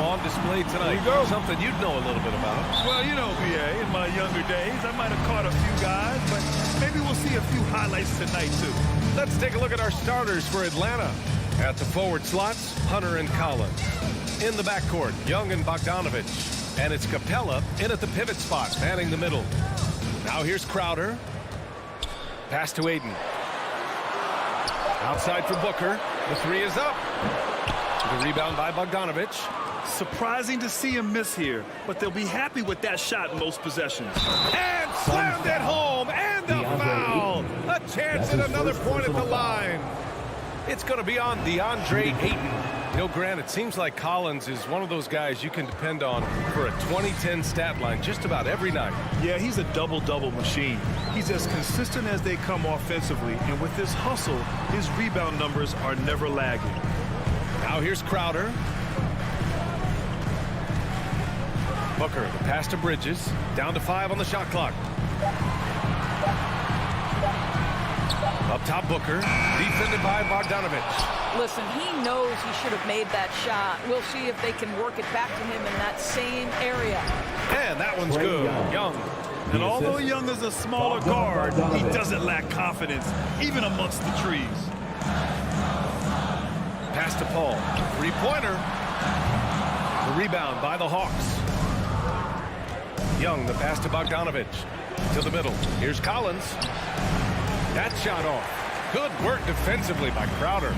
on display tonight. Something you'd know a little bit about. Well, you know, BA, in my younger days, I might have caught a few guys, but maybe we'll see a few highlights tonight, too. Let's take a look at our starters for Atlanta. At the forward slots, Hunter and Collins. In the backcourt, Young and Bogdanovich. And it's Capella in at the pivot spot, manning the middle. Now here's Crowder. Pass to Aiden. Outside for Booker. The three is up. The rebound by Bogdanovich. Surprising to see him miss here, but they'll be happy with that shot in most possessions. And slammed it home, and the foul. A chance at another point at the line. It's going to be on DeAndre Ayton. You know, Grant, it seems like Collins is one of those guys you can depend on for a 2010 stat line just about every night. Yeah, he's a double-double machine. He's as consistent as they come offensively, and with his hustle, his rebound numbers are never lagging. Now here's Crowder. Booker, the pass to Bridges. Down to 5 on the shot clock. Up top, Booker. Defended by Bogdanovich. Listen, he knows he should have made that shot. We'll see if they can work it back to him in that same area. And that one's good. Young. And although Young is a smaller guard, he doesn't lack confidence, even amongst the trees. Pass to Paul. Three-pointer. The rebound by the Hawks. Young, the pass to Bogdanovich. To the middle. Here's Collins. That shot off. Good work defensively by Crowder.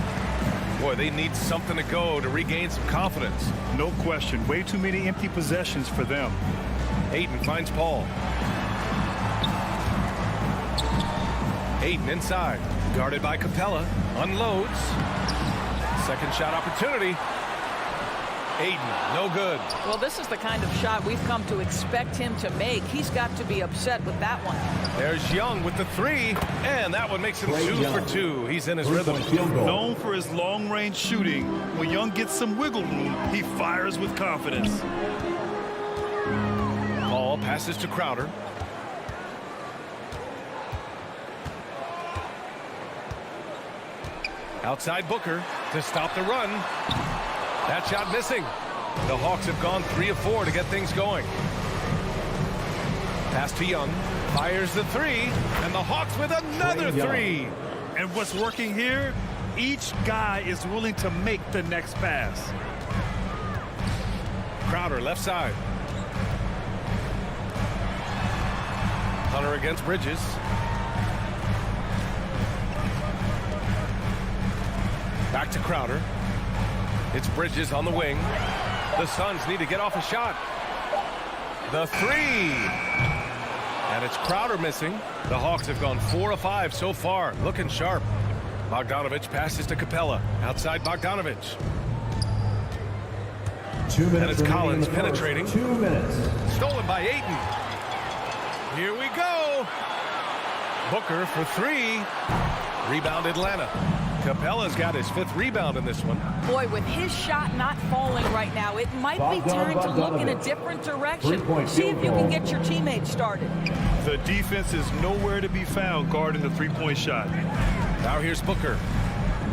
Boy, they need something to go to regain some confidence. No question. Way too many empty possessions for them. Ayton finds Paul. Ayton inside. Guarded by Capella. Unloads. Second shot opportunity. Ayton, no good. Well, this is the kind of shot we've come to expect him to make. He's got to be upset with that one. There's Young with the three, and that one makes him 2 for 2. He's in his rhythm. Known for his long-range shooting, when Young gets some wiggle room, he fires with confidence. Paul passes to Crowder. Outside Booker to stop the run. That shot missing. The Hawks have gone 3 of 4 to get things going. Pass to Young. Fires the three. And the Hawks with another three. And what's working here? Each guy is willing to make the next pass. Crowder left side. Hunter against Bridges. Back to Crowder. It's Bridges on the wing. The Suns need to get off a shot. The three. And it's Crowder missing. The Hawks have gone 4 of 5 so far. Looking sharp. Bogdanovich passes to Capella. Outside Bogdanovich. 2 minutes. And it's Collins penetrating. 2 minutes. Stolen by Ayton. Here we go. Booker for 3. Rebound Atlanta. Capella's got his 5th rebound in this one. Boy, with his shot not falling right now, it might be time to look in a different direction. See if you can get your teammates started. The defense is nowhere to be found guarding the three-point shot. Now here's Booker.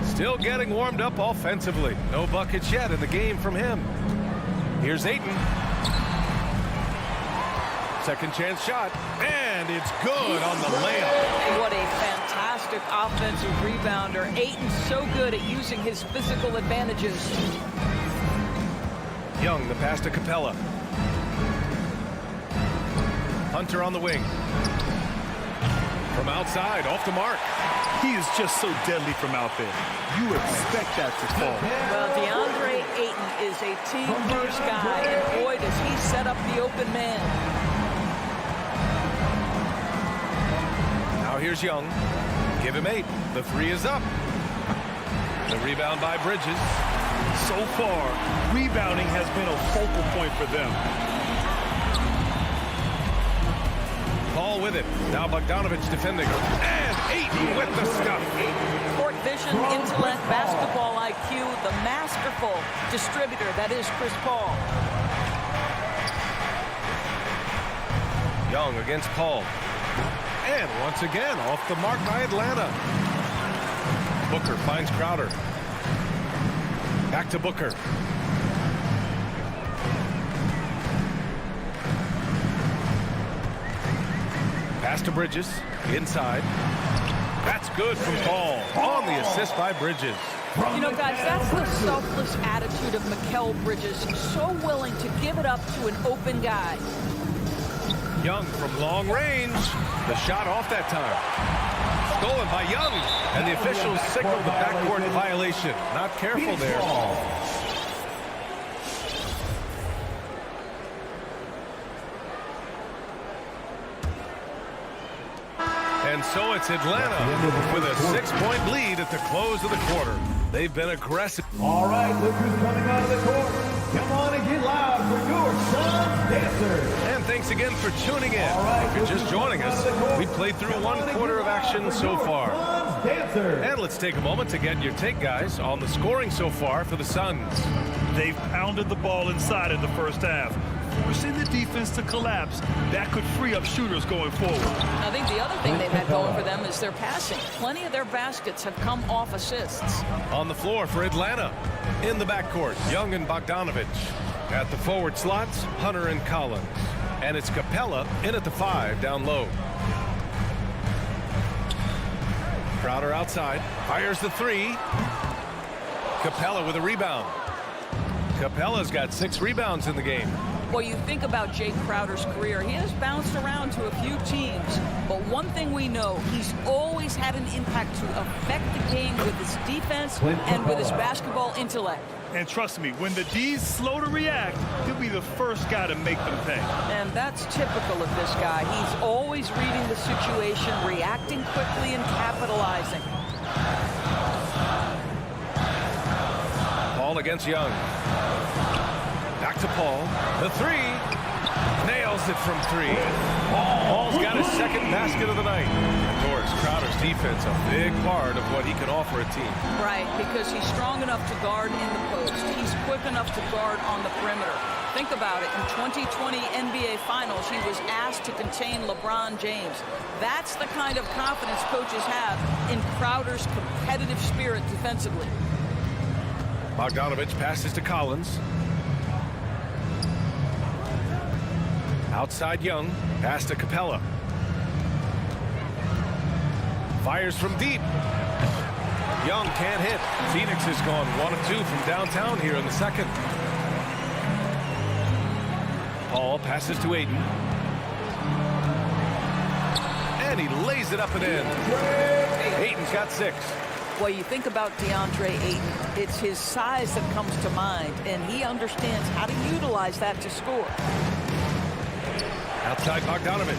Still getting warmed up offensively. No buckets yet in the game from him. Here's Ayton. Second chance shot. And it's good on the layup. What a fantastic offensive rebounder. Ayton's so good at using his physical advantages. Young, the pass to Capella. Hunter on the wing. From outside, off the mark. He is just so deadly from out there. You expect that to fall. Well, DeAndre Ayton is a team-first guy, and boy, does he set up the open man. Now here's Young. Give him 8. The three is up. The rebound by Bridges. So far, rebounding has been a focal point for them. Paul with it. Now Bogdanovich defending. And Ayton with the stuff. Court vision, intellect, basketball IQ, the masterful distributor that is Chris Paul. Young against Paul. And once again, off the mark by Atlanta. Booker finds Crowder. Back to Booker. Pass to Bridges. Inside. That's good from Paul. On the assist by Bridges. You know, guys, that's the selfless attitude of Mikal Bridges. So willing to give it up to an open guy. Young from long range. The shot off that time. Stolen by Young. And the officials signal the backcourt violation. Not careful there. And so it's Atlanta with a 6-point lead at the close of the quarter. They've been aggressive. All right, look who's coming out of the court. Come on and get loud for your Suns dancers. And thanks again for tuning in. If you're just joining us, we've played through one quarter of action so far. And let's take a moment to get your take, guys, on the scoring so far for the Suns. They've pounded the ball inside in the first half, forcing the defense to collapse. That could free up shooters going forward. I think the other thing they've had going for them is their passing. Plenty of their baskets have come off assists. On the floor for Atlanta. In the backcourt, Young and Bogdanovich. At the forward slots, Hunter and Collins. And it's Capella in at the 5 down low. Crowder outside. Fires the 3. Capella with a rebound. Capella's got 6 rebounds in the game. Well, you think about Jay Crowder's career, he has bounced around to a few teams. But one thing we know, he's always had an impact to affect the game with his defense and with his basketball intellect. And trust me, when the D's slow to react, he'll be the first guy to make them pay. And that's typical of this guy. He's always reading the situation, reacting quickly and capitalizing. Paul against Young. Back to Paul. The 3. Nails it from 3. Paul's got his second basket of the night. Of course, Crowder's defense a big part of what he can offer a team. Right, because he's strong enough to guard in the post. He's quick enough to guard on the perimeter. Think about it. In 2020 NBA Finals, he was asked to contain LeBron James. That's the kind of confidence coaches have in Crowder's competitive spirit defensively. Bogdanovich passes to Collins. Outside Young. Pass to Capella. Fires from deep. Young can't hit. Phoenix has gone 1 of 2 from downtown here in the second. Paul passes to Ayton. And he lays it up and in. Ayton's got 6. Well, you think about DeAndre Ayton, it's his size that comes to mind, and he understands how to utilize that to score. Outside Bogdanovich.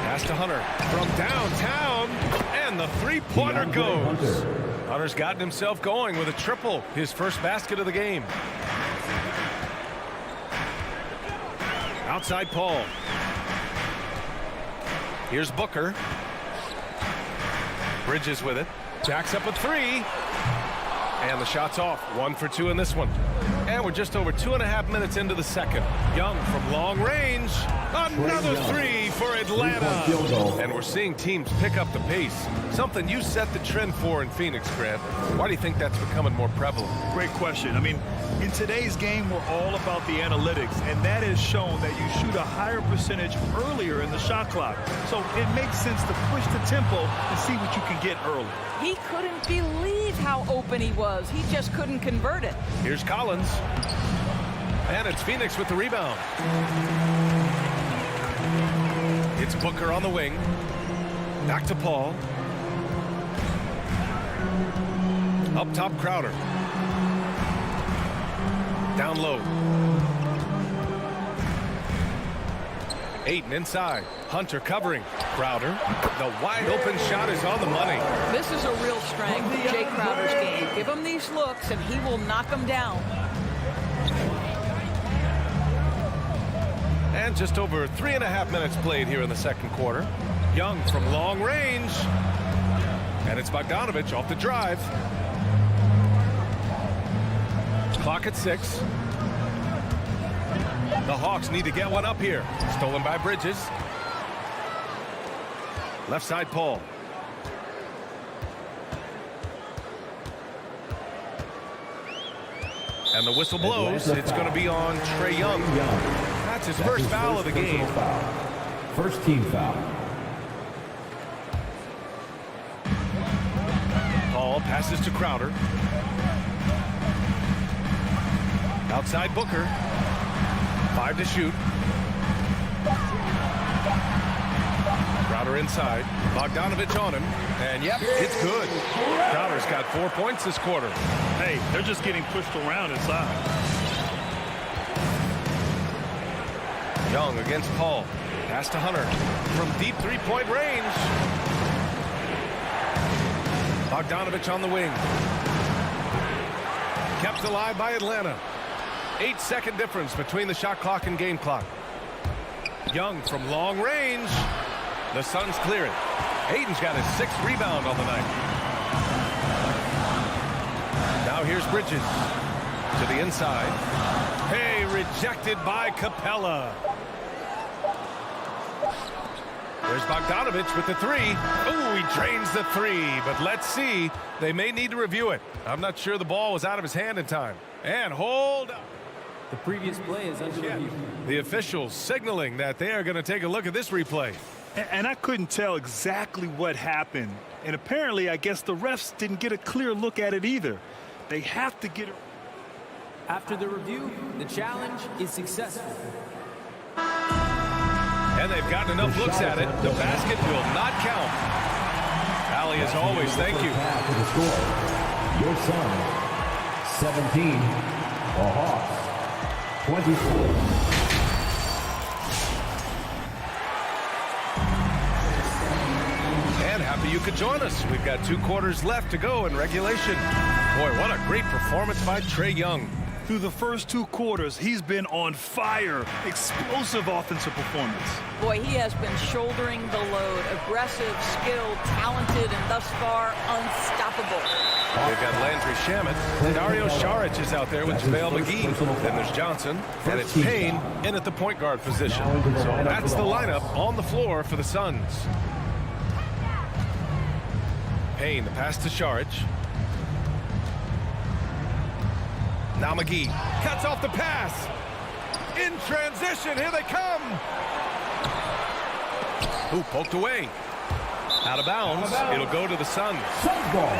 Pass to Hunter from downtown, and the 3-pointer goes. Hunter's gotten himself going with a triple, his first basket of the game. Outside Paul. Here's Booker. Bridges with it. Jacks up a 3. And the shot's off. 1 for 2 in this one. And we're just over 2.5 minutes into the second. Young from long range. Another 3 for Atlanta. And we're seeing teams pick up the pace. Something you set the trend for in Phoenix, Grant. Why do you think that's becoming more prevalent? Great question. I mean, in today's game, we're all about the analytics, and that has shown that you shoot a higher percentage earlier in the shot clock. So it makes sense to push the tempo and see what you can get early. He couldn't believe how open he was. He just couldn't convert it. Here's Collins. And it's Phoenix with the rebound. It's Booker on the wing. Back to Paul. Up top, Crowder. Down low. Ayton inside. Hunter covering. Crowder. The wide open shot is on the money. This is a real strength of Jay Crowder's game. Give him these looks and he will knock them down. And just over 3.5 minutes played here in the second quarter. Young from long range. And it's Bogdanovich off the drive. Clock at 6. The Hawks need to get one up here. Stolen by Bridges. Left side, Paul. And the whistle blows. It's going to be on Trae Young. That's his first foul of the game. First team foul. Paul passes to Crowder. Outside Booker. 5 to shoot. Crowder inside. Bogdanovich on him. And yep, it's good. Crowder's got 4 points this quarter. Hey, they're just getting pushed around inside. Young against Paul. Pass to Hunter. From deep three-point range. Bogdanovich on the wing. Kept alive by Atlanta. 8-second difference between the shot clock and game clock. Young from long range. The Suns clear it. Hayden's got his 6th rebound on the night. Now here's Bridges to the inside. Hey, rejected by Capella. There's Bogdanovich with the 3. Ooh, he drains the 3, but let's see. They may need to review it. I'm not sure the ball was out of his hand in time. And hold up. The previous play is under review. The officials signaling that they are going to take a look at this replay. And I couldn't tell exactly what happened. And apparently, I guess the refs didn't get a clear look at it either. They have to get it. After the review, the challenge is successful. And they've gotten enough looks at it. The basket will not count. Allie, as always, thank you. For the score, your Suns 17, the Hawks 24. And happy you could join us. We've got 2 quarters left to go in regulation. Boy, what a great performance by Trae Young. Through the first 2 quarters, he's been on fire. Explosive offensive performance. Boy, he has been shouldering the load. Aggressive, skilled, talented, and thus far, unstoppable. They've got Landry Shamet. Dario Saric is out there with JaVale McGee. Then there's Johnson. And it's Payne in at the point guard position. So that's the lineup on the floor for the Suns. Payne, the pass to Saric. Now McGee cuts off the pass. In transition, here they come. Ooh, poked away. Out of bounds. It'll go to the Suns. Suns ball.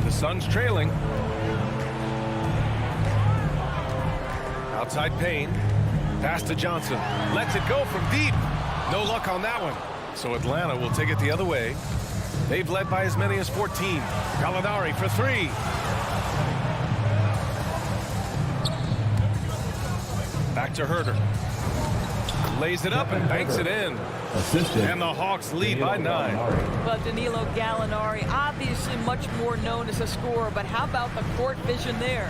The Suns trailing. Outside Payne. Pass to Johnson. Lets it go from deep. No luck on that one. So Atlanta will take it the other way. They've led by as many as 14. Gallinari for 3. Back to Herter. Lays it up and banks it in. And the Hawks lead by 9. But Danilo Gallinari, obviously much more known as a scorer, but how about the court vision there?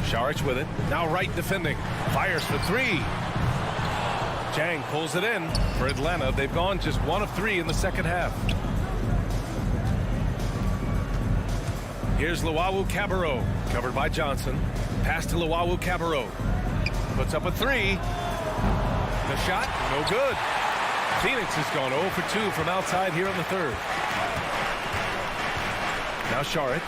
Saric with it. Now right defending. Fires for 3. Chang pulls it in for Atlanta. They've gone just 1 of 3 in the second half. Here's Luwawu-Cabarrot, covered by Johnson. Pass to Luwawu-Cabarrot. Puts up a 3. The shot, no good. Phoenix has gone 0 for 2 from outside here in the third. Now Saric.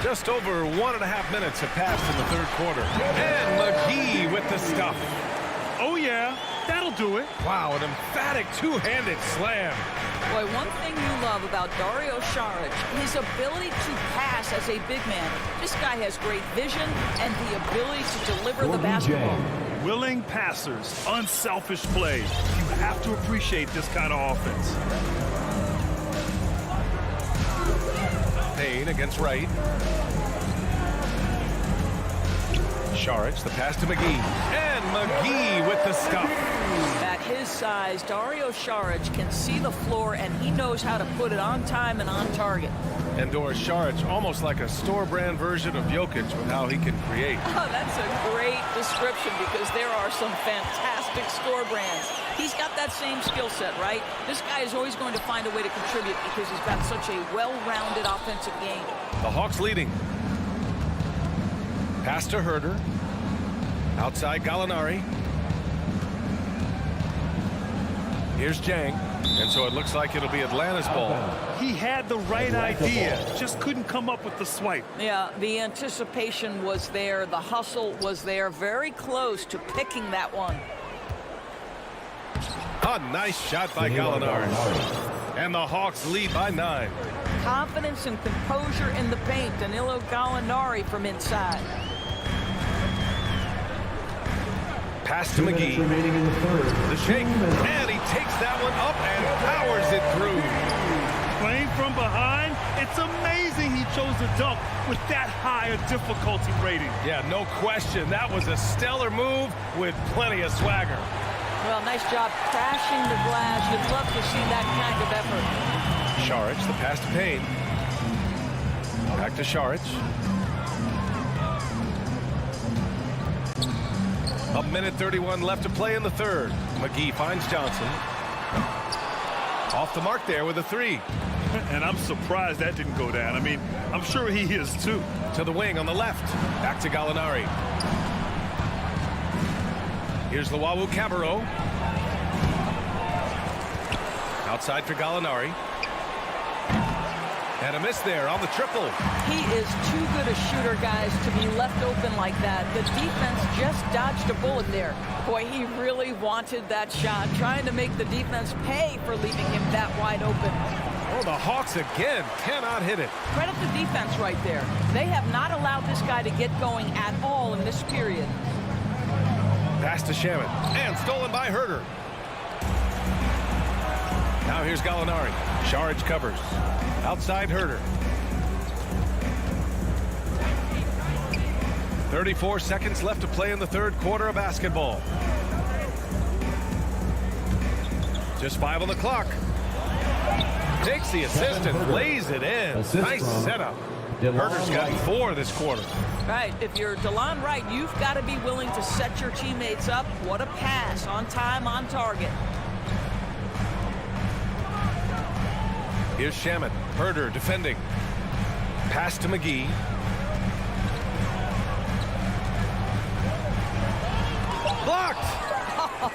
Just over 1.5 minutes have passed in the third quarter. And McGee with the stuff. Oh, yeah, that'll do it. Wow, an emphatic two-handed slam. Boy, one thing you love about Dario Saric, his ability to pass as a big man. This guy has great vision and the ability to deliver the basketball. Willing passers, unselfish play. You have to appreciate this kind of offense. Payne against Wright. Saric, the pass to McGee. And McGee with the stuff. At his size, Dario Saric can see the floor, and he knows how to put it on time and on target. And Doris Saric, almost like a store-brand version of Jokic with how he can create. Oh, that's a great description because there are some fantastic score brands. He's got that same skill set, right? This guy is always going to find a way to contribute because he's got such a well-rounded offensive game. The Hawks leading. Pass to Herter. Outside Gallinari. Here's Jang. And so it looks like it'll be Atlanta's ball. He had the right idea, just couldn't come up with the swipe. Yeah, the anticipation was there. The hustle was there. Very close to picking that one. A nice shot by Gallinari. And the Hawks lead by 9. Confidence and composure in the paint. Danilo Gallinari from inside. Pass to McGee. The shake. And he takes that one up and powers it through. Playing from behind, it's amazing he chose to dunk with that high a difficulty rating. Yeah, no question. That was a stellar move with plenty of swagger. Well, nice job crashing the glass. You'd love to see that kind of effort. Šarić, the pass to Payne. Back to Šarić. A minute 31 left to play in the third. McGee finds Johnson. Off the mark there with a 3. And I'm surprised that didn't go down. I mean, I'm sure he is too. To the wing on the left. Back to Gallinari. Here's Luwawu-Cabarrot. Outside for Gallinari. And a miss there on the triple. He is too good a shooter, guys, to be left open like that. The defense just dodged a bullet there. Boy, he really wanted that shot, trying to make the defense pay for leaving him that wide open. Oh, the Hawks again cannot hit it. Credit the defense right there. They have not allowed this guy to get going at all in this period. Pass to Shaman. And stolen by Herter. Now here's Gallinari. Šarić covers. Outside Herter. 34 seconds left to play in the third quarter of basketball. Just 5 on the clock. Takes the assist and lays it in. Nice setup. Herter's got 4 this quarter. Right, if you're DeLon Wright, you've got to be willing to set your teammates up. What a pass, on time, on target. Here's Shaman. Herter defending. Pass to McGee. Blocked!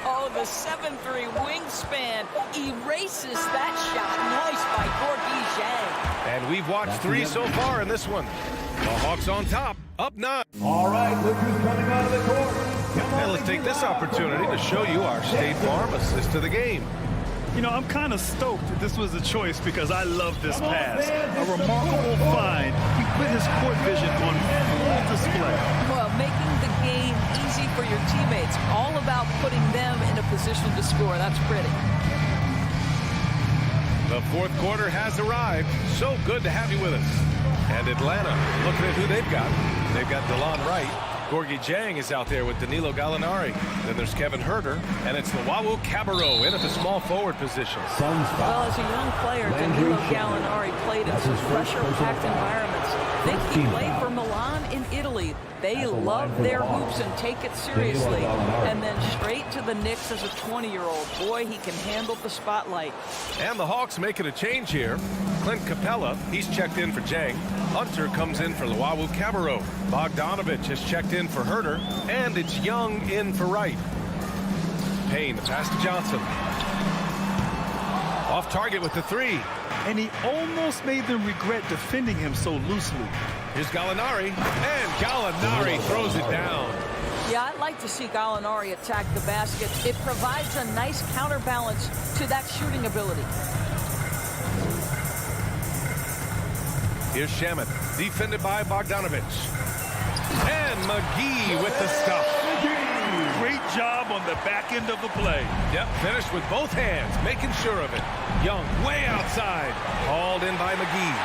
Oh, the 7'3" wingspan erases that shot. Nice by Gorgie Zhang. And we've watched 3 so far in this one. The Hawks on top, up 9. All right, look who's coming out of the court. And let's take this opportunity to show you our State Farm assist to the game. You know, I'm kind of stoked that this was a choice because I love this pass. A remarkable find. He put his court vision on full display. Well, making the game easy for your teammates. All about putting them in a position to score. That's pretty. The fourth quarter has arrived. So good to have you with us. And Atlanta, looking at who they've got. They've got DeLon Wright. Gorgie Zhang is out there with Danilo Gallinari. Then there's Kevin Herter. And it's Luwawu-Cabarrot in at the small forward position. Well, as a young player, Danilo Gallinari played in some pressure-packed environments. I think he played for Milan in Italy. They love their hoops and take it seriously. And then straight to the Knicks as a 20-year-old. Boy, he can handle the spotlight. And the Hawks making a change here. Clint Capella, he's checked in for Zhang. Hunter comes in for Luwawu-Cabarrot. Bogdanovich has checked in for Herter. And it's Young in for Wright. Payne, the pass to Johnson. Off target with the 3. And he almost made them regret defending him so loosely. Here's Gallinari. And Gallinari throws it down. Yeah, I'd like to see Gallinari attack the basket. It provides a nice counterbalance to that shooting ability. Here's Shaman, defended by Bogdanovich. And McGee with the stuff. Great job on the back end of the play. Yep, finished with both hands, making sure of it. Young way outside, hauled in by McGee.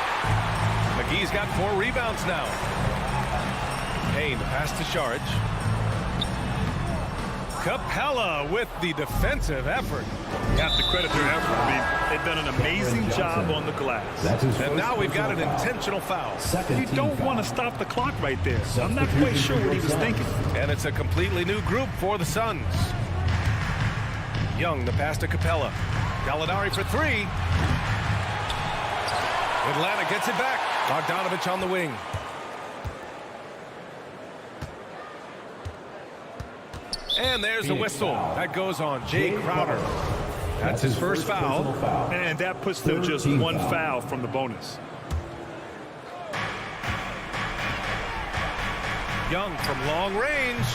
McGee's got 4 rebounds now. Payne, the pass to Šarić. Capella with the defensive effort. You have to credit their effort. I mean, they've done an amazing job on the glass. And now we've got an intentional foul. You don't want to stop the clock right there. I'm not quite sure what he was thinking. And it's a completely new group for the Suns. Young, the pass to Capella. Gallinari for 3. Atlanta gets it back. Bogdanovich on the wing. And there's a whistle. That goes on Jay Crowder. That's his first foul. And that puts them just one foul from the bonus. Young from long range.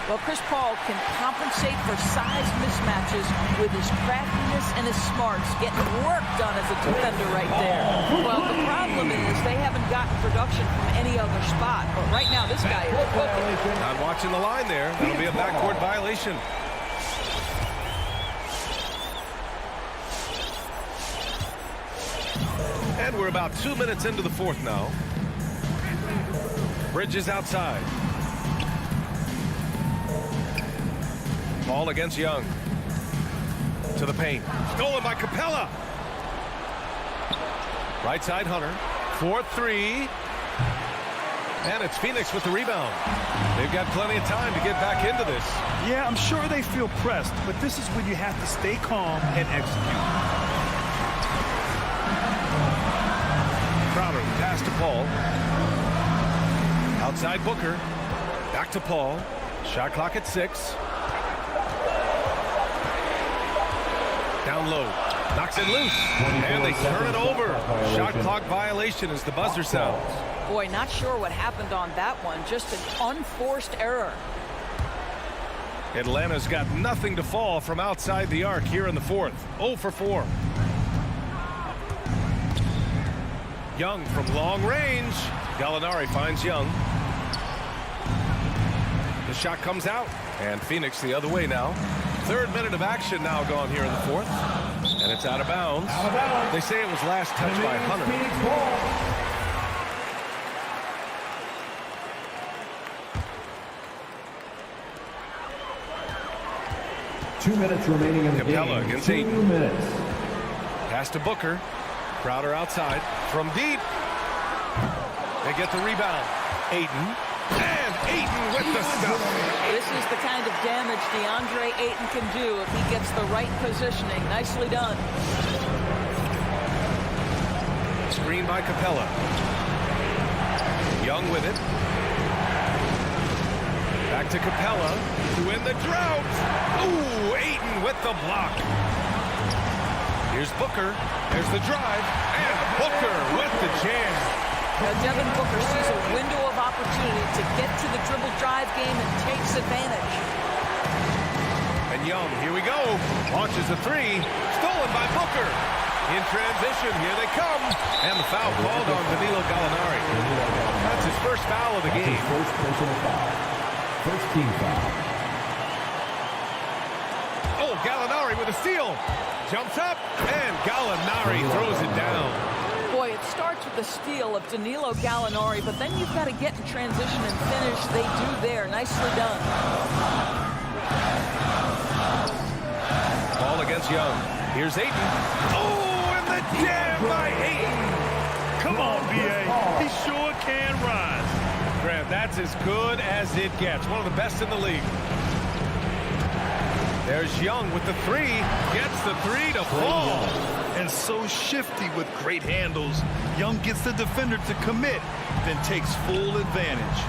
Well, Chris Paul can compensate for size mismatches with his craftiness and his smarts, getting work done as a defender right there. Well, the problem is they haven't gotten production from any other spot. But right now, this guy is cooking. Not watching the line there. That'll be a backcourt violation. And we're about 2 minutes into the fourth now. Bridges outside. Ball against Young. To the paint. Stolen by Capella. Right side Hunter. 4-3. And it's Phoenix with the rebound. They've got plenty of time to get back into this. Yeah, I'm sure they feel pressed, but this is when you have to stay calm and execute. Crowder, pass to Paul. Outside Booker. Back to Paul. Shot clock at 6. Down low. Knocks it loose. And they turn it over. Shot clock violation as the buzzer sounds. Boy, not sure what happened on that one. Just an unforced error. Atlanta's got nothing to fall from outside the arc here in the fourth. 0 for 4. Young from long range. Gallinari finds Young. The shot comes out. And Phoenix the other way now. 3rd minute of action now gone here in the fourth. And it's out of bounds. They say it was last touched by Hunter. 2 minutes remaining in the Capella game. against 2 Ayton. minutes. Pass to Booker. Crowder outside. From deep. They get the rebound. Ayton. And Ayton with the stuff. This is the kind of damage DeAndre Ayton can do if he gets the right positioning. Nicely done. Screen by Capella. Young with it. Back to Capella to win the drought. Ooh, Ayton with the block. Here's Booker. There's the drive. And Booker with the jam. Now Devin Booker sees a window of opportunity to get to the dribble drive game and takes advantage. And Young, here we go. Launches a 3. Stolen by Booker. In transition, here they come. And the foul called on Danilo Gallinari. That's his first foul of the game. First personal foul. First team foul. Oh, Gallinari with a steal. Jumps up, and Gallinari throws it down. Boy, it starts with the steal of Danilo Gallinari, but then you've got to get in transition and finish. They do there. Nicely done. Ball against Young. Here's Ayton. Oh, and the jam by Ayton. Come on, B.A. He sure can rise. Grant, that's as good as it gets. One of the best in the league. There's Young with the 3. Gets the 3 to fall. And so shifty with great handles. Young gets the defender to commit, then takes full advantage.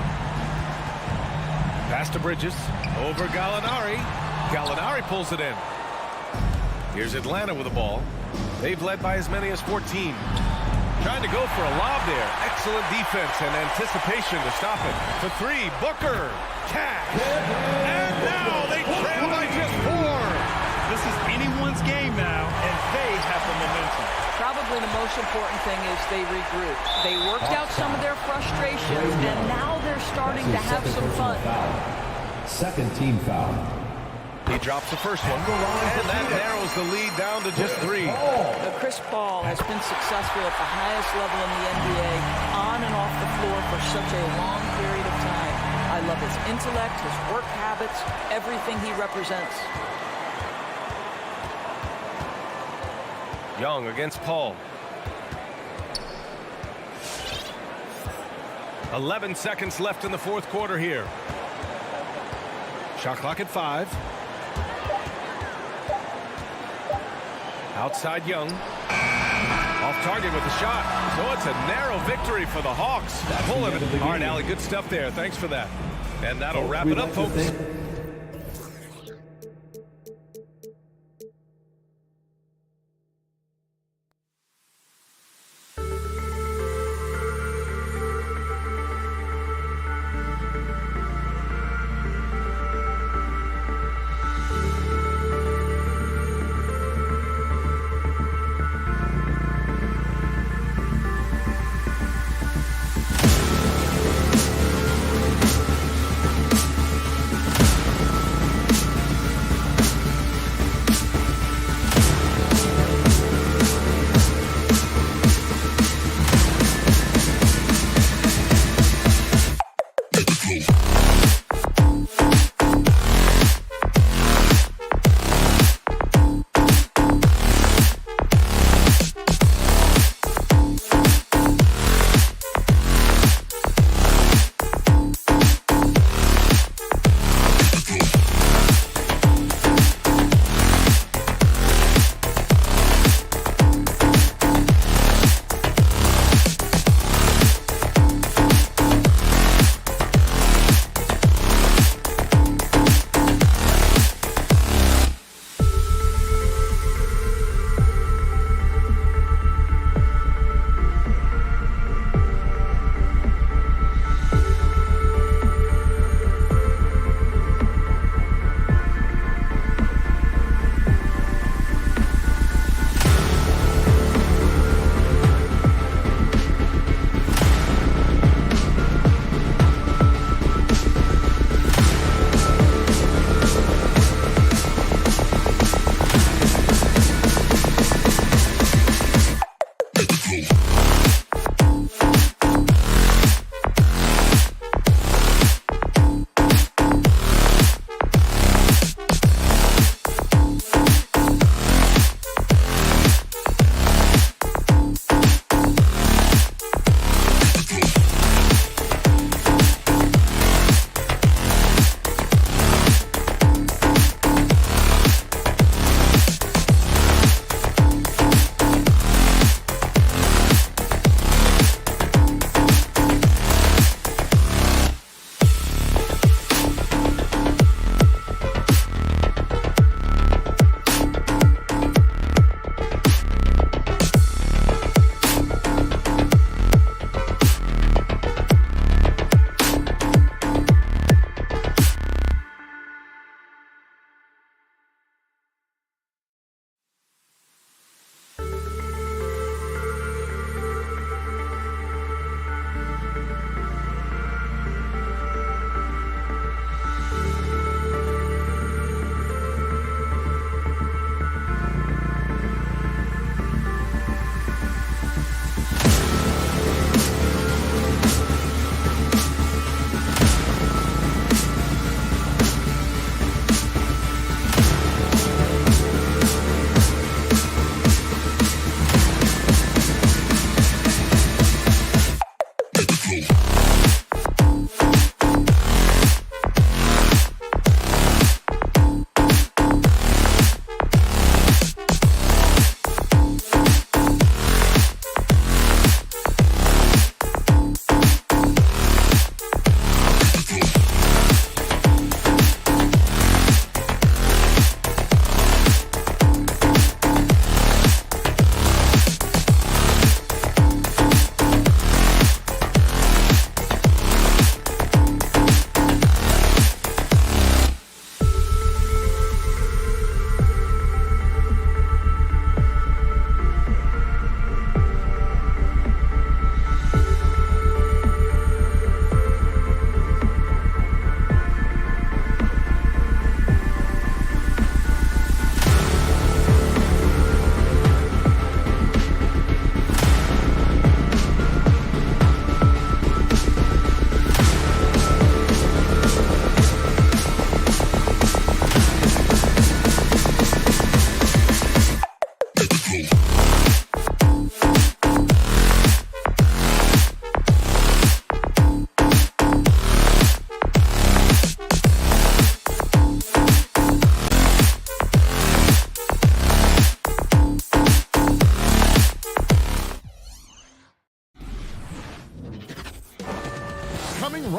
Pass to Bridges. Over Gallinari. Gallinari pulls it in. Here's Atlanta with the ball. They've led by as many as 14. Trying to go for a lob there. Excellent defense and anticipation to stop it. For 3, Booker. Cash. And now they trail by just 4. This is anyone's game now, and they have the momentum. Probably the most important thing is they regrouped. They worked out some of their frustrations, and now they're starting to have some fun. Second team foul. He drops the first one, and that narrows the lead down to just 3. Chris Paul has been successful at the highest level in the NBA, on and off the floor for such a long period of time. I love his intellect, his work habits, everything he represents. Young against Paul. 11 seconds left in the fourth quarter here. Shot clock at 5. Outside Young. Off target with the shot. So it's a narrow victory for the Hawks. Pulling it. All right, Allie, good stuff there. Thanks for that. And that'll wrap it up, folks.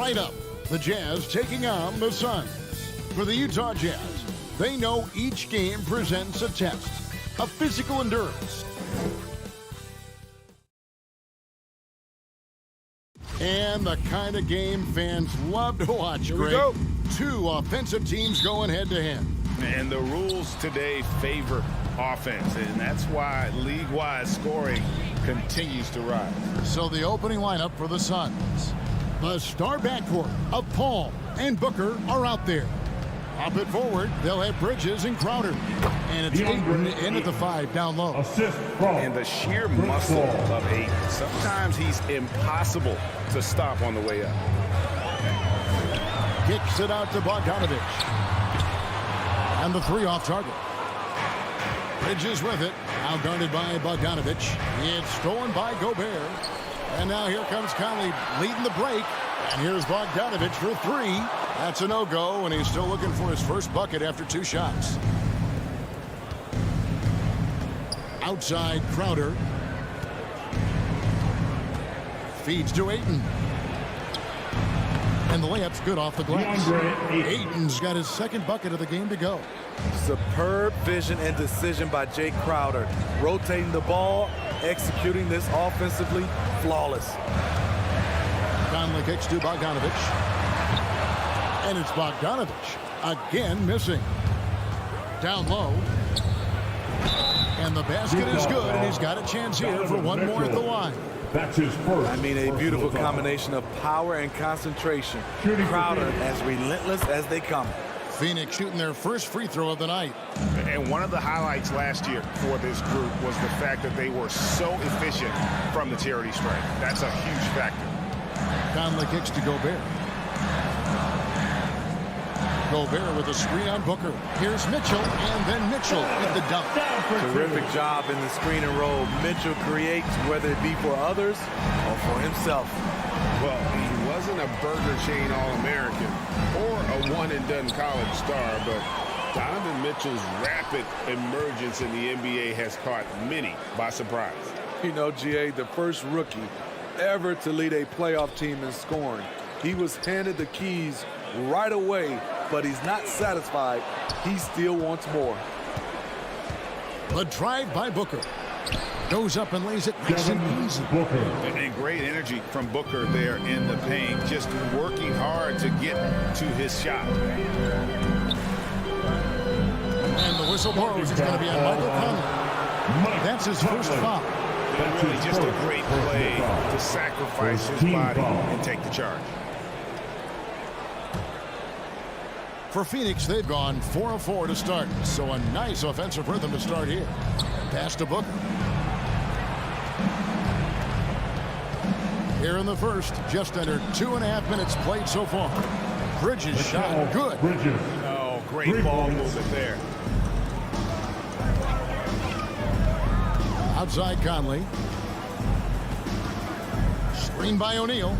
right up, the Jazz taking on the Suns. For the Utah Jazz, they know each game presents a test, a physical endurance. And the kind of game fans love to watch, Here we Greg. go. Two offensive teams going head-to-head. And the rules today favor offense, and that's why league-wide scoring continues to rise. So the opening lineup for the Suns. The star backcourt of Paul and Booker are out there. Up it forward, they'll have Bridges and Crowder. And it's Ayton in at the 5 down low. Assist from And the sheer muscle of Ayton. Sometimes he's impossible to stop on the way up. Kicks it out to Bogdanovich. And the 3 off target. Bridges with it. Now guarded by Bogdanovich. It's stolen by Gobert. And now here comes Conley leading the break. And here's Bogdanovich for 3. That's a no-go, and he's still looking for his first bucket after 2 shots. Outside Crowder. Feeds to Ayton. And the layup's good off the glass. Ayton's got his second bucket of the game to go. Superb vision and decision by Jay Crowder. Rotating the ball, executing this offensively, flawless. Conley kicks to Bogdanovich. And it's Bogdanovich again missing. Down low. And the basket is good, and he's got a chance here for one more at the line. That's his first. I mean, a beautiful combination of power and concentration. Crowder as relentless as they come. Phoenix shooting their first free throw of the night. And one of the highlights last year for this group was the fact that they were so efficient from the charity stripe. That's a huge factor. Conley kicks to Gobert. Gobert with a screen on Booker. Here's Mitchell, and then Mitchell with the dunk. Terrific job in the screen and roll. Mitchell creates, whether it be for others or for himself. Well, he wasn't a Burger Chain All-American or a one-and-done college star, but Donovan Mitchell's rapid emergence in the NBA has caught many by surprise. You know, GA, the first rookie ever to lead a playoff team in scoring. He was handed the keys right away, but he's not satisfied. He still wants more. The drive by Booker. Goes up and lays it nice and easy. And great energy from Booker there in the paint, just working hard to get to his shot. And the whistle blows. It's going to be on Michael Conley. That's his first foul. And really just a great play to sacrifice his body and take the charge. For Phoenix, they've gone 4 of 4 to start, so a nice offensive rhythm to start here. Pass to Booker. Here in the first, just under 2.5 minutes played so far. Bridges shot good. Oh, great ball movement there. Outside Conley. Screen by O'Neal.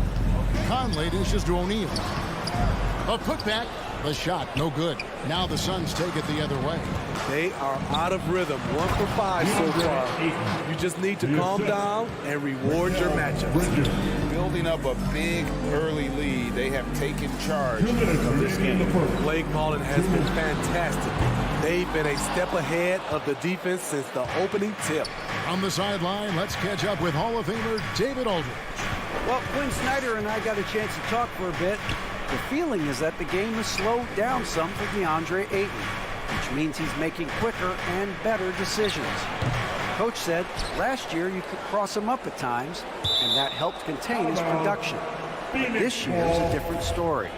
Conley dishes to O'Neal. A putback. The shot, no good. Now the Suns take it the other way. They are out of rhythm. 1 for 5 so far. You just need to calm down and reward your matchups. Building up a big early lead, they have taken charge of this game. Play calling has been fantastic. They've been a step ahead of the defense since the opening tip. On the sideline, let's catch up with Hall of Famer David Aldridge. Well, Quinn Snyder and I got a chance to talk for a bit. The feeling is that the game has slowed down some for DeAndre Ayton, which means he's making quicker and better decisions. Coach said last year you could cross him up at times, and that helped contain his production. This year is a different story.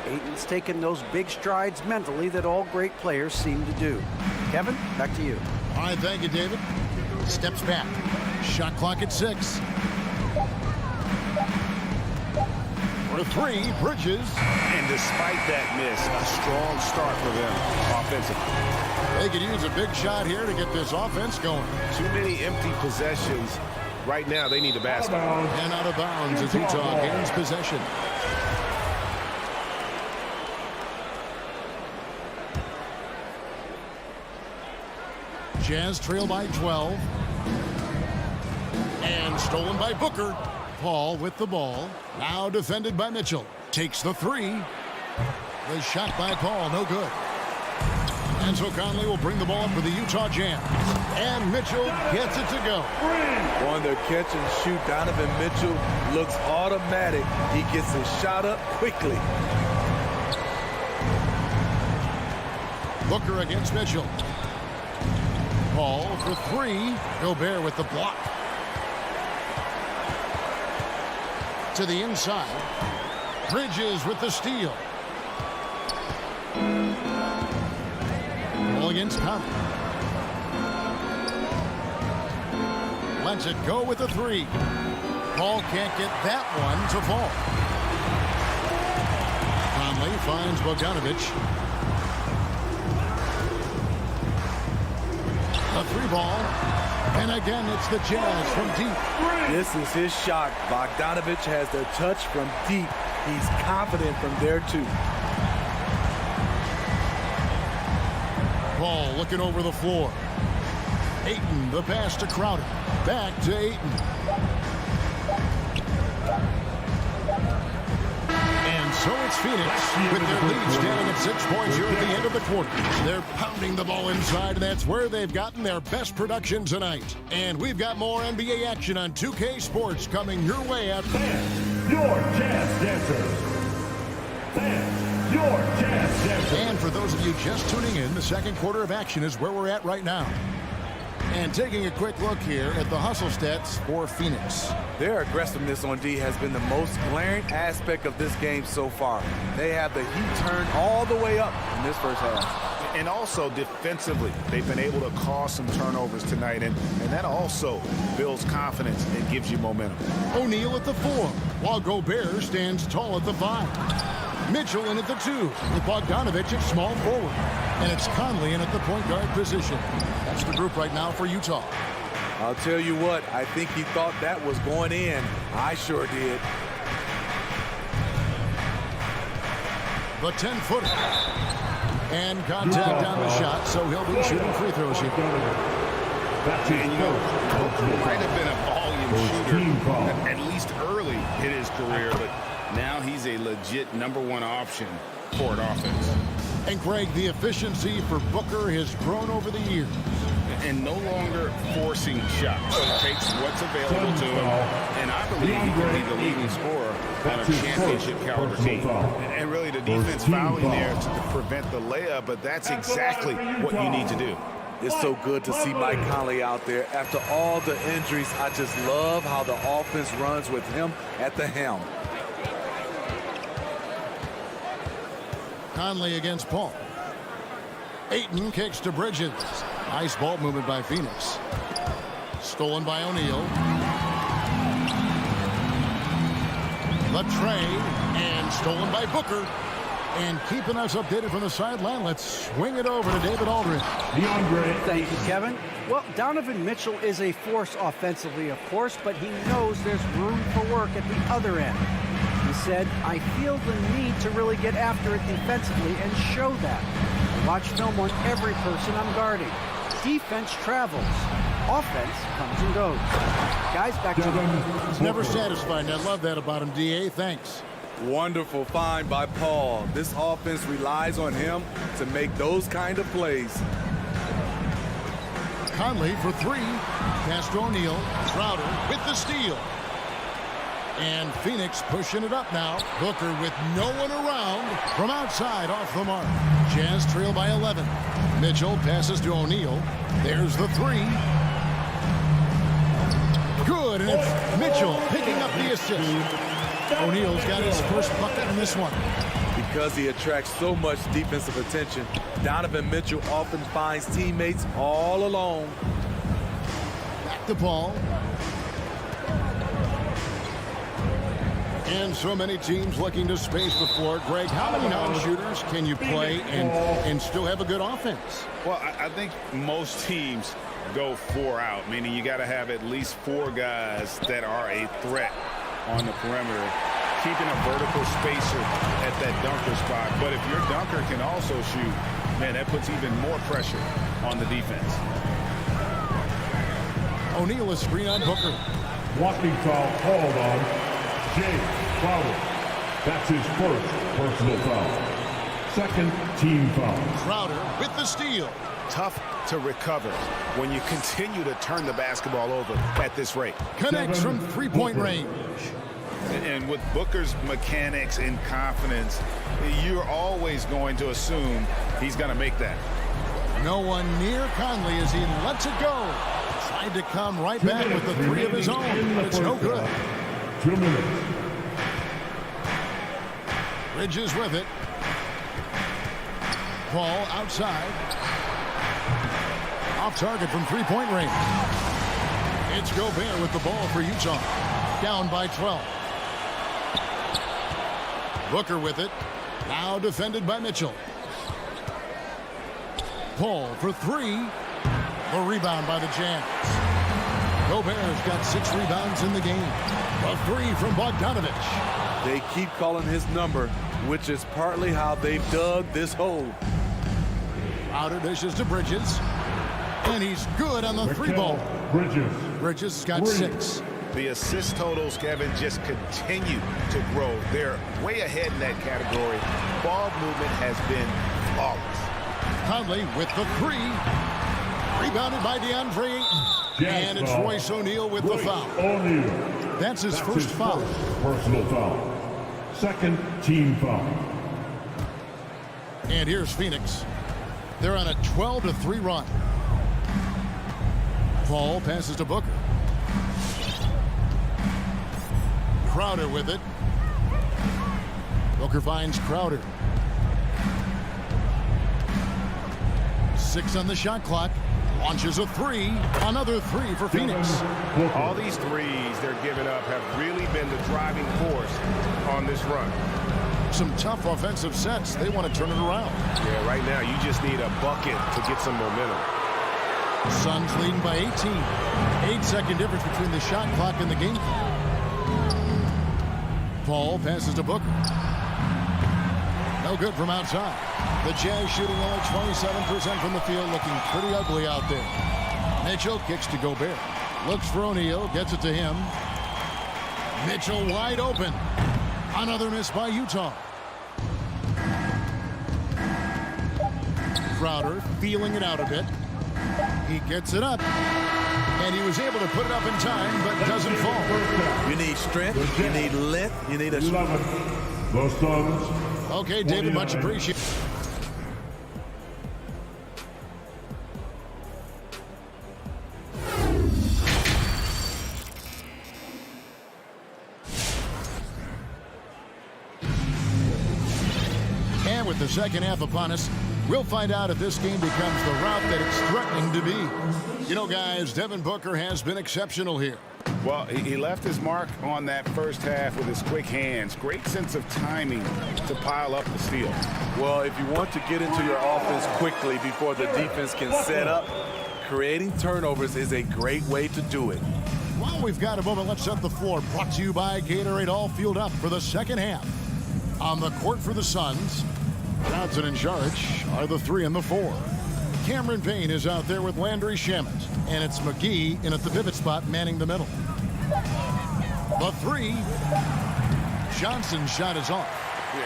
Ayton's taken those big strides mentally that all great players seem to do. Kevin, back to you. All right, thank you, David. Steps back. Shot clock at 6. For 3, Bridges. And despite that miss, a strong start for them offensively. They could use a big shot here to get this offense going. Too many empty possessions. Right now, they need a basket. And out of bounds as Utah gains possession. Jazz trail by 12. And stolen by Booker. Paul with the ball. Now defended by Mitchell. Takes the three. The shot by Paul, no good. And so Conley will bring the ball up for the Utah Jazz. And Mitchell gets it to go. On the catch and shoot, Donovan Mitchell looks automatic. He gets his shot up quickly. Booker against Mitchell. Paul for three. Gobert with the block. To the inside. Bridges with the steal. Ball against Conley. Lets it go with the three. Paul can't get that one to fall. Conley finds Bogdanovic. A three ball. And again, it's the Jazz from deep. This is his shot. Bogdanovic has the touch from deep. He's confident from there, too. Paul looking over the floor. Ayton, the pass to Crowder. Back to Ayton. And so it's Phoenix with their lead standing at 6 points here at the end of the quarter. They're pounding the ball inside, and that's where they've gotten their best production tonight. And we've got more NBA action on 2K Sports coming your way after Your Jazz Dancers. Your Jazz Dancers. And for those of you just tuning in, the second quarter of action is where we're at right now. And taking a quick look here at the hustle stats for Phoenix. Their aggressiveness on D has been the most glaring aspect of this game so far. They have the heat turned all the way up in this first half. And also defensively, they've been able to cause some turnovers tonight, and that also builds confidence and gives you momentum. O'Neal at the 4, while Gobert stands tall at the 5. Mitchell in at the 2, with Bogdanovic at small forward. And it's Conley in at the point guard position. That's the group right now for Utah. I'll tell you what, I think he thought that was going in. I sure did. The 10-footer. And contact on the shot, so he'll be shooting free throws here. And you know, might have been a volume shooter, at least early in his career, but now he's a legit #1 option for an offense. And Greg, the efficiency for Booker has grown over the years. And no longer forcing shots. So he takes what's available to him, and I believe he can be the leading scorer on a championship caliber team. And really the defense fouling there to prevent the layup, but that's exactly what you need to do. It's so good to see Mike Conley out there. After all the injuries, I just love how the offense runs with him at the helm. Conley against Paul. Ayton kicks to Bridges. Nice ball movement by Phoenix. Stolen by O'Neal. The trade, and stolen by Booker. And keeping us updated from the sideline, let's swing it over to David Aldridge. Thank you, Kevin. Well, Donovan Mitchell is a force offensively, of course, but he knows there's room for work at the other end. He said, I feel the need to really get after it defensively and show that. I watch film on every person I'm guarding. Defense travels. Offense comes and goes. Guys, back to you. He's never satisfied. I love that about him, D.A. Thanks. Wonderful find by Paul. This offense relies on him to make those kind of plays. Conley for 3. Pass to O'Neal. Crowder with the steal. And Phoenix pushing it up now. Booker with no one around from outside off the mark. Jazz trail by 11. Mitchell passes to O'Neal. There's the 3. Good, and it's Mitchell picking up the assist. O'Neal's got his first bucket in this one. Because he attracts so much defensive attention, Donovan Mitchell often finds teammates all alone. Back to Paul. And so many teams looking to space the floor. Greg, how many non-shooters can you play and still have a good offense? Well, I think most teams go 4 out, meaning you got to have at least 4 guys that are a threat on the perimeter, keeping a vertical spacer at that dunker spot. But if your dunker can also shoot, man, that puts even more pressure on the defense. O'Neal is screen on Booker. Walking foul called on Jay Crowder. That's his first personal foul. Second team foul. Crowder with the steal. Tough to recover when you continue to turn the basketball over at this rate. Connects from three-point range. And with Booker's mechanics and confidence, you're always going to assume he's going to make that. No one near Conley as he lets it go. Tried to come right back with the three of his own, but it's no good. 2 minutes. Bridges with it. Paul outside. Off target from three-point range. It's Gobert with the ball for Utah. Down by 12. Booker with it. Now defended by Mitchell. Paul for three. The rebound by the Jazz. Gobert's got 6 rebounds in the game. A three from Bogdanovich. They keep calling his number, which is partly how they've dug this hole. Crowder dishes to Bridges. And he's good on the three ball. Bridges got 6. The assist totals, Kevin, just continue to grow. They're way ahead in that category. Ball movement has been flawless. Conley with the three. Rebounded by DeAndre Ayton. And it's Royce O'Neal with the foul. That's his first foul. Personal foul. Second team foul. And here's Phoenix. They're on a 12-3 run. Paul passes to Booker. Crowder with it. Booker finds Crowder. 6 on the shot clock. Launches a three. Another three for Phoenix. All these threes they're giving up have really been the driving force on this run. Some tough offensive sets. They want to turn it around. Yeah, right now you just need a bucket to get some momentum. Suns leading by 18. 8-second difference between the shot clock and the game clock. Paul passes to Booker. No good from outside. The Jazz shooting only 27% from the field, looking pretty ugly out there. Mitchell kicks to Gobert. Looks for O'Neal, gets it to him. Mitchell wide open. Another miss by Utah. Crowder feeling it out a bit. He gets it up. And he was able to put it up in time, but doesn't fall. You need strength, you need length, you need a... The Suns. Okay, David, much appreciated. And with the second half upon us, we'll find out if this game becomes the route that it's threatening to be. You know, guys, Devin Booker has been exceptional here. Well, he left his mark on that first half with his quick hands. Great sense of timing to pile up the steal. Well, if you want to get into your offense quickly before the defense can set up, creating turnovers is a great way to do it. While we've got a moment, let's set the floor. Brought to you by Gatorade, all fueled up for the second half. On the court for the Suns, Johnson and Saric are the 3 and the 4. Cameron Payne is out there with Landry Shamet. And it's McGee in at the pivot spot, manning the middle. The 3. Johnson's shot is off.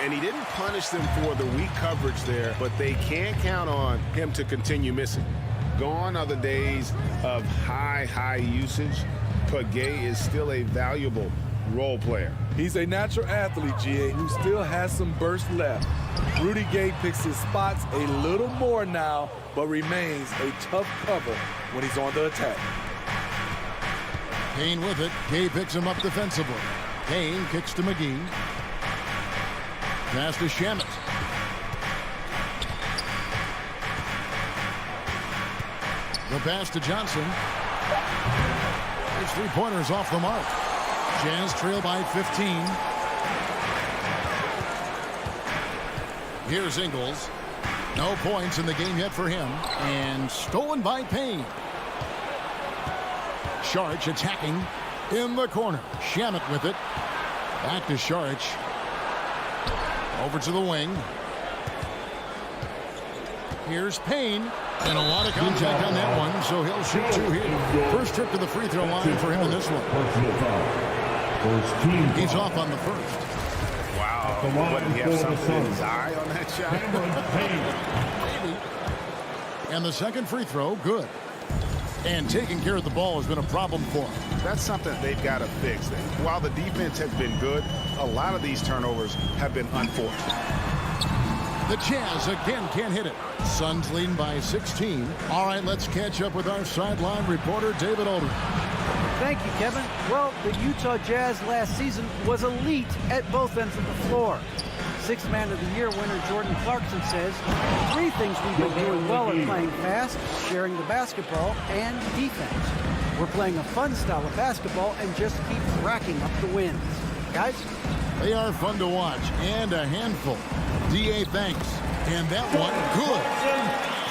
And he didn't punish them for the weak coverage there, but they can't count on him to continue missing. Gone are the days of high usage. Pagay is still a valuable role player. He's a natural athlete, GA, who still has some burst left. Rudy Gay picks his spots a little more now, but remains a tough cover when he's on the attack. Payne with it. Gay picks him up defensively. Payne kicks to McGee. Pass to Shamet. The pass to Johnson. His three-pointers off the mark. Jazz trail by 15. Here's Ingles. No points in the game yet for him. And stolen by Payne. Saric attacking in the corner. Shamet with it. Back to Saric. Over to the wing. Here's Payne. And a lot of contact on that one, so he'll shoot 2 here. First trip to the free throw line for him in this one. He's off on the first. Wow, the line What, did he have for the something in Suns. his eye on that shot? Cameron Payne. And the second free throw, good. And taking care of the ball has been a problem for him. That's something they've got to fix. While the defense has been good, a lot of these turnovers have been unforced. The Jazz again can't hit it. Suns leading by 16. All right, let's catch up with our sideline reporter, David Aldridge. Thank you, Kevin. Well, the Utah Jazz last season was elite at both ends of the floor. Sixth Man of the Year winner Jordan Clarkson says, 3 things we've been doing well are playing fast, sharing the basketball, and defense. We're playing a fun style of basketball and just keep racking up the wins. Guys? They are fun to watch and a handful. D.A. thanks. And that one, good.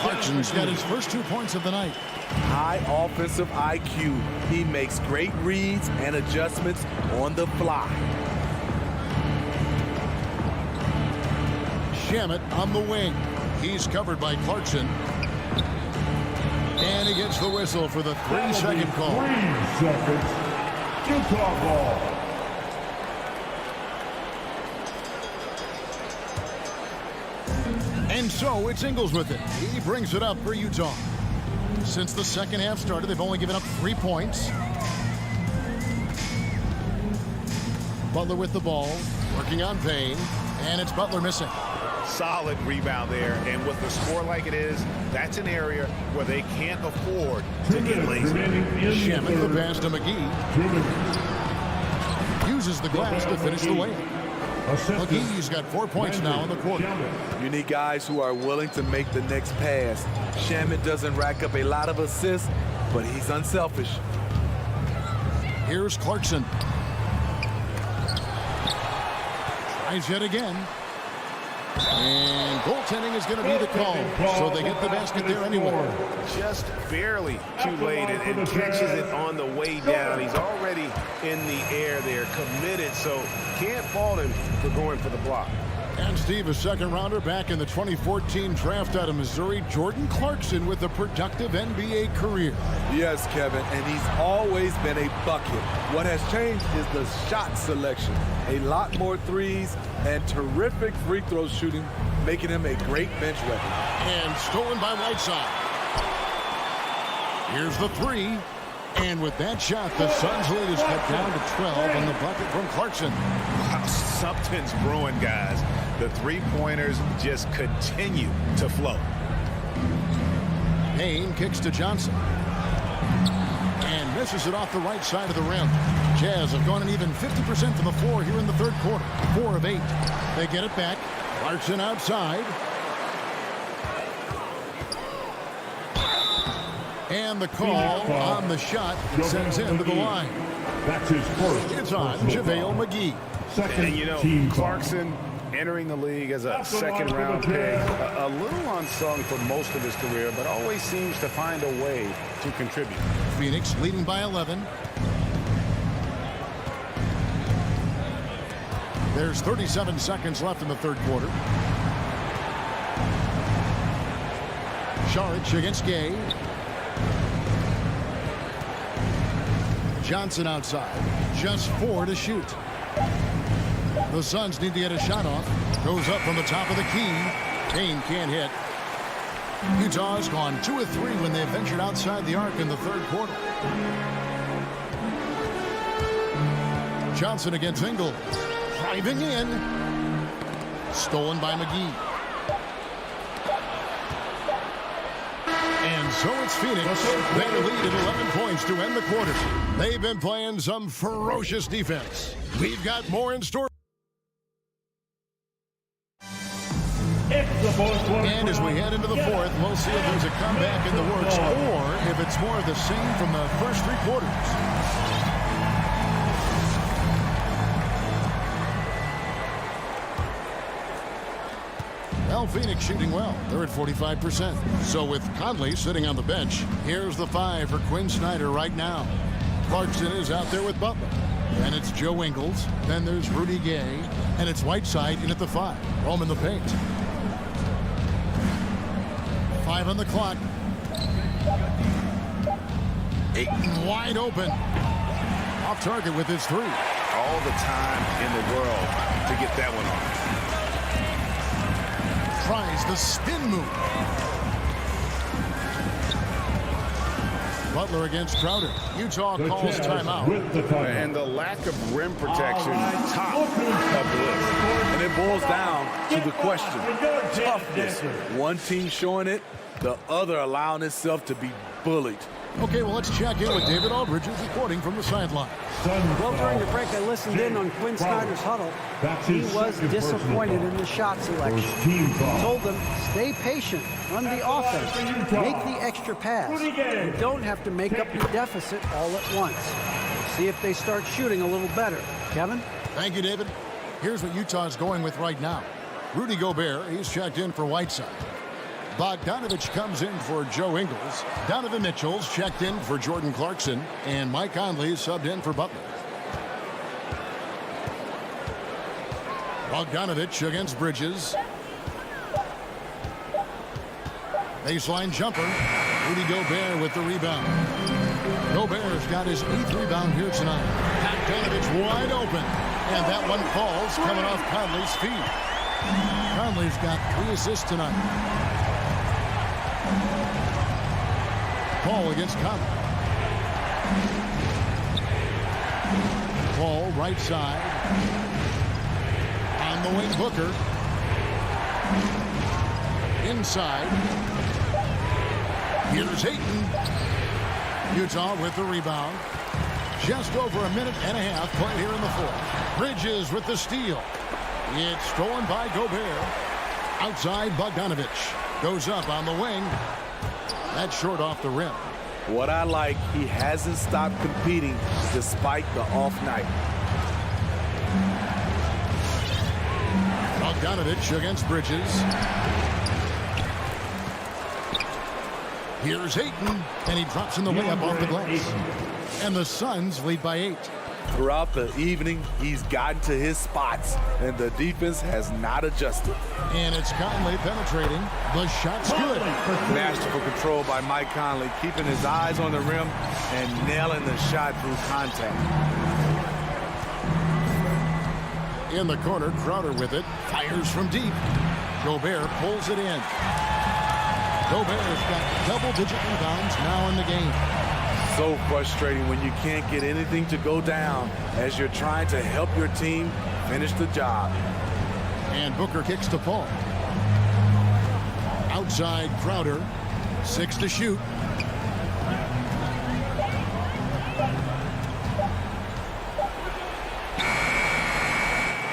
Clarkson's got his first 2 points of the night. High offensive IQ. He makes great reads and adjustments on the fly. Shamet on the wing. He's covered by Clarkson. And he gets the whistle for the 3-second call. 3 seconds. Utah ball. And so it's Ingles with it. He brings it up for Utah. Since the second half started, they've only given up 3 points. Butler with the ball, working on Payne, and it's Butler missing. Solid rebound there, and with the score like it is, that's an area where they can't afford to get lazy. Shamet the pass to McGee. Uses the glass to finish the layup. McGee's got 4 points now in the quarter. You need guys who are willing to make the next pass. Shamet doesn't rack up a lot of assists, but he's unselfish. Here's Clarkson. Tries yet again. And goaltending is going to be the call, so they get the basket there anyway. Just barely too late and catches it on the way down. He's already in the air there, committed, so can't fault him for going for the block. And Steve, a second rounder back in the 2014 draft out of Missouri, Jordan Clarkson with a productive NBA career. Yes, Kevin, and he's always been a bucket. What has changed is the shot selection. A lot more threes and terrific free throw shooting, making him a great bench weapon. And stolen by Whiteside. Here's the 3. And with that shot, the Suns lead is cut down to 12 on the bucket from Clarkson. Wow, something's brewing, guys. The three-pointers just continue to flow. Payne kicks to Johnson. And misses it off the right side of the rim. Jazz have gone an even 50% from the floor here in the third quarter. 4 of 8. They get it back. Clarkson outside. And the call on the shot sends him to the line. That's his first. It's on JaVale McGee. Second And, you know, team Clarkson entering the league as a second-round pick, a little unsung for most of his career, but always seems to find a way to contribute. Phoenix leading by 11. There's 37 seconds left in the third quarter. Saric against Gay. Johnson outside. Just 4 to shoot. The Suns need to get a shot off. Goes up from the top of the key. Payne can't hit. Utah's gone 2 of 3 when they ventured outside the arc in the third quarter. Johnson against Ingles. Driving in. Stolen by McGee. And so it's Phoenix. They lead at 11 points to end the quarter. They've been playing some ferocious defense. We've got more in store. And as we head into the fourth, we'll see if there's a comeback in the works or if it's more of the same from the first 3 quarters. Well, Phoenix shooting well. They're at 45%. So with Conley sitting on the bench, here's the 5 for Quinn Snyder right now. Clarkson is out there with Butler. And it's Joe Ingles. Then there's Rudy Gay. And it's Whiteside in at the 5. Roaming the paint. 5 on the clock. Ayton wide open. Off target with his 3. all the time in the world to get that one off. Tries the spin move. Butler against Crowder. Utah calls timeout. And the lack of rim protection, top of the list. And it boils down to the question. Toughness. One team showing it, the other allowing itself to be bullied. Okay, well, let's check in with David Aldridge, who's reporting from the sideline. Well, during the break, I listened in on Quinn Snyder's huddle. He was disappointed in the shot selection. He told them, stay patient, run the offense, make the extra pass. You don't have to make up your deficit all at once. See if they start shooting a little better. Kevin? Thank you, David. Here's what Utah's going with right now. Rudy Gobert, he's checked in for Whiteside. Bogdanovich comes in for Joe Ingles. Donovan Mitchell's checked in for Jordan Clarkson. And Mike Conley subbed in for Butler. Bogdanovich against Bridges. Baseline jumper. Rudy Gobert with the rebound. Gobert's got his 8th rebound here tonight. Bogdanovich wide open. And that one falls coming off Conley's feet. Conley's got 3 assists tonight. Paul against Conley. Paul right side. On the wing, Booker. Inside. Here's Ayton. Utah with the rebound. Just over a minute and a half played here in the fourth. Bridges with the steal. It's stolen by Gobert. Outside, Bogdanovich. Goes up on the wing. That's short off the rim. What I like, he hasn't stopped competing despite the off night. Bogdanovich against Bridges. Here's Ayton, and he drops in the layup off the glass. And the Suns lead by 8. Throughout the evening, he's gotten to his spots, and the defense has not adjusted. And it's Conley penetrating. The shot's good. Masterful control by Mike Conley, keeping his eyes on the rim and nailing the shot through contact. In the corner, Crowder with it. Fires from deep. Gobert pulls it in. Gobert's got double-digit rebounds now in the game. So frustrating when you can't get anything to go down as you're trying to help your team finish the job. And Booker kicks to Paul. Outside, Crowder. 6 to shoot.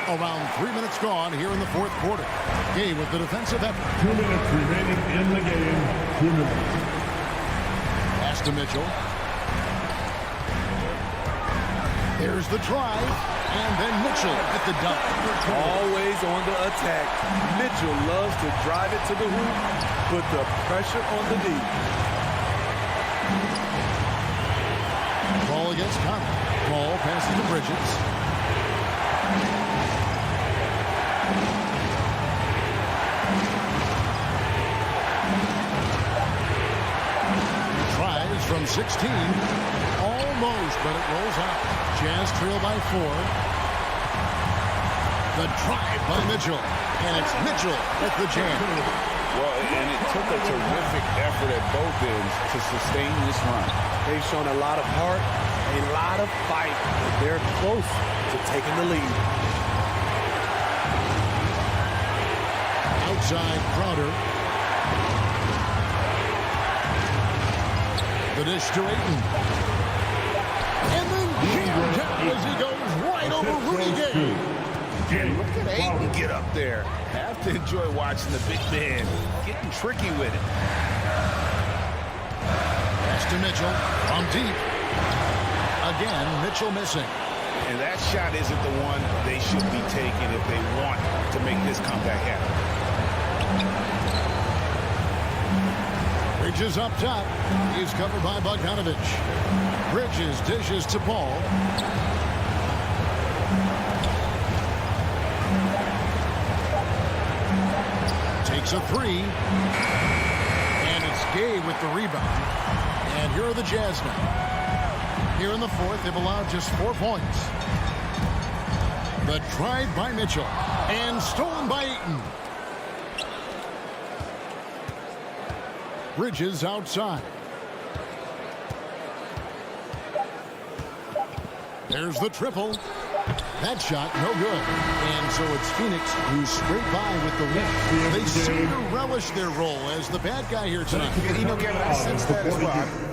Around 3 minutes gone here in the fourth quarter. Gay with the defensive effort. 2 minutes remaining in the game. 2 minutes. Pass to Mitchell. There's the drive, and then Mitchell at the dunk. Always on the attack. Mitchell loves to drive it to the hoop, put the pressure on the D. Ball against Conley. Ball passes to Bridges. Tries from 16. Almost, but it rolls out. Jazz trail by 4. The drive by Mitchell. And it's Mitchell at the jam. Well, and it took a terrific effort at both ends to sustain this run. They've shown a lot of heart, a lot of fight, but they're close to taking the lead. Outside, Crowder. The dish to Ayton. And then jammed down as he goes right over Rudy Gay. And look at Ayton get up there. Have to enjoy watching the big man getting tricky with it. Pass to Mitchell from deep. Again, Mitchell missing. And that shot isn't the one they should be taking if they want to make this comeback happen. Bridges up top. He's covered by Bogdanovich. Bridges dishes to Paul. Takes a 3. And it's Gay with the rebound. And here are the Jazz now. Here in the fourth, they've allowed just 4 points. The drive by Mitchell. And stolen by Eaton. Bridges outside. There's the triple. That shot, no good. And so it's Phoenix who's straight by with the win. They seem to relish their role as the bad guy here tonight. You know, Gavin, I sense that as well.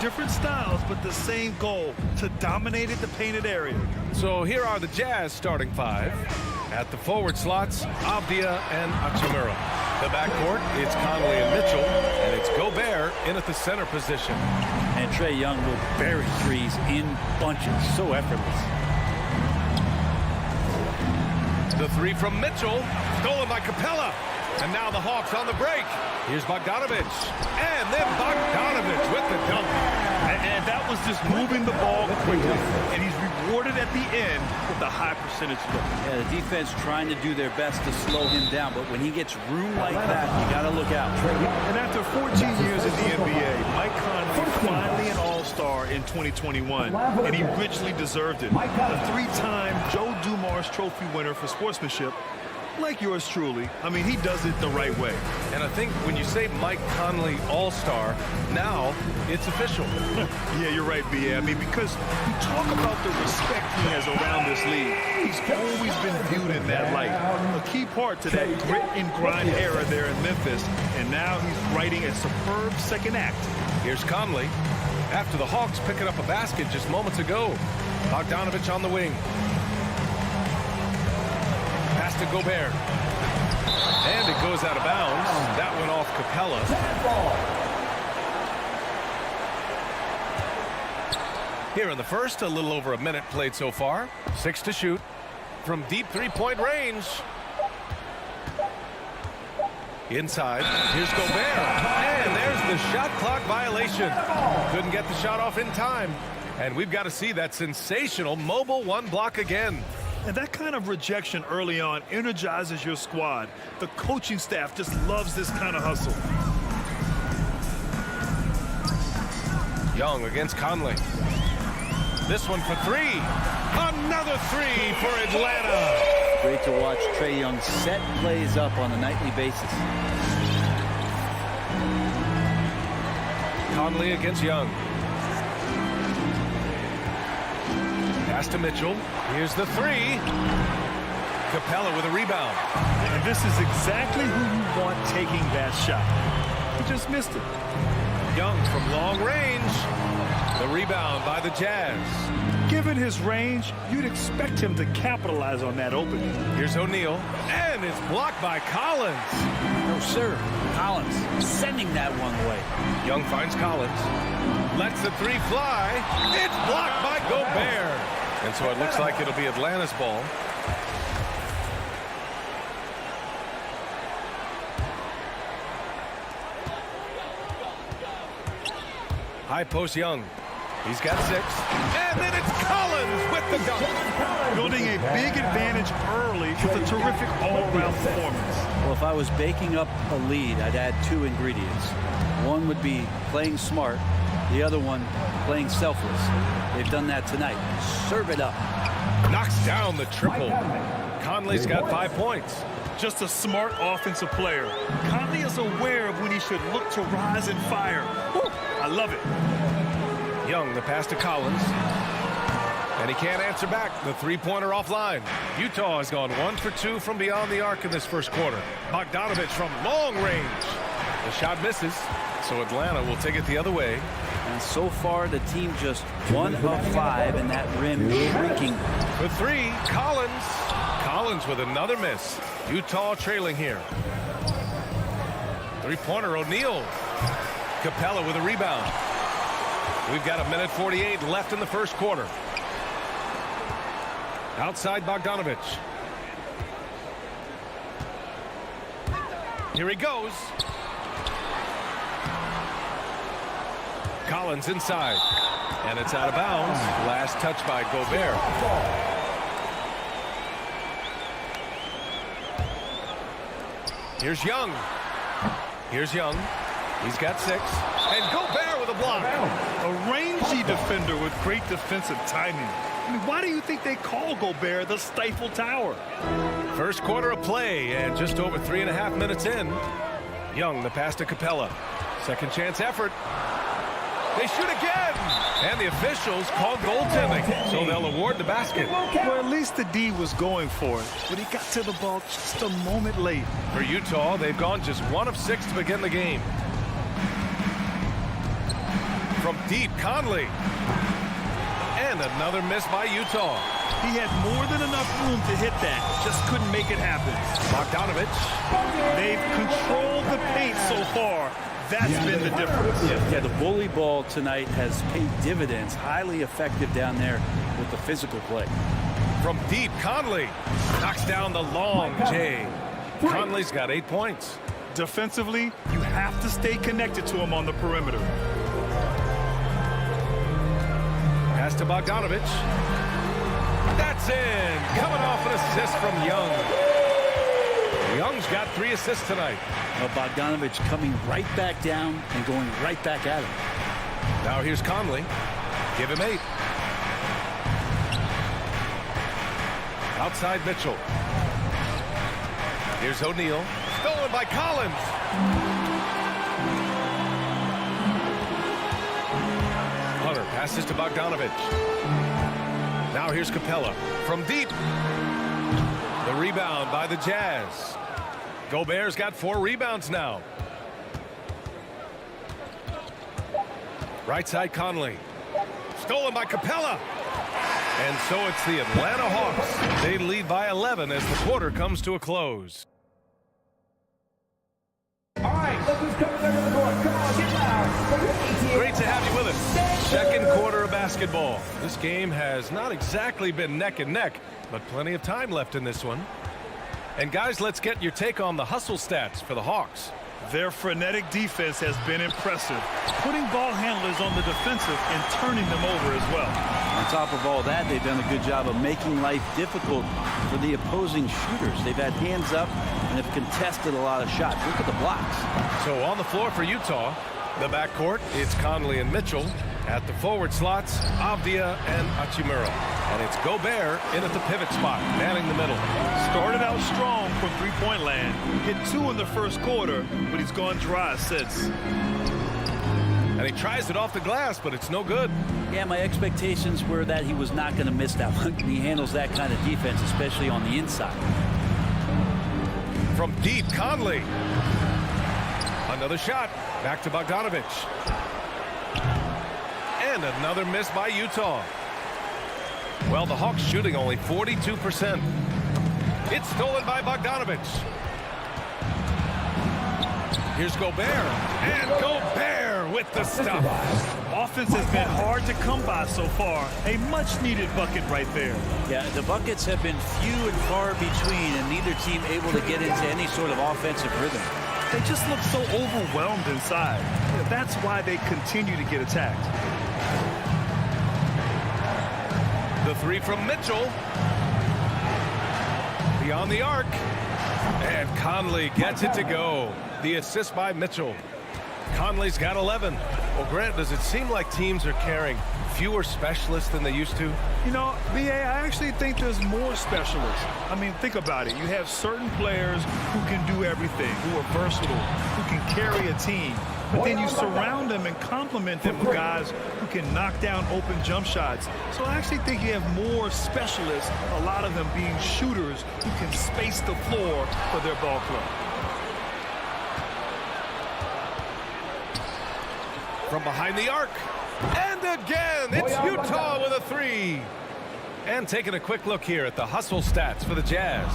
different styles, but the same goal, to dominate the painted area. So here are the Jazz starting five. At the forward slots, Avdia and Hachimura. The backcourt, it's Conley and Mitchell, and it's Gobert in at the center position. And Trae Young will bury threes in bunches, so effortless. The three from Mitchell, stolen by Capella. And now the Hawks on the break. Here's Bogdanovich. And then Bogdanovich with the dunk. And that was just moving the ball quickly. And he's rewarded at the end with a high percentage look. Yeah, the defense trying to do their best to slow him down, but when he gets room like that, you got to look out. And after 14 years in the NBA, Mike Conley finally an All-Star in 2021, and he richly deserved it. A three-time Joe Dumars Trophy winner for sportsmanship, like yours truly. I mean, he does it the right way. And I think when you say Mike Conley All-Star, now it's official. Yeah, you're right, B.A. I mean, because you talk about the respect he has around this league. He's always been viewed in that light. A key part to that grit and grind era there in Memphis. And now he's writing a superb second act. Here's Conley. After the Hawks picking up a basket just moments ago. Bogdanovich on the wing. Pass to Gobert. And it goes out of bounds. That went off Capella. Here in the first, a little over a minute played so far. 6 to shoot from deep three-point range. Inside, here's Gobert. And there's the shot clock violation. Couldn't get the shot off in time. And we've got to see that sensational mobile one block again. And that kind of rejection early on energizes your squad. The coaching staff just loves this kind of hustle. Young against Conley. This one for three. Another three for Atlanta. Great to watch Trae Young set plays up on a nightly basis. Conley against Young. Pass to Mitchell. Here's the three. Capella with a rebound. And this is exactly who you want taking that shot. He just missed it. Young from long range. The rebound by the Jazz. Given his range, you'd expect him to capitalize on that opening. Here's O'Neal. And it's blocked by Collins. No, sir. Collins sending that one away. Young finds Collins. Lets the three fly. It's blocked by Gobert. And so it looks like it'll be Atlanta's ball. High post Young. He's got 6. And then it's Collins with the dunk. Building a big advantage early with a terrific all-around performance. Well, if I was baking up a lead, I'd add 2 ingredients. One would be playing smart. The other one, playing selfless. They've done that tonight. Serve it up. Knocks down the triple. Conley's got 5 points. Just a smart offensive player. Conley is aware of when he should look to rise and fire. Woo, I love it. Young, the pass to Collins. And he can't answer back. The three-pointer offline. Utah has gone 1 for 2 from beyond the arc in this first quarter. Bogdanovich from long range. The shot misses, so Atlanta will take it the other way. And so far, the team just 1 of 5, and that rim shrinking. For 3, Collins. Collins with another miss. Utah trailing here. Three-pointer, O'Neal. Capella with a rebound. We've got 1:48 left in the first quarter. Outside Bogdanovich. Here he goes. Collins inside. And it's out of bounds. Last touch by Gobert. Here's Young. Here's Young. He's got 6. And Gobert with a block. A rangy defender with great defensive timing. I mean, why do you think they call Gobert the Stifle Tower? First quarter of play and just over 3.5 minutes in. Young, the pass to Capella. Second chance effort. They shoot again. And the officials call goaltending, so they'll award the basket. Well, at least the D was going for it, but he got to the ball just a moment late. For Utah, they've gone just 1 of 6 to begin the game. From deep, Conley. And another miss by Utah. He had more than enough room to hit that. Just couldn't make it happen. Bogdanovich. They've controlled the paint so far. That's been the difference. Yeah, the bully ball tonight has paid dividends. Highly effective down there with the physical play. From deep, Conley knocks down the long J. Conley's got 8 points. Defensively, you have to stay connected to him on the perimeter. Pass to Bogdanovich. That's in. Coming off an assist from Young. Young's got 3 assists tonight. Bogdanovich coming right back down and going right back at him. Now here's Conley. Give him 8. Outside Mitchell. Here's O'Neal. Stolen by Collins. Hunter passes to Bogdanovich. Now here's Capella from deep. The rebound by the Jazz. Gobert's got 4 rebounds now. Right side Conley. Stolen by Capella. And so it's the Atlanta Hawks. They lead by 11 as the quarter comes to a close. All right, look who's coming over the court. Come on, get loud. Great to have you with us. Second quarter of basketball. This game has not exactly been neck and neck, but plenty of time left in this one. And guys, let's get your take on the hustle stats for the Hawks. Their frenetic defense has been impressive, putting ball handlers on the defensive and turning them over as well. On top of all that, they've done a good job of making life difficult for the opposing shooters. They've had hands up and have contested a lot of shots. Look at the blocks. So on the floor for Utah, the backcourt, it's Conley and Mitchell. At the forward slots, Avdia and Hachimura. And it's Gobert in at the pivot spot, manning the middle. Started out strong from three-point land. Hit 2 in the first quarter, but he's gone dry since. And he tries it off the glass, but it's no good. Yeah, my expectations were that he was not going to miss that one. He handles that kind of defense, especially on the inside. From deep, Conley. Another shot. Back to Bogdanovich. And another miss by Utah. Well, the Hawks shooting only 42%. It's stolen by Bogdanovich. Here's Gobert. And Gobert with the stuff. Offense has been hard to come by so far. A much-needed bucket right there. Yeah, the buckets have been few and far between, and neither team able to get into any sort of offensive rhythm. They just look so overwhelmed inside. Yeah, that's why they continue to get attacked. The 3 from Mitchell. Beyond the arc. And Conley gets it to go. The assist by Mitchell. Conley's got 11. Well, Grant, does it seem like teams are carrying fewer specialists than they used to? You know, B.A., I actually think there's more specialists. I mean, think about it. You have certain players who can do everything, who are versatile, who can carry a team. But then you surround them and complement them with guys who can knock down open jump shots. So I actually think you have more specialists, a lot of them being shooters who can space the floor for their ball club. From behind the arc. And again, it's Utah with a 3. And taking a quick look here at the hustle stats for the Jazz.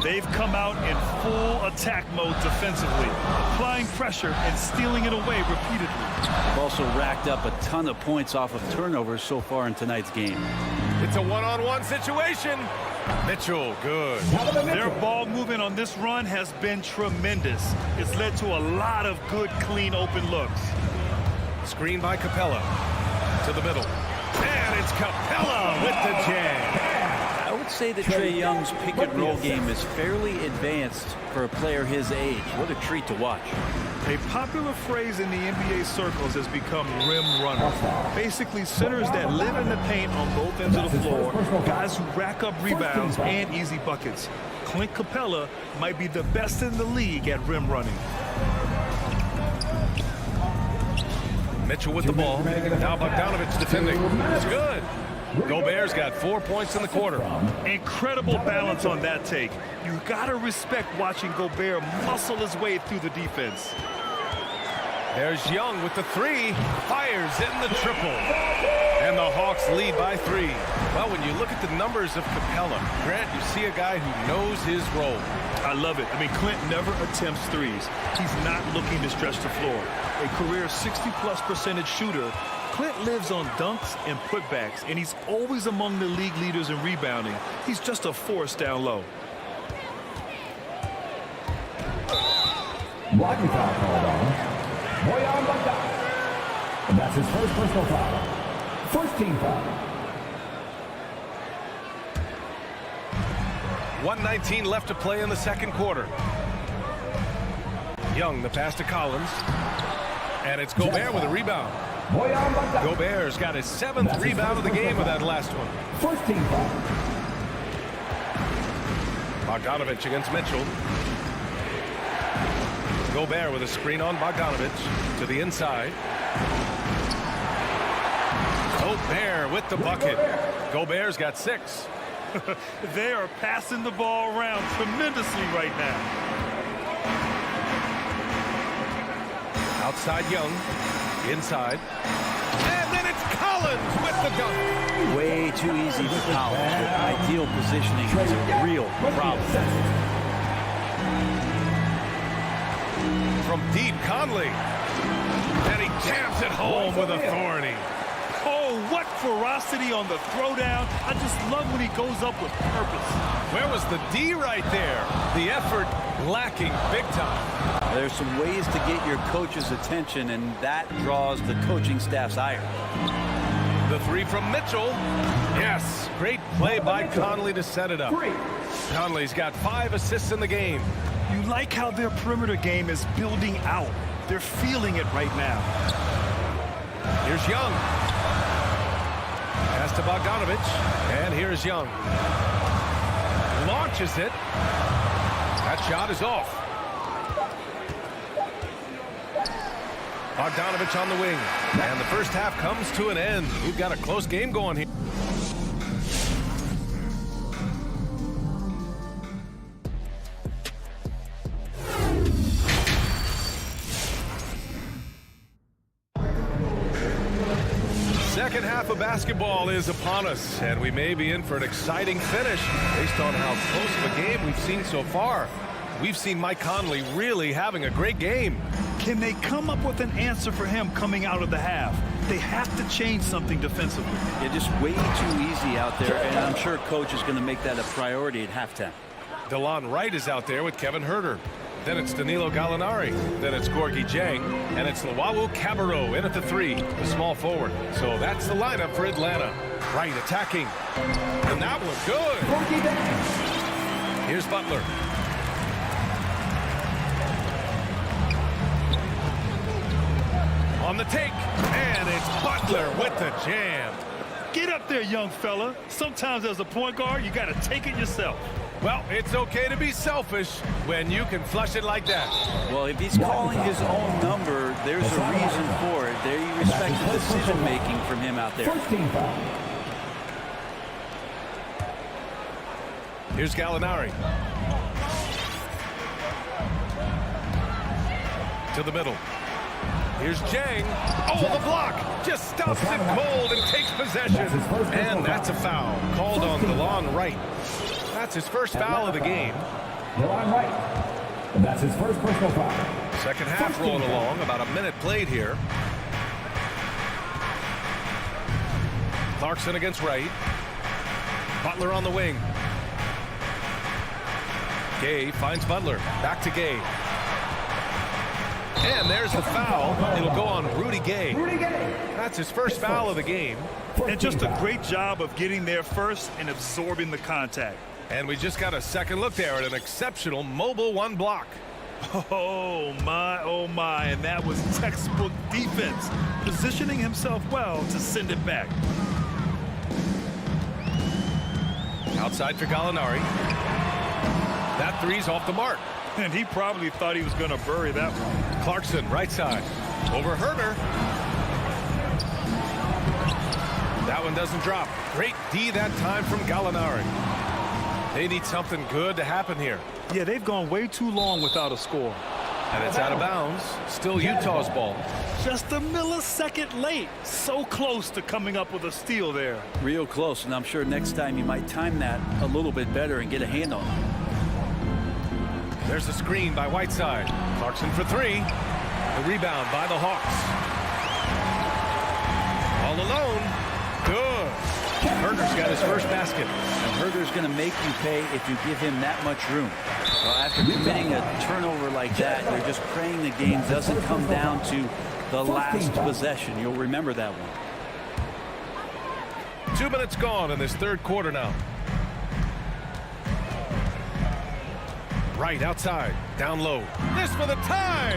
They've come out in full attack mode defensively, applying pressure and stealing it away repeatedly. They've also racked up a ton of points off of turnovers so far in tonight's game. It's a one-on-one situation. Mitchell, good. Their ball movement on this run has been tremendous. It's led to a lot of good, clean, open looks. Screen by Capella to the middle. And it's Capella with the jam. I would say that Trae Young's pick and roll game is fairly advanced for a player his age. What a treat to watch. A popular phrase in the NBA circles has become rim runner. Basically centers that live in the paint on both ends of the floor, guys who rack up rebounds and easy buckets. Clint Capella might be the best in the league at rim running. Mitchell with the ball. Now Bogdanovich defending. It's good. Gobert's got 4 points in the quarter. Incredible balance on that take. You got to respect watching Gobert muscle his way through the defense. There's Young with the three. Fires in the triple. And the Hawks lead by 3. Well, when you look at the numbers of Capella, Grant, you see a guy who knows his role. I love it. I mean, Clint never attempts threes. He's not looking to stretch the floor. A career 60+% shooter, Clint lives on dunks and putbacks, and he's always among the league leaders in rebounding. He's just a force down low. Blocking foul called on Bojan Bogdanovic. And that's his first personal foul. First team foul. 1:19 left to play in the second quarter. Young, the pass to Collins. And it's Gobert with a rebound. Gobert's got his 7th rebound of the game with that last one. First team foul. Bogdanovic against Mitchell. Gobert with a screen on Bogdanovic to the inside. Gobert with the bucket. Gobert's got 6. They are passing the ball around tremendously right now. Outside Young. Inside. And then it's Collins with the dunk. Way too easy for Collins. With ideal positioning is a real problem. From deep, Conley. And he jams it home with authority. Oh, what ferocity on the throwdown. I just love when he goes up with purpose. Where was the D right there? The effort lacking big time. There's some ways to get your coach's attention, and that draws the coaching staff's ire. The 3 from Mitchell. Yes, great play by Conley to set it up. Conley's got 5 assists in the game. You like how their perimeter game is building out. They're feeling it right now. Here's Young. Pass to Bogdanovic. And here's Young. Launches it. That shot is off. Bogdanovic on the wing. And the first half comes to an end. We've got a close game going here. Second half of basketball is upon us, and we may be in for an exciting finish based on how close of a game we've seen so far. We've seen Mike Conley really having a great game. Can they come up with an answer for him coming out of the half? They have to change something defensively. Yeah, just way too easy out there, and I'm sure coach is going to make that a priority at halftime. DeLon Wright is out there with Kevin Huerter. Then it's Danilo Gallinari. Then it's Gorgui Dieng. And it's Luau Cabarrot in at the 3, the small forward. So that's the lineup for Atlanta. Wright attacking. And that one good. Here's Butler. On the take. And it's Butler with the jam. Get up there, young fella. Sometimes as a point guard, you got to take it yourself. Well, it's okay to be selfish when you can flush it like that. Well, if he's calling his own number, there's a reason for it. They respect the decision-making from him out there. Here's Gallinari. To the middle. Here's Dieng. Oh, the block. Just stops it cold and takes possession. And that's a foul called on DeLon Wright. That's his first foul of the game. DeLon Wright. And that's his first personal foul. Second half rolling along. About a minute played here. Clarkson against Wright. Butler on the wing. Gay finds Butler. Back to Gay. And there's the foul. It'll go on Rudy Gay. That's his first foul of the game. And just a great job of getting there first and absorbing the contact. And we just got a second look there at an exceptional mobile 1 block. Oh, my. And that was textbook defense. Positioning himself well to send it back. Outside for Gallinari. That 3's off the mark. And he probably thought he was going to bury that one. Clarkson, right side. Over Huerter. That one doesn't drop. Great D that time from Gallinari. They need something good to happen here. Yeah, they've gone way too long without a score. And it's out of bounds. Still Utah's ball. Just a millisecond late. So close to coming up with a steal there. Real close, and I'm sure next time you might time that a little bit better and get a hand on it. There's a screen by Whiteside. Clarkson for three. The rebound by the Hawks. All alone. Good. Herder's got his first basket. And Herder's going to make you pay if you give him that much room. Well, after committing a turnover like that, you're just praying the game doesn't come down to the last possession. You'll remember that one. 2 minutes gone in this third quarter now. Right outside, down low. This for the tie.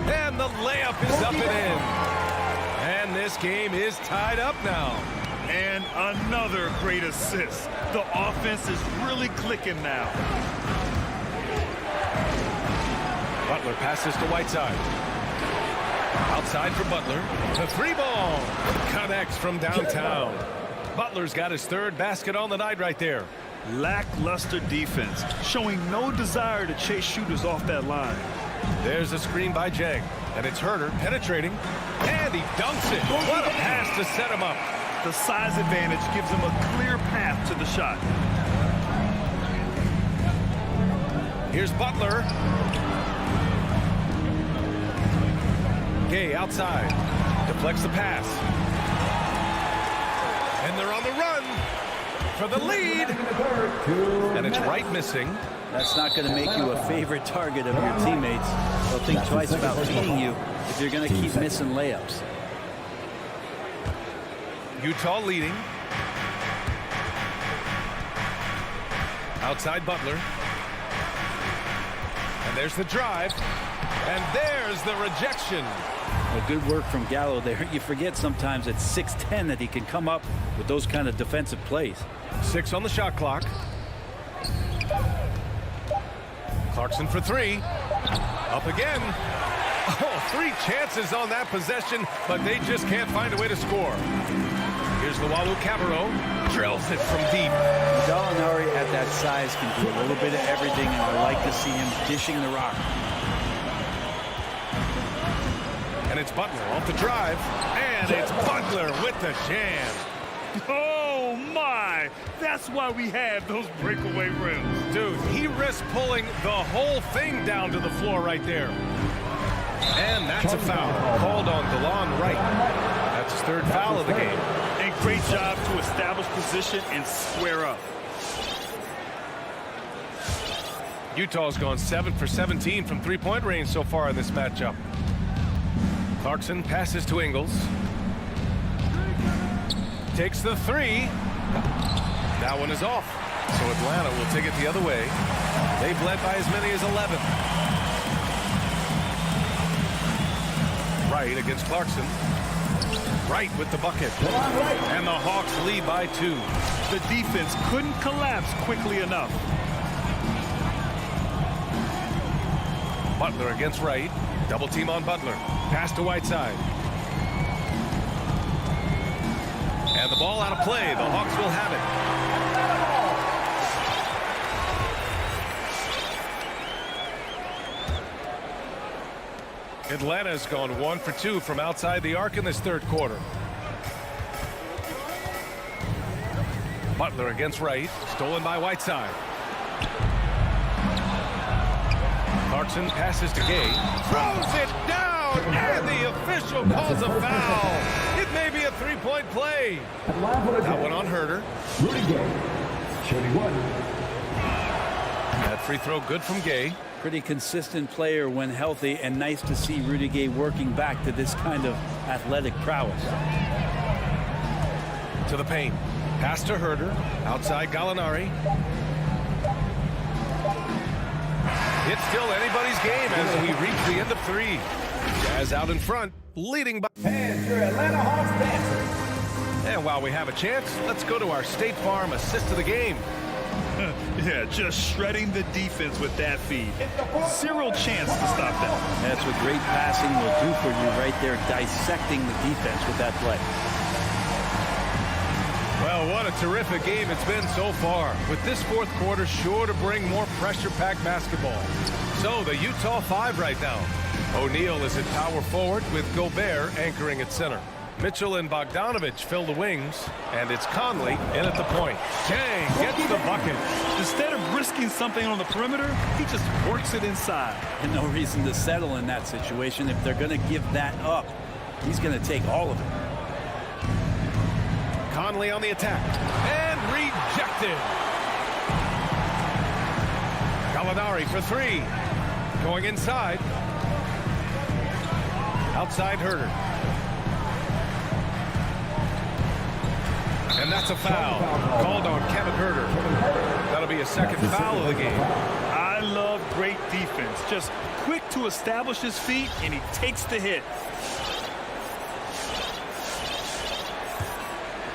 And the layup is up and in. And this game is tied up now. And another great assist. The offense is really clicking now. Butler passes to Whiteside. Outside for Butler. The three ball connects from downtown. Butler's got his third basket on the night right there. Lackluster defense, showing no desire to chase shooters off that line. There's a screen by Jang, and it's Herder penetrating, and he dunks it. What a pass to set him up. The size advantage gives him a clear path to the shot. Here's Butler. Gay outside, deflects the pass. And they're on the run for the lead. And it's Wright missing. That's not going to make you a favorite target of your teammates. They'll think twice about feeding you if you're going to keep missing layups. Utah leading. Outside Butler. And there's the drive. And there's the rejection. Well, good work from Gallo there. You forget sometimes at 6'10" that he can come up with those kind of defensive plays. 6 on the shot clock. Clarkson for three. Up again. Oh, 3 chances on that possession, but they just can't find a way to score. Here's Luwawu Cabarro. Drills it from deep. Gallinari at that size can do a little bit of everything, and I like to see him dishing the rock. And it's Butler off the drive. And it's Butler with the jam. Oh, my. That's why we have those breakaway rims. Dude, he risked pulling the whole thing down to the floor right there. And that's a foul called on DeLon Wright. That's his third foul of the game. And great job to establish position and square up. Utah's gone 7 for 17 from three-point range so far in this matchup. Clarkson passes to Ingles. Takes the three. That one is off. So Atlanta will take it the other way. They've led by as many as 11. Wright against Clarkson. Wright with the bucket. And the Hawks lead by 2. The defense couldn't collapse quickly enough. Butler against Wright. Double team on Butler. Pass to Whiteside. And the ball out of play. The Hawks will have it. Atlanta's gone 1 for 2 from outside the arc in this third quarter. Butler against Wright. Stolen by Whiteside. Clarkson passes to Gay. Throws it down. And the official calls a foul. It may be a three-point play. That one on Herder. Rudy Gay, shooting 1. That free throw good from Gay. Pretty consistent player when healthy, and nice to see Rudy Gay working back to this kind of athletic prowess. To the paint. Pass to Herder. Outside Gallinari. It's still anybody's game as we reach the end of 3. Jazz out in front, leading by. And your Atlanta Hawks dancers. And while we have a chance, let's go to our State Farm assist of the game. Yeah, just shredding the defense with that feed. Zero chance to stop that. That's what great passing will do for you right there, dissecting the defense with that play. Well, what What a terrific game it's been so far, with this fourth quarter sure to bring more pressure-packed basketball. So the Utah 5 right now. O'Neal is at power forward with Gobert anchoring at center. Mitchell and Bogdanovich fill the wings, and it's Conley in at the point. Chang gets the bucket. Instead of risking something on the perimeter, he just works it inside. And no reason to settle in that situation. If they're going to give that up, he's going to take all of it. Conley on the attack, and rejected. Gallinari for three. Going inside. Outside Herter. And that's a foul called on Kevin Herter. That'll be a second foul of the game. I love great defense. Just quick to establish his feet, and he takes the hit.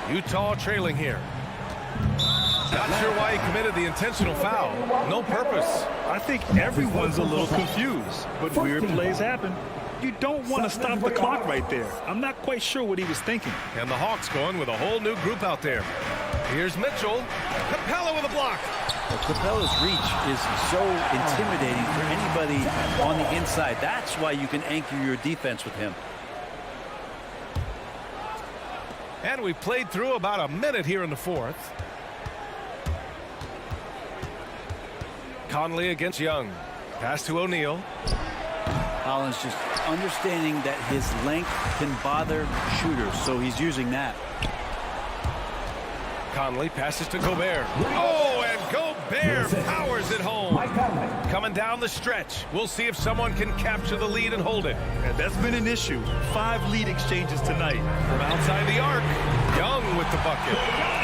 Utah trailing here. Not sure why he committed the intentional foul. No purpose. I think everyone's a little confused, but weird plays happen. You don't want to stop the clock right there. I'm not quite sure what he was thinking. And the Hawks going with a whole new group out there. Here's Mitchell. Capella with a block. Well, Capella's reach is so intimidating for anybody on the inside. That's why you can anchor your defense with him. And we played through about a minute here in the fourth. Conley against Young. Pass to O'Neal. Collins just understanding that his length can bother shooters, so he's using that. Conley passes to Gobert. Oh, and Gobert powers it home. Coming down the stretch. We'll see if someone can capture the lead and hold it. And that's been an issue. 5 lead exchanges tonight. From outside the arc, Young with the bucket.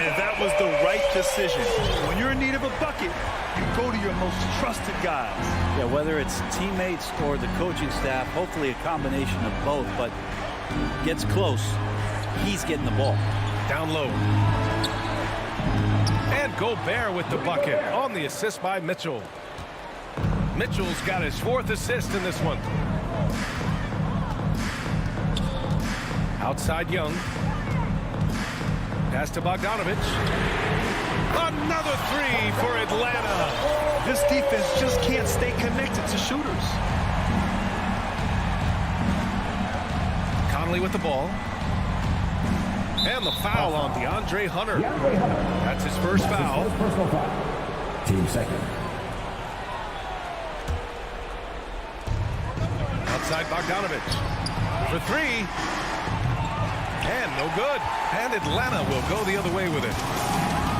And that was the right decision. When you're in need of a bucket, you go to your most trusted guys. Yeah, whether it's teammates or the coaching staff, hopefully a combination of both, but gets close. He's getting the ball. Down low. And Gobert with the bucket on the assist by Mitchell. Mitchell's got his 4th assist in this one. Outside Young. Pass to Bogdanovich. Another three for Atlanta. This defense just can't stay connected to shooters. Conley with the ball. And the foul on DeAndre Hunter. That's his first foul. Team second. Outside Bogdanovich. For three. And no good. And Atlanta will go the other way with it.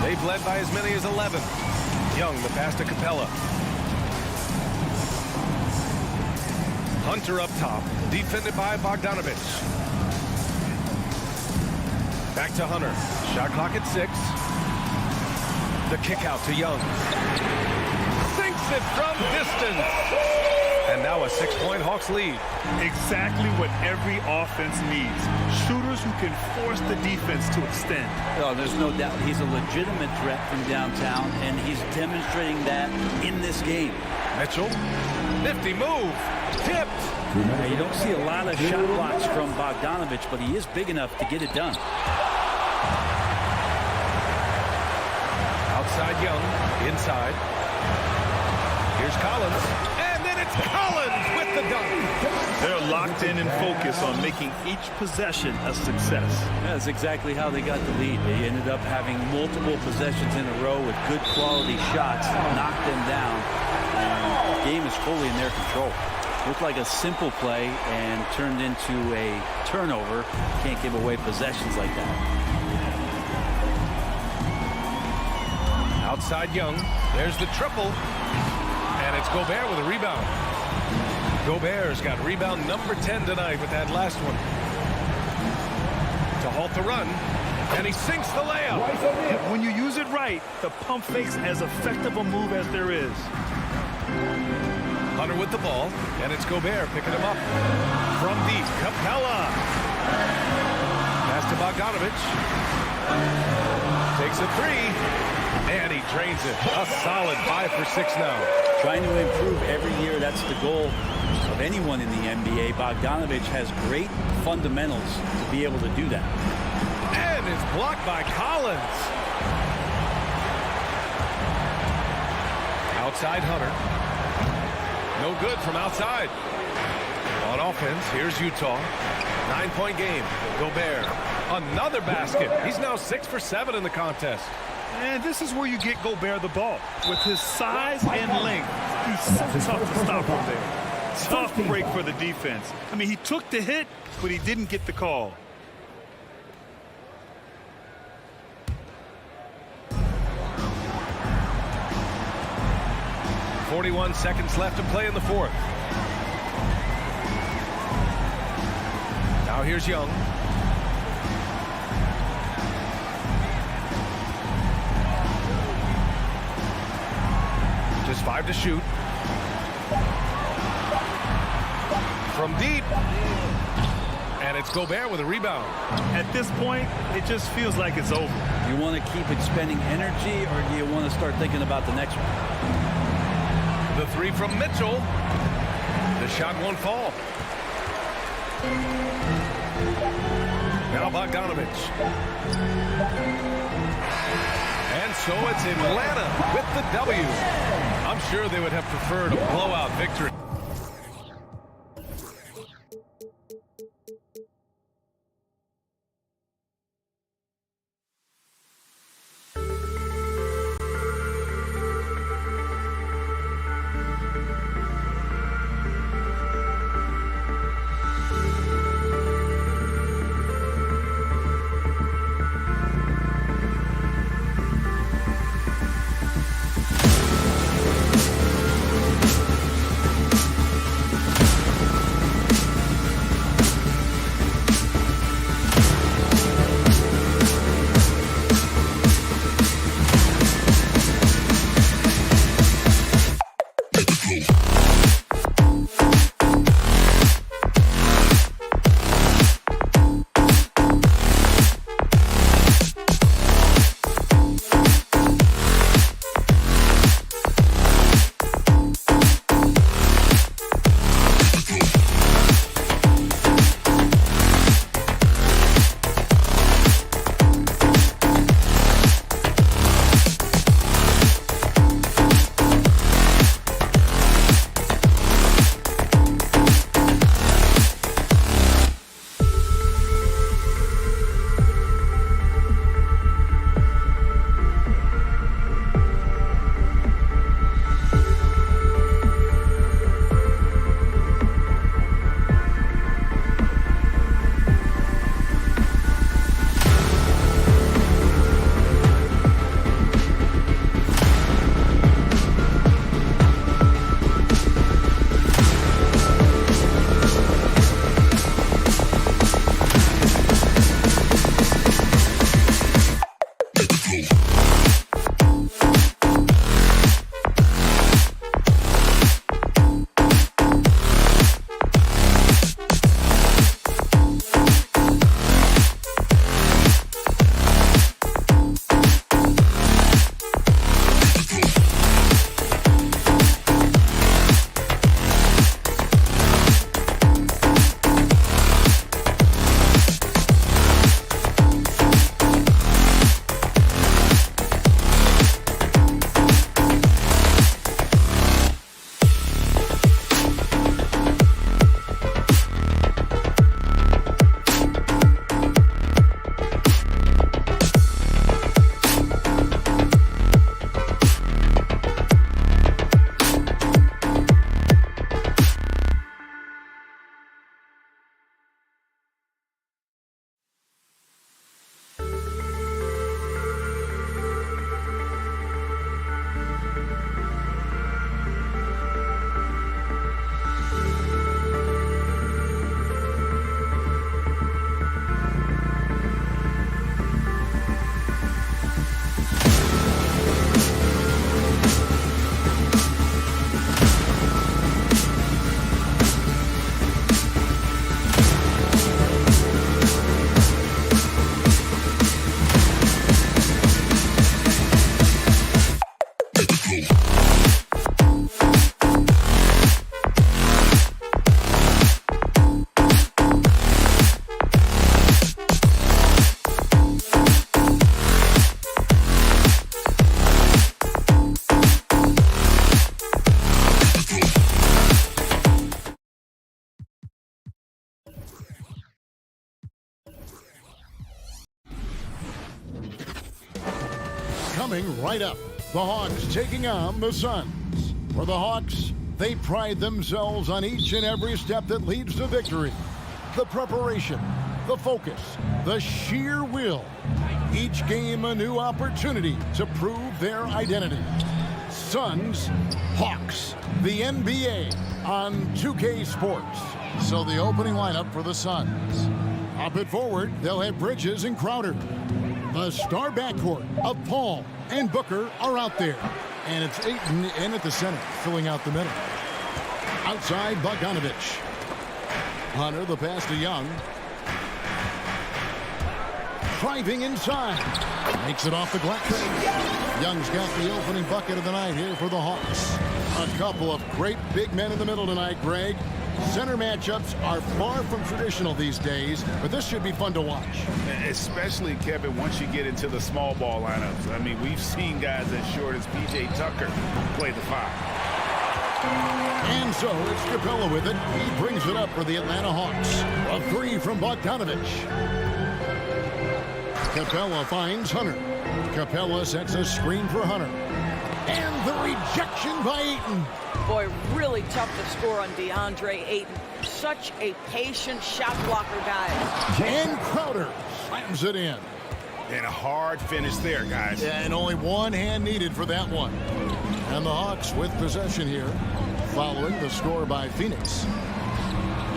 They've led by as many as 11. Young, the pass to Capella. Hunter up top. Defended by Bogdanovich. Back to Hunter. Shot clock at 6. The kick out to Young. Sinks it from distance. And now a 6-point Hawks lead. Exactly what every offense needs. Shooters who can force the defense to extend. Oh, there's no doubt he's a legitimate threat from downtown, and he's demonstrating that in this game. Mitchell. Nifty move. Tipped. Now, you don't see a lot of shot blocks from Bogdanovich, but he is big enough to get it done. Outside Young. Inside. Here's Collins. And then it's Collins with the dunk. They're locked in and focused on making each possession a success. That's exactly how they got the lead. They ended up having multiple possessions in a row with good quality shots, knocked them down, and the game is fully in their control. Looked like a simple play and turned into a turnover. Can't give away possessions like that. Outside Young. There's the triple. And it's Gobert with a rebound. Gobert's got rebound number 10 tonight with that last one. To halt the run. And he sinks the layup. When you use it right, the pump fake's as effective a move as there is. Hunter with the ball, and it's Gobert picking him up. From deep, Capella. Pass to Bogdanovich. Takes a three, and he drains it. A solid 5 for 6 now. Trying to improve every year, that's the goal of anyone in the NBA. Bogdanovich has great fundamentals to be able to do that. And it's blocked by Collins. Outside Hunter. No good from outside. On offense, here's Utah. 9-point game. Gobert. Another basket. He's now 6 for 7 in the contest. And this is where you get Gobert the ball. With his size and length, he's so tough to stop from there. Tough break for the defense. I mean, he took the hit, but he didn't get the call. .41 seconds left to play in the fourth. Now here's Young. Just 5 to shoot. From deep. And it's Gobert with a rebound. At this point, it just feels like it's over. You want to keep expending energy, or do you want to start thinking about the next one? The three from Mitchell. The shot won't fall. Now Bogdanovich. And so it's Atlanta with the W. I'm sure they would have preferred a blowout victory. Coming right up, the Hawks taking on the Suns. For the Hawks, they pride themselves on each and every step that leads to victory. The preparation, the focus, the sheer will. Each game a new opportunity to prove their identity. Suns, Hawks, the NBA on 2K Sports. So the opening lineup for the Suns. Up at forward, they'll have Bridges and Crowder. The star backcourt of Paul and Booker are out there. And it's Ayton in at the center, filling out the middle. Outside, Bogdanovich. Hunter, the pass to Young. Driving inside. Makes it off the glass. Young's got the opening bucket of the night here for the Hawks. A couple of great big men in the middle tonight, Greg. Center matchups are far from traditional these days, but this should be fun to watch. Especially, Kevin, once you get into the small ball lineups. I mean, we've seen guys as short as P.J. Tucker play the 5. And so it's Capella with it. He brings it up for the Atlanta Hawks. A 3 from Bogdanovich. Capella finds Hunter. Capella sets a screen for Hunter. And the rejection by Ayton. Boy, really tough to score on DeAndre Ayton. Such a patient shot blocker guy. And Crowder slams it in. And a hard finish there, guys. Yeah, and only one hand needed for that one. And the Hawks with possession here, following the score by Phoenix.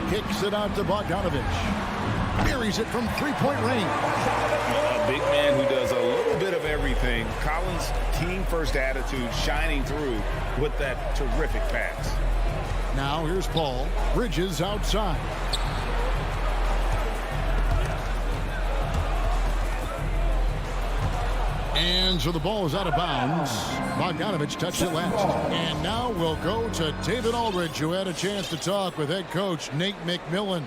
Kicks it out to Bogdanovich. Buries it from three-point range. A big man who does a little bit of everything. Collins' team-first attitude shining through with that terrific pass. Now here's Paul. Bridges outside. And so the ball is out of bounds. Bogdanovich touched it last. And now we'll go to David Aldridge, who had a chance to talk with head coach Nate McMillan.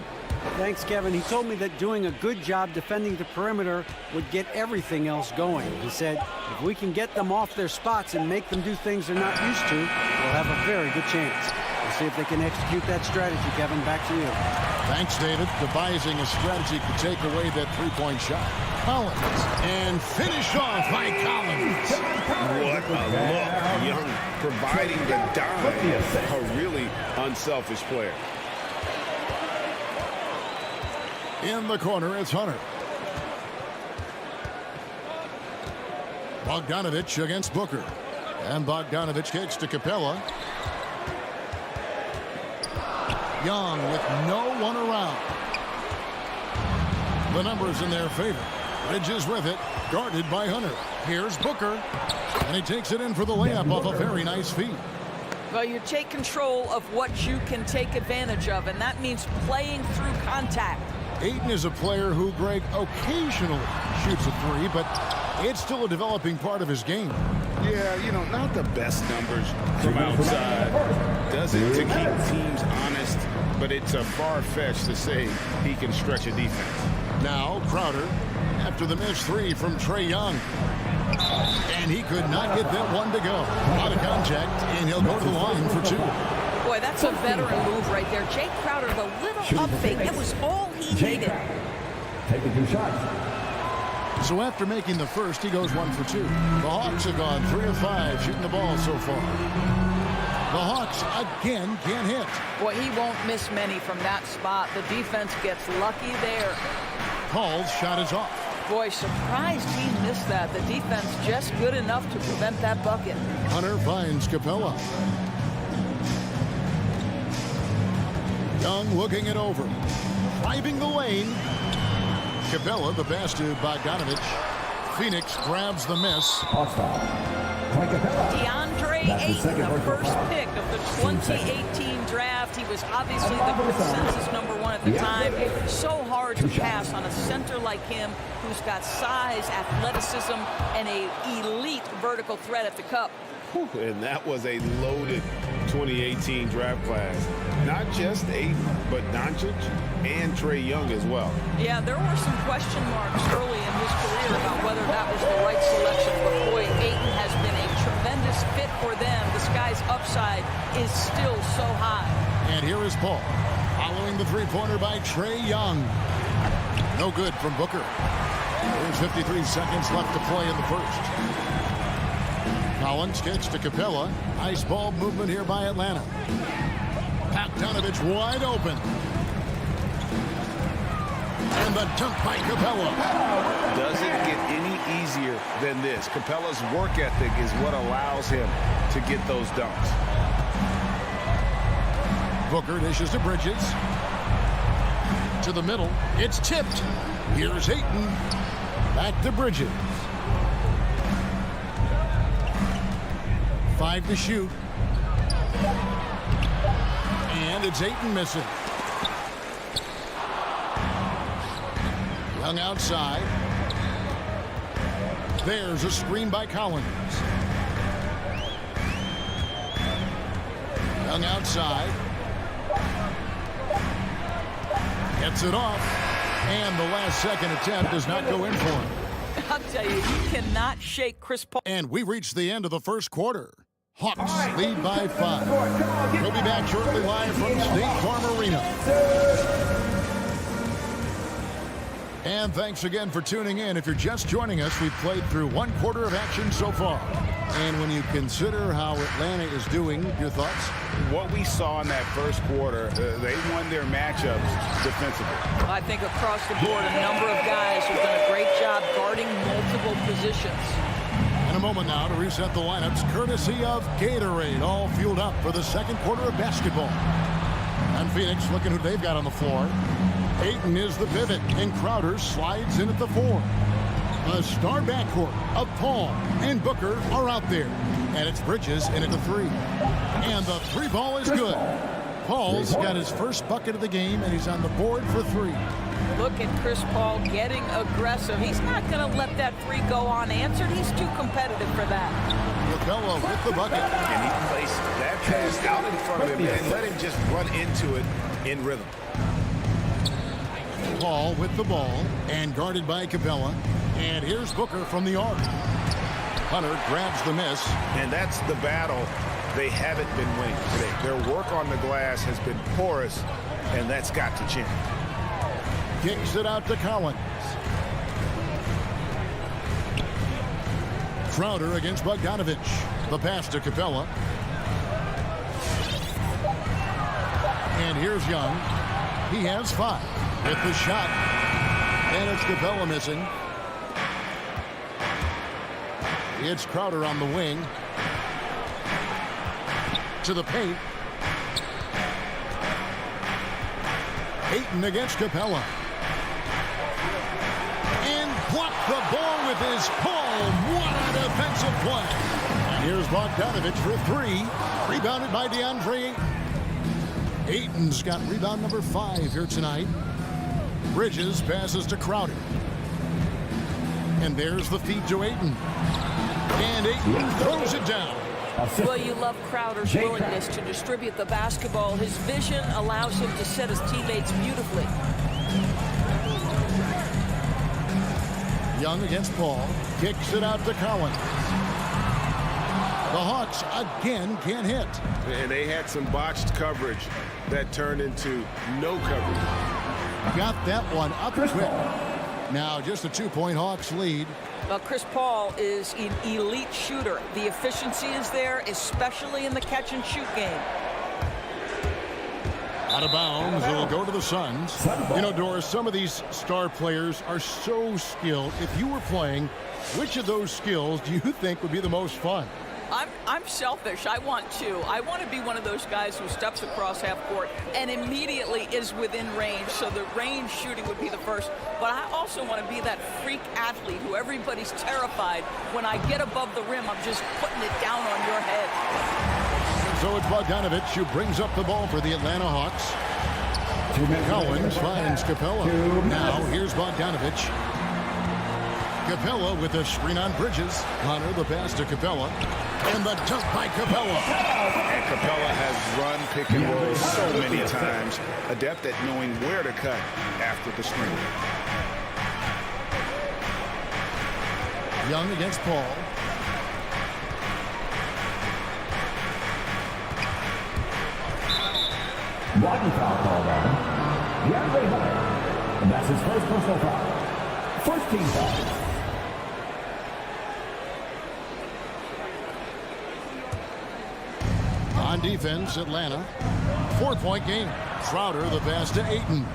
Thanks, Kevin. He told me that doing a good job defending the perimeter would get everything else going. He said, if we can get them off their spots and make them do things they're not used to, we'll have a very good chance. We'll see if they can execute that strategy, Kevin. Back to you. Thanks, David. Devising a strategy to take away that three-point shot. Collins. And finish off by Collins. What a look. Young providing the dime. A really unselfish player. In the corner, it's Hunter. Bogdanovich against Booker. And Bogdanovich kicks to Capella. Young with no one around. The numbers in their favor. Bridges with it, guarded by Hunter. Here's Booker. And he takes it in for the layup off a very nice feed. Well, you take control of what you can take advantage of, and that means playing through contact. Ayton is a player who, Greg, occasionally shoots a 3, but it's still a developing part of his game. Yeah, you know, not the best numbers from outside. Does it to keep teams honest, but it's a far-fetched to say he can stretch a defense. Now, Crowder, after the missed 3 from Trae Young. And he could not get that one to go. Out of contact, and he'll go to the line for 2. Boy, that's a veteran move right there. Jake Crowder, the little up fake, that was all he needed. Taking 2 shots. So after making the first, he goes 1 for 2. The Hawks have gone 3 of 5 shooting the ball so far. The Hawks again can't hit. Boy, he won't miss many from that spot. The defense gets lucky there. Paul's shot is off. Boy, surprised he missed that. The defense just good enough to prevent that bucket. Hunter finds Capella. Young looking it over. Driving the lane. Capella, the pass to Bogdanovich. Phoenix grabs the miss. DeAndre Ayton, the first pick of the 2018 draft. He was obviously the consensus #1 at the time. So hard to pass on a center like him who's got size, athleticism, and an elite vertical threat at the cup. And that was a loaded 2018 draft class. Not just Ayton, but Doncic and Trae Young as well. Yeah, there were some question marks early in his career about whether that was the right selection. But boy, Ayton has been a tremendous fit for them. This guy's upside is still so high. And here is Paul, following the three-pointer by Trae Young. No good from Booker. There's 53 seconds left to play in the first. Collins kicks to Capella. Ice ball movement here by Atlanta. Bogdanovich wide open. And the dunk by Capella. Doesn't get any easier than this. Capella's work ethic is what allows him to get those dunks. Booker dishes to Bridges. To the middle. It's tipped. Here's Ayton. Back to Bridges. 5 to shoot. And it's Ayton missing. Young outside. There's a screen by Collins. Young outside. Gets it off. And the last second attempt does not go in for him. I'll tell you, you cannot shake Chris Paul. And we reached the end of the first quarter. Hawks lead by 5. We'll be back shortly live from State Farm Arena. And thanks again for tuning in. If you're just joining us, we've played through 1 quarter of action so far. And when you consider how Atlanta is doing, your thoughts? What we saw in that first quarter, they won their matchups defensively. I think across the board, a number of guys have done a great job guarding multiple positions. In a moment now to reset the lineups, courtesy of Gatorade, all fueled up for the second quarter of basketball. And Phoenix looking who they've got on the floor. Ayton is the pivot, and Crowder slides in at the 4. A star backcourt of Paul and Booker are out there. And it's Bridges in at the 3. And the 3 ball is good. Paul's got his first bucket of the game, and he's on the board for 3. Look at Chris Paul getting aggressive. He's not going to let that 3 go unanswered. He's too competitive for that. Capella with the bucket. And he placed that pass out in front of him and let him just run into it in rhythm. Paul with the ball and guarded by Capella. And here's Booker from the arc. Hunter grabs the miss. And that's the battle they haven't been winning today. Their work on the glass has been porous, and that's got to change. Kicks it out to Collins. Crowder against Bogdanovich. The pass to Capella. And here's Young. He has 5. With the shot. And it's Capella missing. It's Crowder on the wing. To the paint. Ayton against Capella. And blocked the ball with his palm. What a defensive play. And here's Bogdanovich for 3. Rebounded by DeAndre Ayton. Ayton's got rebound number 5 here tonight. Bridges passes to Crowder. And there's the feed to Ayton. And Ayton throws it down. Well, you love Crowder's willingness to distribute the basketball. His vision allows him to set his teammates beautifully. Young against Paul. Kicks it out to Collins. The Hawks again can't hit. And they had some botched coverage that turned into no coverage. Got that one up quick. Now just a 2-point Hawks lead. Well, Chris Paul is an elite shooter. The efficiency is there, especially in the catch-and-shoot game. Out of bounds, it'll go to the Suns. You know, Doris, some of these star players are so skilled. If you were playing, which of those skills do you think would be the most fun? I'm selfish. I want to. I want to be one of those guys who steps across half court and immediately is within range. So the range shooting would be the first. But I also want to be that freak athlete who everybody's terrified. When I get above the rim, I'm just putting it down on your head. So it's Bogdanovich who brings up the ball for the Atlanta Hawks. Collins finds Capella. Now here's Bogdanovich. Capella with a screen on Bridges. Hunter the pass to Capella. And the dunk by Capella. And Capella has run pick and roll so many times. Adept at knowing where to cut after the screen. Young against Paul. Blocking foul called on him. DeAndre Hunter. And that's his first personal foul. First team foul. On defense, Atlanta. 4-point game. Crowder the pass to Ayton.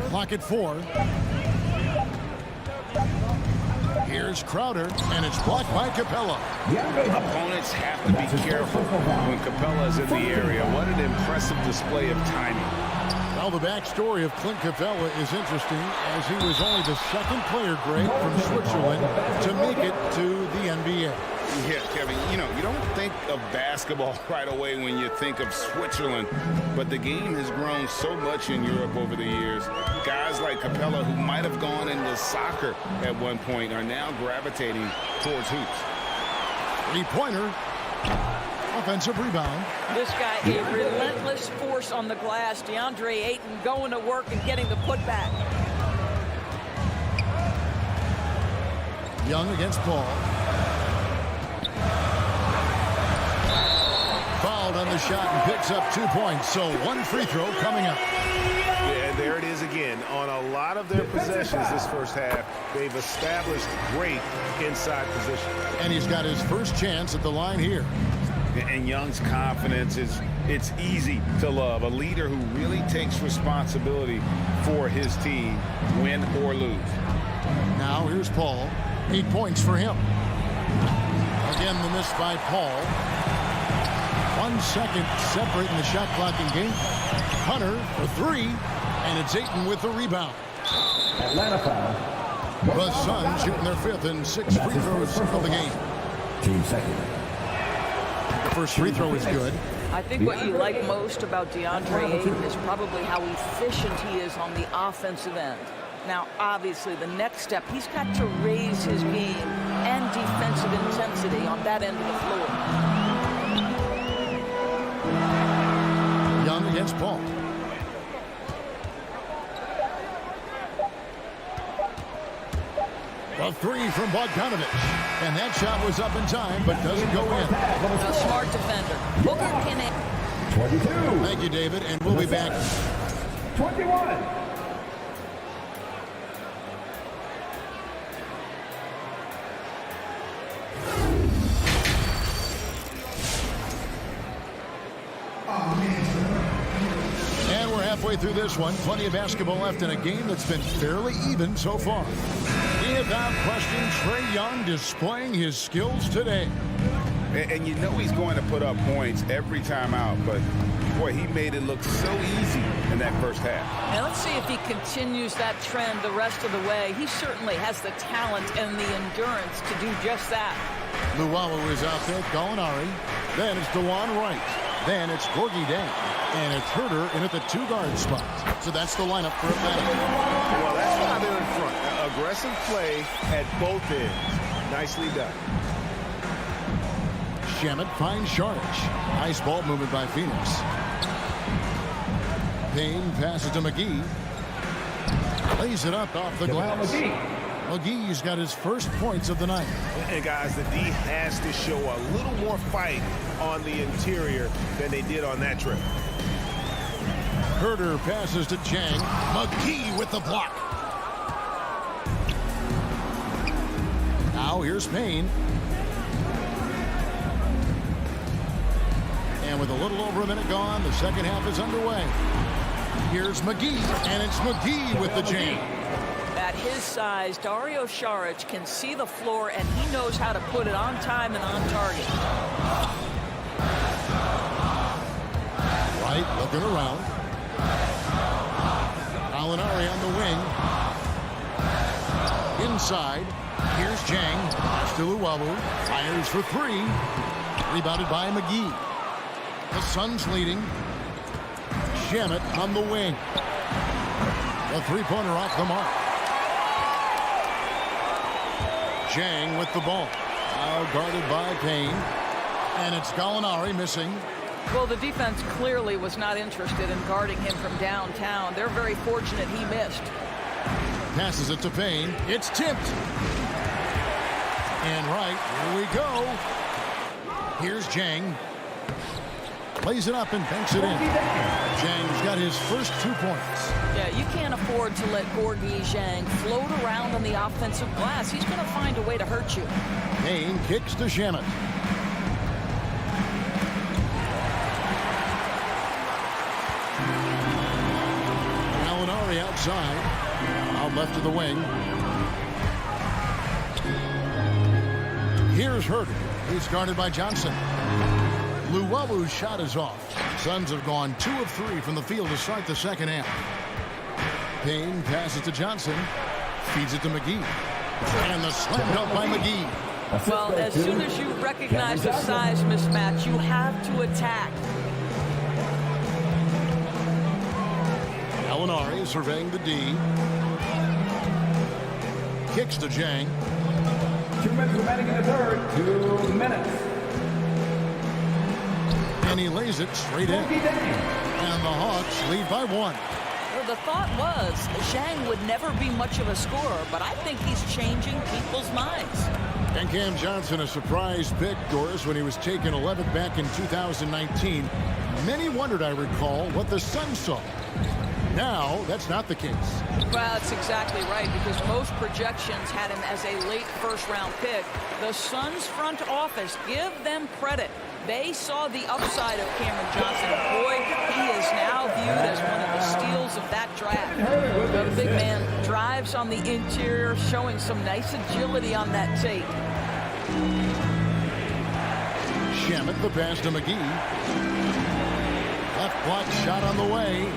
Clock at 4. Here's Crowder, and it's blocked by Capella. Opponents have to be careful when Capella is in the area. What an impressive display of timing. Well, the backstory of Clint Capella is interesting, as he was only the second player, Greg, from Switzerland to make it to the NBA. Yeah, Kevin, you don't think of basketball right away when you think of Switzerland, but the game has grown so much in Europe over the years. Guys like Capella, who might have gone into soccer at one point, are now gravitating towards hoops. Three-pointer. Offensive rebound. This guy, a relentless force on the glass. DeAndre Ayton going to work and getting the putback. Young against Paul. Fouled on the shot and picks up 2 points. So one free throw coming up. Yeah, there it is again. On a lot of their possessions this first half, they've established great inside position. And he's got his first chance at the line here. And Young's confidence it's easy to love. A leader who really takes responsibility for his team, win or lose. Now here's Paul. 8 points for him. Again, the miss by Paul. 1 second separating the shot clock in game. Hunter for 3, and it's Ayton with the rebound. Atlanta foul. The Suns shooting their 5th and 6th free throws of the game. Team second. The first free throw is good. I think what you like most about DeAndre Ayton is probably how efficient he is on the offensive end. Now, obviously, the next step, he's got to raise his game and defensive intensity on that end of the floor. Young against Paul. A 3 from Bogdanovich. And that shot was up in time, but doesn't go in. A smart defender. Booker can 22. Thank you, David, and we'll be back. 21. Halfway through this one, plenty of basketball left in a game that's been fairly even so far. Without question, Trae Young displaying his skills today. And you know he's going to put up points every time out, but boy, he made it look so easy in that first half. Now let's see if he continues that trend the rest of the way. He certainly has the talent and the endurance to do just that. Luwawu is out there, Gallinari. Then it's DeJuan Wright. Then it's Gorgie Dang. And it's Herter in at the 2-guard spot. So that's the lineup for Atlanta. Well, that's why they're in front. Aggressive play at both ends. Nicely done. Shamet finds Sharich. Nice ball movement by Phoenix. Payne passes to McGee. Lays it up off the glass. McGee's got his first points of the night. And guys, the D has to show a little more fight on the interior than they did on that trip. Herter passes to Chang. McGee with the block. Now here's Payne. And with a little over a minute gone, the second half is underway. Here's McGee, and it's McGee with the jam. At his size, Dario Saric can see the floor, and he knows how to put it on time and on target. Right, looking around. Gallinari on the wing. Inside. Here's Chang. Still Luwawu. Fires for 3. Rebounded by McGee. The Suns leading. Shamet on the wing. A 3-pointer off the mark. Chang with the ball. Now guarded by Payne. And it's Gallinari missing. Well, the defense clearly was not interested in guarding him from downtown. They're very fortunate he missed. Passes it to Payne. It's tipped. And right, here we go. Here's Chang. lays it up and banks it in. Zhang's got his first 2 points. Yeah, you can't afford to let Gorgui Zhang float around on the offensive glass. He's going to find a way to hurt you. Payne kicks to Shamet. Gallinari outside. Out left to the wing. Here's Herter. He's guarded by Johnson. Luwalu's shot is off. Suns have gone 2 of 3 from the field to start the second half. Payne passes to Johnson. Feeds it to McGee. And the slam dunk by McGee. Well, as soon as you recognize the size mismatch, you have to attack. Gallinari surveying the D. Kicks to Zhang. 2 minutes remaining in the third. 2 minutes. And he lays it straight in. And the Hawks lead by 1. Well, the thought was Zhang would never be much of a scorer, but I think he's changing people's minds. And Cam Johnson, a surprise pick, Doris, when he was taken 11th back in 2019. Many wondered, I recall, what the Suns saw. Now, that's not the case. Well, that's exactly right, because most projections had him as a late first-round pick. The Suns front office, give them credit. They saw the upside of Cameron Johnson. Boy, he is now viewed as one of the steals of that draft. The big man drives on the interior, showing some nice agility on that tape. Shamet, the pass to McGee. Left block shot on the way.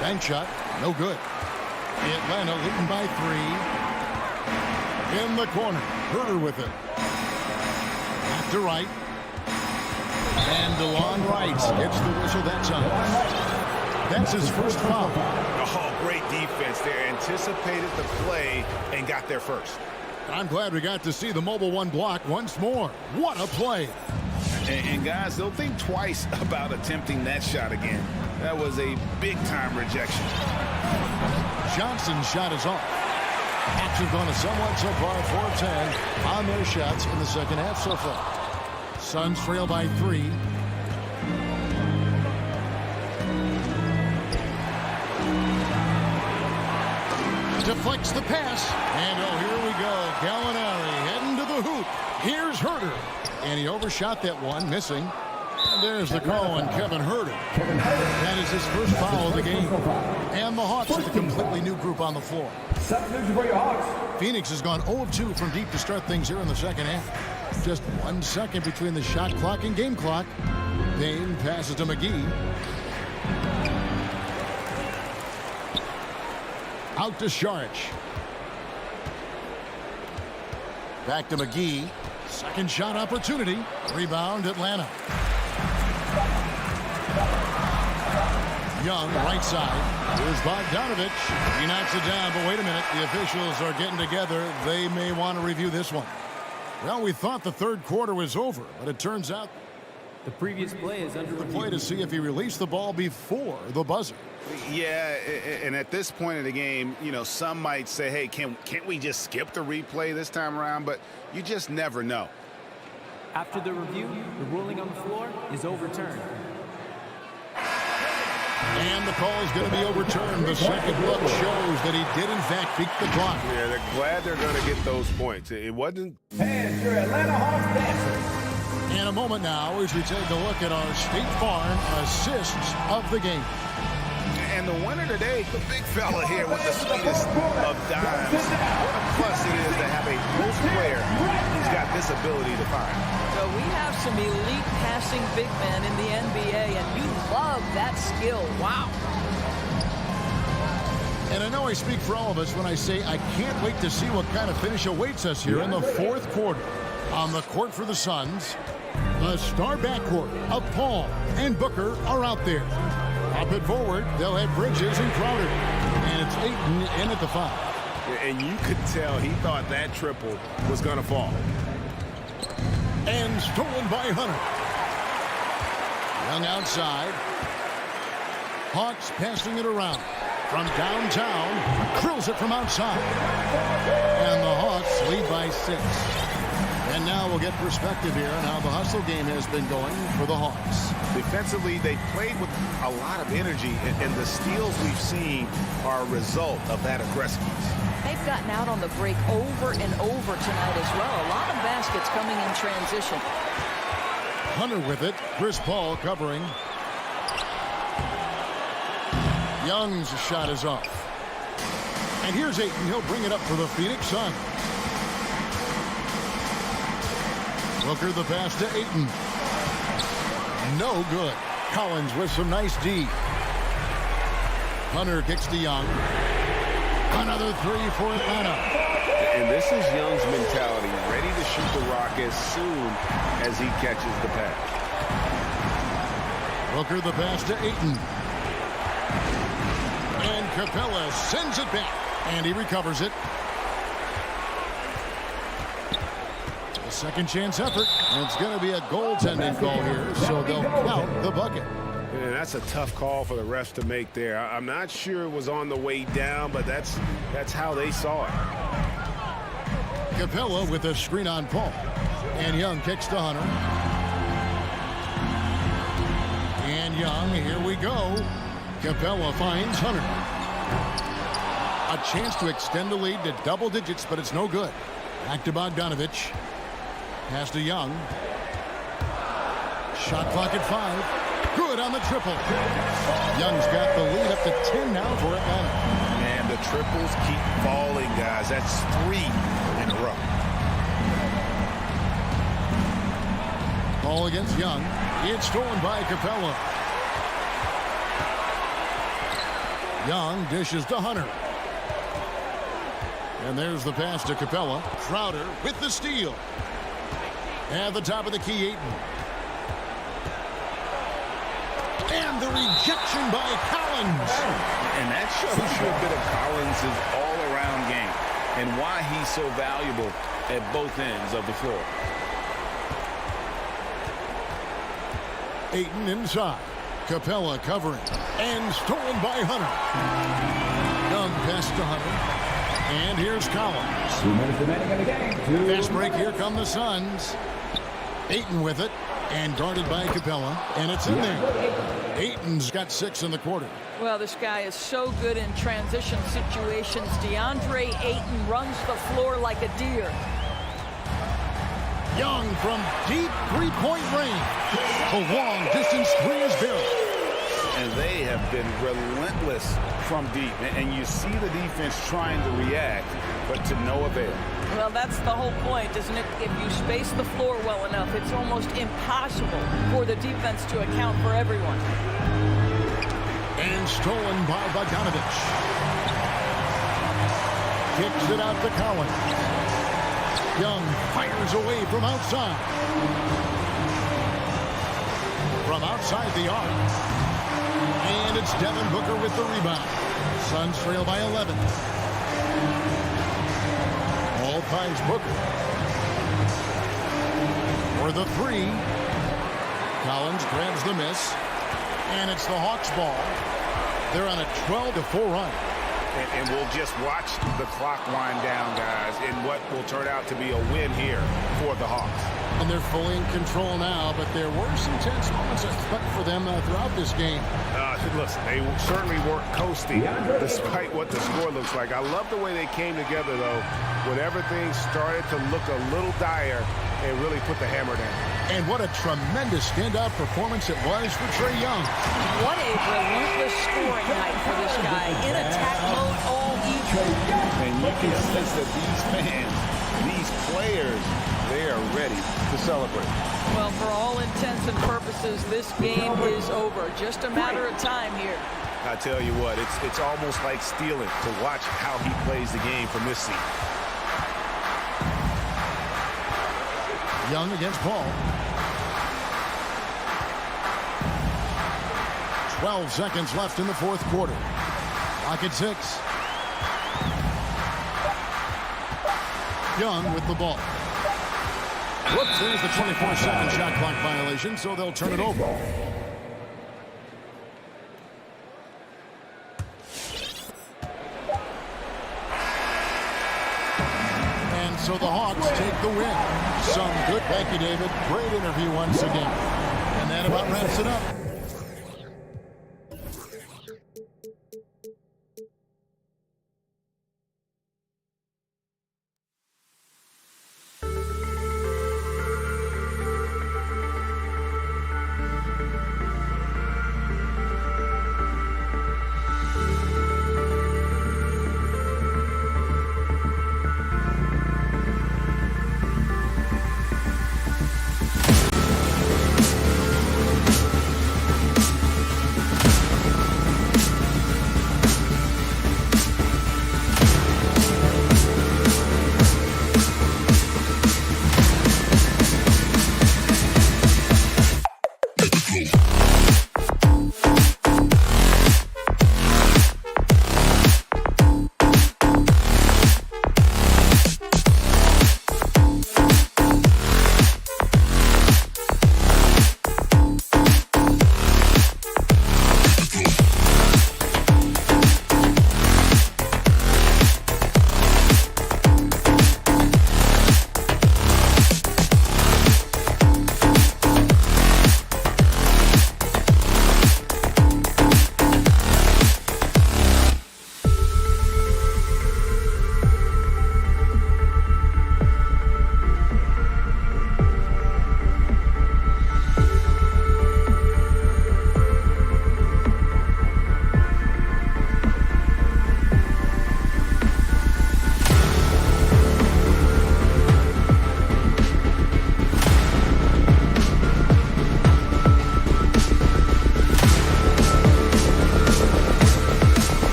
Bank shot, no good. Atlanta leading by 3. In the corner, Herter with it. Back to right. And DeLon Wright gets the whistle that time. That's his first foul. Oh, great defense there. Anticipated the play and got there first. I'm glad we got to see the mobile 1 block once more. What a play. And guys, they'll think twice about attempting that shot again. That was a big-time rejection. Johnson's shot is off. Hawks have gone a somewhat subpar 4-10 on their shots in the second half so far. Suns trail by 3. Deflects the pass. And oh, here we go. Gallinari heading to the hoop. Here's Herter. And he overshot that one, missing. And there's the call on Kevin Herter. That is his first foul of the game. And the Hawks with a completely new group on the floor. Phoenix has gone 0 of 2 from deep to start things here in the second half. Just 1 second between the shot clock and game clock. Payne passes to McGee. Out to Saric. Back to McGee. Second shot opportunity. Rebound Atlanta. Young, right side. Here's Bogdanovich. He knocks it down, but wait a minute. The officials are getting together. They may want to review this one. Well, we thought the third quarter was over, but it turns out the previous play is under the play to see if he released the ball before the buzzer. Yeah, and at this point in the game, you know, some might say, hey, can't we just skip the replay this time around? But you just never know. After the review, the ruling on the floor is overturned. And the call is going to be overturned. The second look shows that he did, in fact, beat the clock. Yeah, they're glad they're going to get those points. It wasn't. And your Atlanta Hawks dancers. In a moment now, as we take a look at our State Farm assists of the game. And the winner today, the big fella here with the sweetest of dimes. What a plus it is to have a post player who's got this ability to find. So we have some elite passing big men in the NBA, and you love that skill. Wow. And I know I speak for all of us when I say I can't wait to see what kind of finish awaits us here in the fourth quarter. On the court for the Suns, the star backcourt of Paul and Booker are out there. Up and forward, they'll have Bridges and Crowder. And it's Ayton in at the 5. And you could tell he thought that triple was going to fall. And stolen by Hunter. Young outside. Hawks passing it around. From downtown, drills it from outside. And the Hawks lead by 6. And now we'll get perspective here on how the hustle game has been going for the Hawks. Defensively, they played with a lot of energy, and the steals we've seen are a result of that aggressiveness. They've gotten out on the break over and over tonight as well. A lot of baskets coming in transition. Hunter with it. Chris Paul covering. Young's shot is off. And here's Ayton. He'll bring it up for the Phoenix Suns. Booker the pass to Ayton. No good. Collins with some nice D. Hunter kicks to Young. Another three for Atlanta. And this is Young's mentality, ready to shoot the rock as soon as he catches the pass. Booker the pass to Ayton. And Capella sends it back. And he recovers it. A second chance effort. And it's going to be a goaltending call here, so they'll count the bucket. Yeah, that's a tough call for the refs to make there. I'm not sure it was on the way down, but that's how they saw it. Capella with a screen on Paul. And Young kicks to Hunter. And Young, here we go. Capella finds Hunter. A chance to extend the lead to double digits, but it's no good. Back to Bogdanovich. Pass to Young. Shot clock at 5. Good on the triple. Young's got the lead up to 10 now for Atlanta. Man, the triples keep falling, guys. That's 3 in a row. Ball against Young. It's stolen by Capella. Young dishes to Hunter. And there's the pass to Capella. Crowder with the steal. At the top of the key, Ayton. And the rejection by Collins. And that shows you a bit of Collins' all-around game and why he's so valuable at both ends of the floor. Ayton inside. Capella covering. And stolen by Hunter. Young pass to Hunter. And here's Collins. 2 minutes remaining in the game. Fast break. Here come the Suns. Ayton with it. And guarded by Capella. And it's in there. Ayton's got 6 in the quarter. Well, this guy is so good in transition situations. DeAndre Ayton runs the floor like a deer. Young from deep three-point range. A long-distance three is there. And they have been relentless from deep. And you see the defense trying to react, but to no avail. Well, that's the whole point, isn't it? If you space the floor well enough, it's almost impossible for the defense to account for everyone. And stolen by Bogdanovich. Kicks it out to Collins. Young fires away from outside. From outside the arc. And it's Devin Booker with the rebound. Suns trail by 11. Ball finds Booker. For the 3. Collins grabs the miss. And it's the Hawks ball. They're on a 12-4 run. And we'll just watch the clock wind down, guys, in what will turn out to be a win here for the Hawks. And they're fully in control now, but there were some tense moments for them throughout this game. Listen, they certainly weren't coasting despite what the score looks like. I love the way they came together, though, when everything started to look a little dire and really put the hammer down. And what a tremendous standout performance it was for Trae Young. What a relentless scoring night for this guy. In attack mode all evening. And you can sense that these fans, these players, they are ready to celebrate. Well, for all intents and purposes, this game is over. Just a matter of time here. I tell you what, it's almost like stealing to watch how he plays the game from this seat. Young against Paul. 12 seconds left in the fourth quarter. Clock at 6. Young with the ball. Whoops, there's the 24-second shot clock violation, so they'll turn it over. And so the Hawks take the win. Some good, thank you, David. Great interview once again. And that That about wraps it up.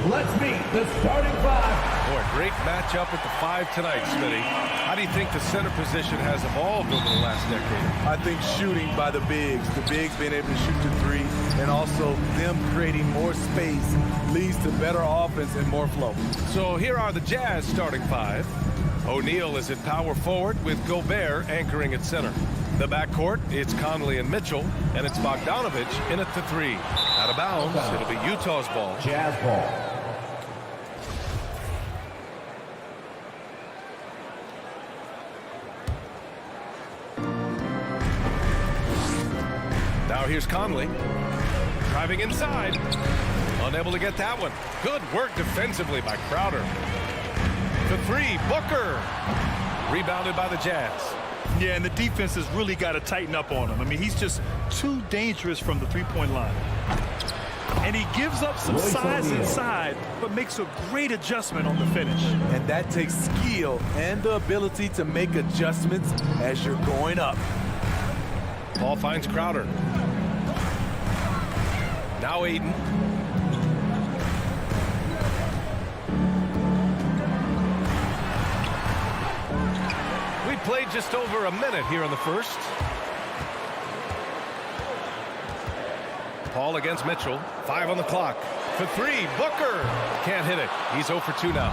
let's meet the starting five. Boy, great matchup at the 5 tonight, Smitty. How do you think the center position has evolved over the last decade? I think shooting by the bigs being able to shoot the 3, and also them creating more space leads to better offense and more flow. So here are the Jazz starting 5. O'Neal is at power forward with Gobert anchoring at center. The backcourt, it's Conley and Mitchell, and it's Bogdanovich in at the 3. Out of bounds, it'll be Utah's ball. Jazz ball. Now here's Conley. Driving inside. Unable to get that one. Good work defensively by Crowder. The 3, Booker. Rebounded by the Jazz. Yeah, and the defense has really got to tighten up on him. I mean, he's just too dangerous from the three-point line. And he gives up some size inside, but makes a great adjustment on the finish. And that takes skill and the ability to make adjustments as you're going up. Paul finds Crowder. Now Aiden. We played just over a minute here in the first. Paul against Mitchell. 5 on the clock. For 3, Booker. Can't hit it. He's 0 for 2 now.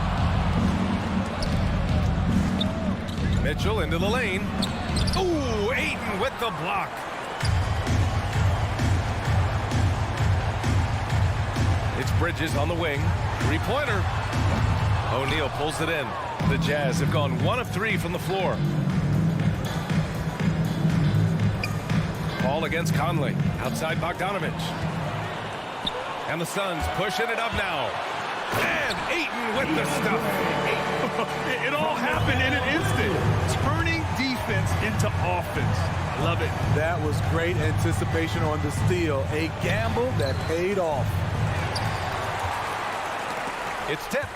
Mitchell into the lane. Ooh, Aiden with the block. It's Bridges on the wing. 3-pointer. O'Neal pulls it in. The Jazz have gone 1 of 3 from the floor. Paul against Conley. Outside Bogdanovich. And the Suns pushing it up now. And Ayton with the stuff. It all happened in an instant. Turning defense into offense. Love it. That was great anticipation on the steal. A gamble that paid off. It's tipped.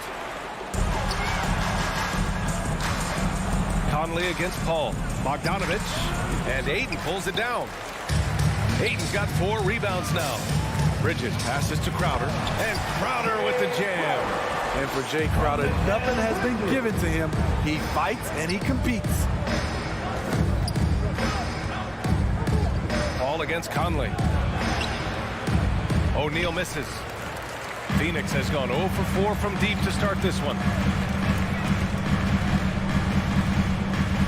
Conley against Paul. Bogdanovich. And Ayton pulls it down. Ayton's got 4 rebounds now. Bridges passes to Crowder. And Crowder with the jam. And for Jay Crowder, nothing has been given to him. He fights and he competes. Paul against Conley. O'Neal misses. Phoenix has gone 0 for 4 from deep to start this one.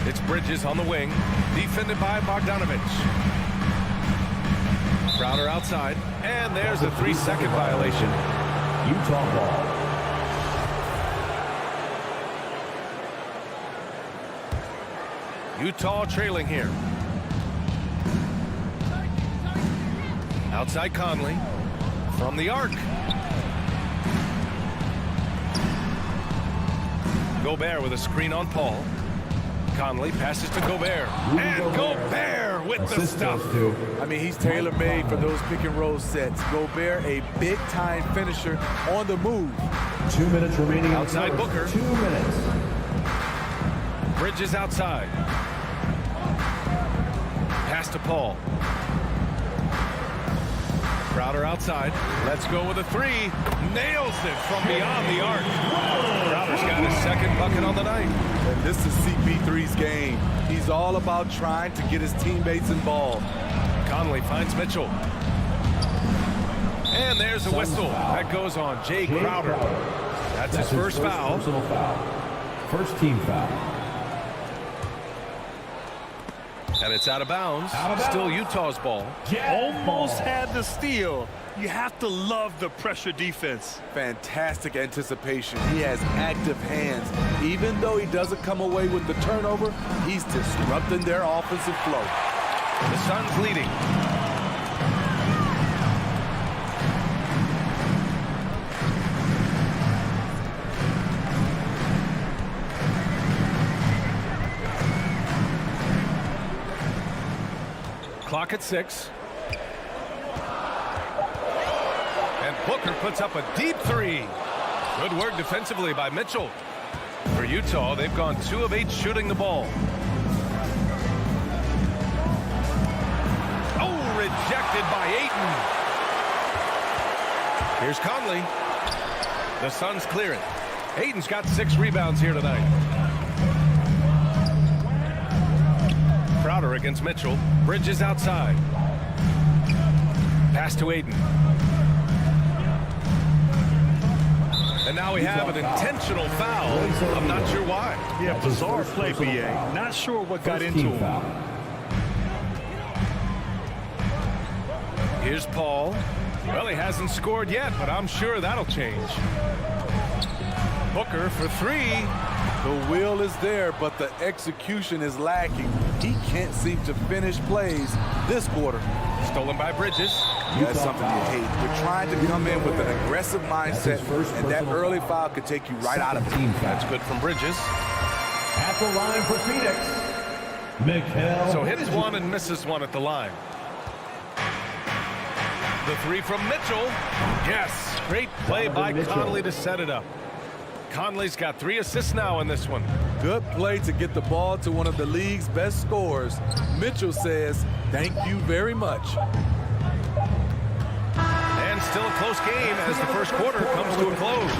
It's Bridges on the wing. Defended by Bogdanovich. Crowder outside. And there's a 3-second violation. Utah ball. Utah trailing here. Outside Conley. From the arc. Gobert with a screen on Paul. Conley passes to Gobert. And Gobert with the stuff. I mean, he's tailor-made for those pick-and-roll sets. Gobert, a big-time finisher on the move. 2 minutes remaining. Outside Booker. 2 minutes. Bridges outside. Pass to Paul. Crowder outside. Let's go with a 3. Nails it from beyond the arc. Crowder's got his 2nd bucket on the night. And this is CP3's game. He's all about trying to get his teammates involved. Conley finds Mitchell. And there's a whistle. That goes on Jay Crowder. That's his first foul. Personal foul. First team foul. And it's out of bounds. Still Utah's ball. Almost had the steal. You have to love the pressure defense. Fantastic anticipation. He has active hands. Even though he doesn't come away with the turnover, he's disrupting their offensive flow. The Suns leading. Clock at 6. And Booker puts up a deep 3. Good work defensively by Mitchell. For Utah, they've gone 2 of 8 shooting the ball. Oh, rejected by Ayton. Here's Conley. The Suns clear it. Ayton's got 6 rebounds here tonight. Crowder against Mitchell. Bridges outside. Pass to Ayton. And now we have an intentional foul. I'm not sure why. Yeah, bizarre play, BA. Not sure what got into him. Here's Paul. Well, he hasn't scored yet, but I'm sure that'll change. Booker for 3. The will is there, but the execution is lacking. He can't seem to finish plays this quarter. Stolen by Bridges. That's something you hate. You're trying to come in with an aggressive mindset, and that early foul could take you right out of it. That's good from Bridges. At the line for Phoenix, So hits one and misses one at the line. The 3 from Mitchell. Yes, great play by Conley to set it up. Conley's got 3 assists now in this one. Good play to get the ball to one of the league's best scorers. Mitchell says, thank you very much. And still a close game as the first quarter comes to a close.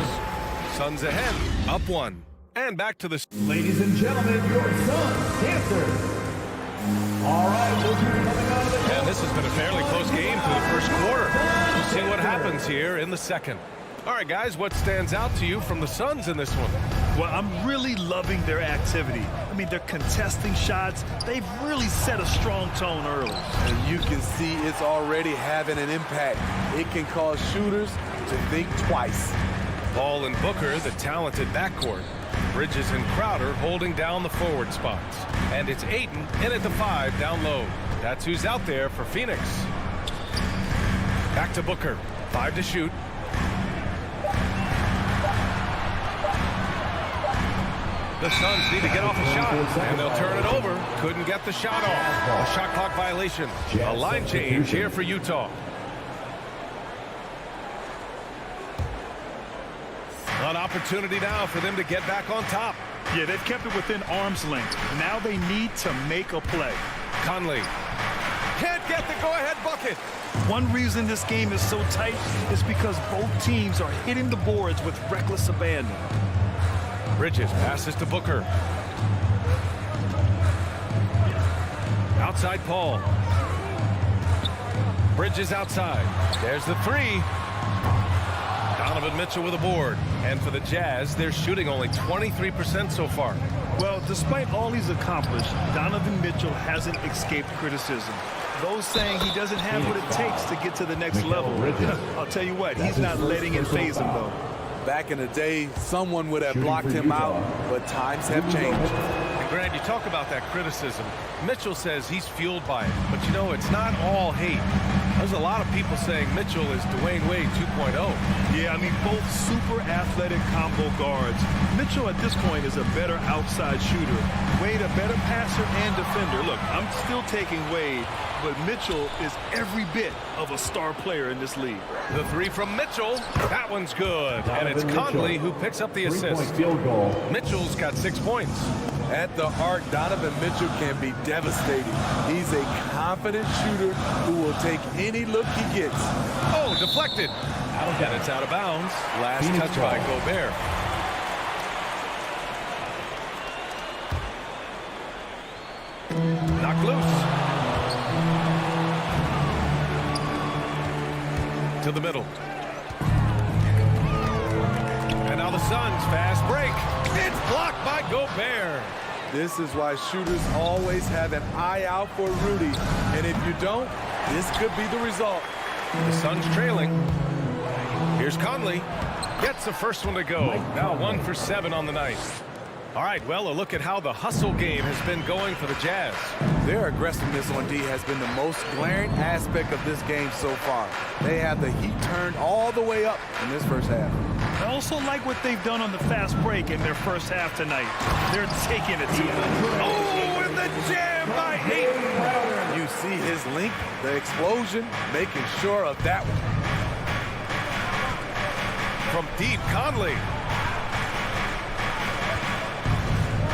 Suns ahead, up 1. And back to the... ladies and gentlemen, your Suns answer. All right, we'll be coming out of the... And this has been a fairly close game for the first quarter. We'll see what happens here in the second. All right, guys, what stands out to you from the Suns in this one? Well, I'm really loving their activity. I mean, they're contesting shots. They've really set a strong tone early. And you can see it's already having an impact. It can cause shooters to think twice. Paul and Booker, the talented backcourt. Bridges and Crowder holding down the forward spots. And it's Ayton in at the 5 down low. That's who's out there for Phoenix. Back to Booker. 5 to shoot. The Suns need to get off a shot, and they'll turn it over. Couldn't get the shot off. A shot clock violation. A line change here for Utah. An opportunity now for them to get back on top. Yeah, they've kept it within arm's length. Now they need to make a play. Conley can't get the go-ahead bucket. One reason this game is so tight is because both teams are hitting the boards with reckless abandon. Bridges passes to Booker. Outside Paul. Bridges outside. There's the 3. Donovan Mitchell with a board. And for the Jazz, they're shooting only 23% so far. Well, despite all he's accomplished, Donovan Mitchell hasn't escaped criticism. Those saying he doesn't have what it takes to get to the next level. I'll tell you what, he's not letting it faze him, though. Back in the day, someone would have blocked him out, but times have changed. And Grant, you talk about that criticism. Mitchell says he's fueled by it, but you know, it's not all hate. There's a lot of people saying Mitchell is Dwayne Wade 2.0. Yeah, I mean, both super athletic combo guards. Mitchell at this point is a better outside shooter. Wade a better passer and defender. Look, I'm still taking Wade, but Mitchell is every bit of a star player in this league. The 3 from Mitchell. That one's good. And it's Conley who picks up the assist. Field goal. Mitchell's got 6 points. At the arc, Donovan Mitchell can be devastating. He's a confident shooter who will take any look he gets. Oh, deflected. And it's out of bounds. Last touch by Gobert. Knocked loose. To the middle. And now the Suns fast break. It's blocked by Gobert. This is why shooters always have an eye out for Rudy. And if you don't, this could be the result. The Suns trailing. Here's Conley. Gets the first one to go. Now 1 for 7 on the night. All right, well, a look at how the hustle game has been going for the Jazz. Their aggressiveness on D has been the most glaring aspect of this game so far. They have the heat turned all the way up in this first half. I also like what they've done on the fast break in their first half tonight. They're taking it to them. Oh, and the jam by Ayton. You see his length, the explosion, making sure of that one. From deep, Conley.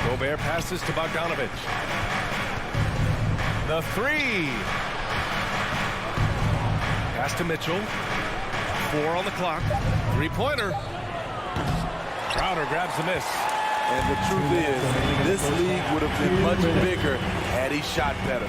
Gobert passes to Bogdanovich. The 3. Pass to Mitchell. 4 on the clock. 3-pointer. Crowder grabs the miss. And the truth is, this league would have been much bigger had he shot better.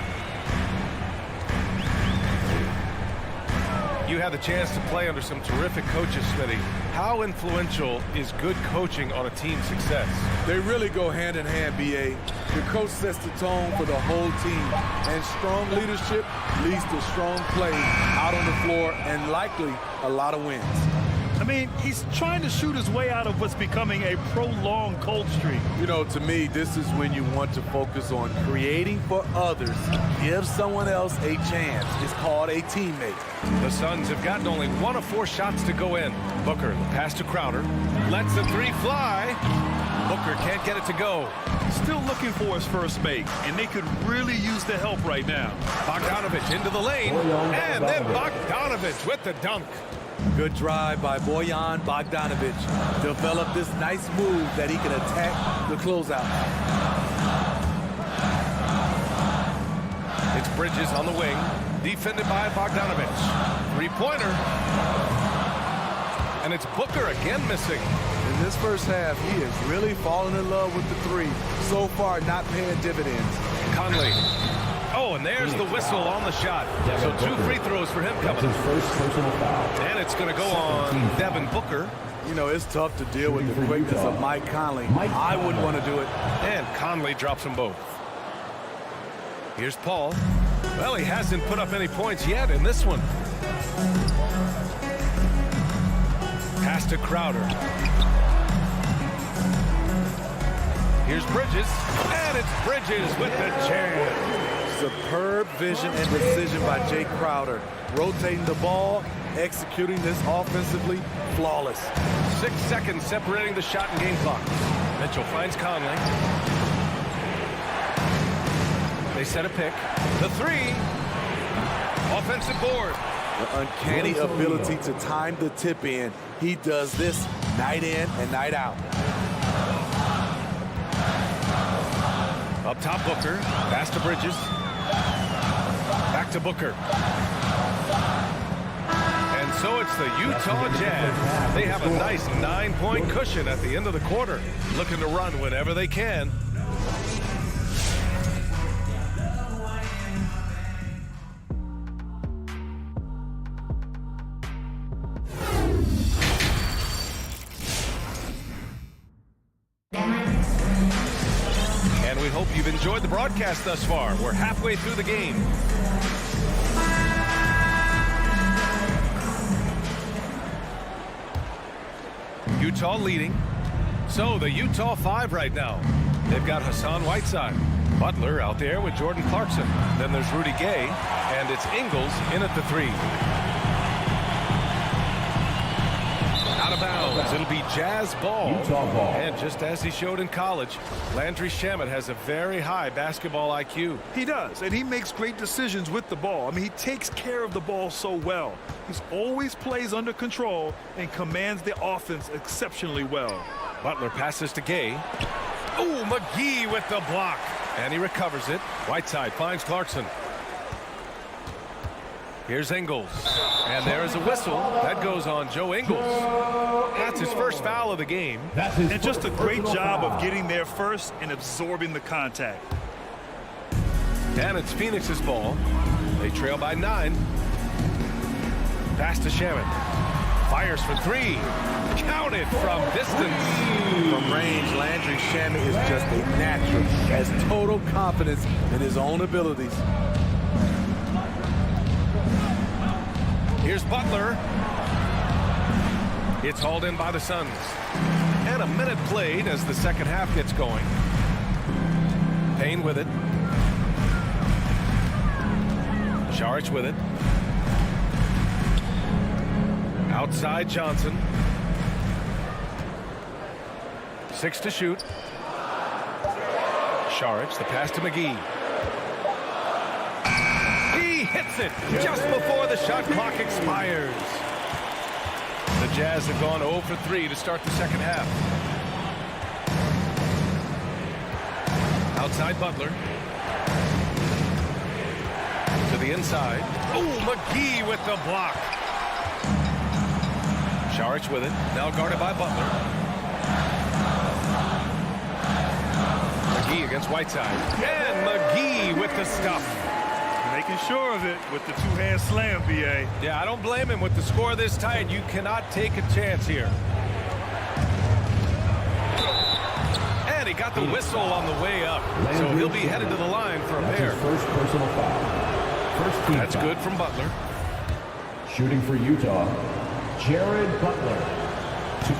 You had the chance to play under some terrific coaches, Smitty. How influential is good coaching on a team's success? They really go hand in hand, B.A. The coach sets the tone for the whole team, and strong leadership leads to strong play out on the floor and likely a lot of wins. I mean, he's trying to shoot his way out of what's becoming a prolonged cold streak. You know, to me, this is when you want to focus on creating for others. Give someone else a chance. It's called a teammate. The Suns have gotten only 1 of 4 shots to go in. Booker, the pass to Crowder, lets the 3 fly. Booker can't get it to go. Still looking for his first make, and they could really use the help right now. Bogdanovich into the lane, and then Bogdanovich with the dunk. Good drive by Bojan Bogdanovich. Developed this nice move that he can attack the closeout. It's Bridges on the wing, defended by Bogdanovich. Three-pointer. And it's Booker again missing. In this first half, he is really falling in love with the 3. So far, not paying dividends. Conley. Oh, and there's the whistle on the shot. So 2 free throws for him coming. That's his first personal foul. And it's going to go on Devin Booker. You know, it's tough to deal with the quickness of Mike Conley. I wouldn't want to do it. And Conley drops them both. Here's Paul. Well, he hasn't put up any points yet in this one. Pass to Crowder. Here's Bridges. And it's Bridges with the jam. Superb vision and decision by Jay Crowder. Rotating the ball, executing this offensively, flawless. 6 seconds separating the shot and game clock. Mitchell finds Conley. They set a pick. The 3. Offensive board. The uncanny ability to time the tip in. He does this night in and night out. Up top, Booker. Pass to Bridges. Back to Booker. And so it's the Utah Jazz. They have a nice 9-point cushion at the end of the quarter. Looking to run whenever they can. And we hope you've enjoyed the broadcast thus far. We're halfway through the game. Utah leading. So the Utah 5 right now. They've got Hassan Whiteside. Butler out there with Jordan Clarkson. Then there's Rudy Gay. And it's Ingles in at the 3. Out of bounds. It'll be Jazz ball. Utah ball. And just as he showed in college, Landry Shamet has a very high basketball IQ. He does, and he makes great decisions with the ball. I mean, he takes care of the ball so well. He's always plays under control and commands the offense exceptionally well. Butler passes to Gay. Ooh, McGee with the block. And he recovers it. Whiteside finds Clarkson. Here's Ingles. And there is a whistle. That goes on Joe Ingles. That's his first foul of the game. And just a great job of getting there first and absorbing the contact. And it's Phoenix's ball. They trail by 9. Pass to Shamet. Fires for 3. Counted from distance. From range, Landry Shamet is just a natural. Has total confidence in his own abilities. Here's Butler. It's hauled in by the Suns. And a minute played as the second half gets going. Payne with it. Saric with it. Outside Johnson. 6 to shoot. Saric, the pass to McGee. He hits it just before the shot clock expires. The Jazz have gone 0 for 3 to start the second half. Outside Butler. To the inside. Oh, McGee with the block. Saric with it. Now guarded by Butler. McGee against Whiteside. And McGee with the stuff. Making sure of it with the two-hand slam, B.A. Yeah, I don't blame him. With the score this tight, you cannot take a chance here. And he got the whistle on the way up. So he'll be headed to the line for a pair. First personal foul. First team That's foul. good from Butler. Shooting for Utah, Jared Butler.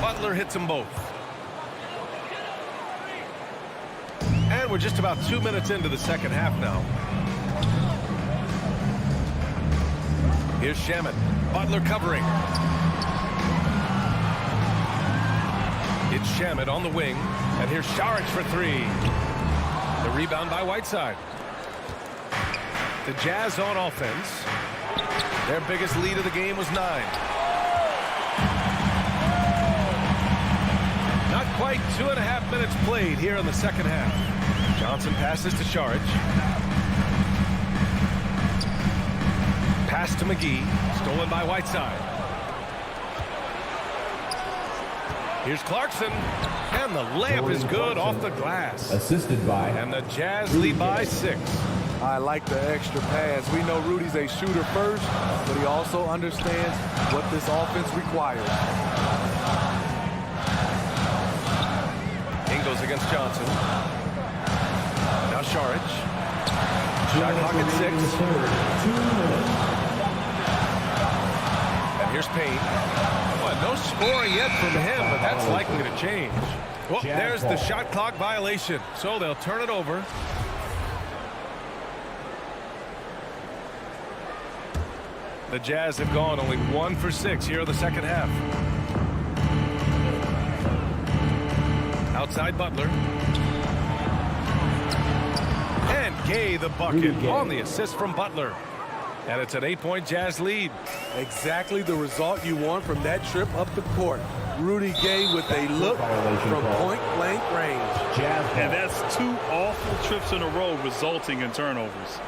Butler hits them both. And we're just about 2 minutes into the second half now. Here's Shamet. Butler covering. It's Shamet on the wing. And here's Šarić for three. The rebound by Whiteside. The Jazz on offense. Their biggest lead of the game was 9. Not quite 2.5 minutes played here in the second half. Johnson passes to Šarić. Pass to McGee. Stolen by Whiteside. Here's Clarkson. And the layup is good off the glass. Assisted by. And the Jazz lead by 6. I like the extra pass. We know Rudy's a shooter first, but he also understands what this offense requires. Ingles against Johnson. Now Šarić. Shot clock at 6. And here's Payne. Well, no scoring yet from him, but that's likely to change. Well, there's the shot clock violation, so they'll turn it over. The Jazz have gone only 1 for 6 here in the second half. Outside Butler. And Gay the bucket on the assist from Butler. And it's an 8-point Jazz lead. Exactly the result you want from that trip up the court. Rudy Gay with a look from point-blank range. And that's 2 awful trips in a row resulting in turnovers.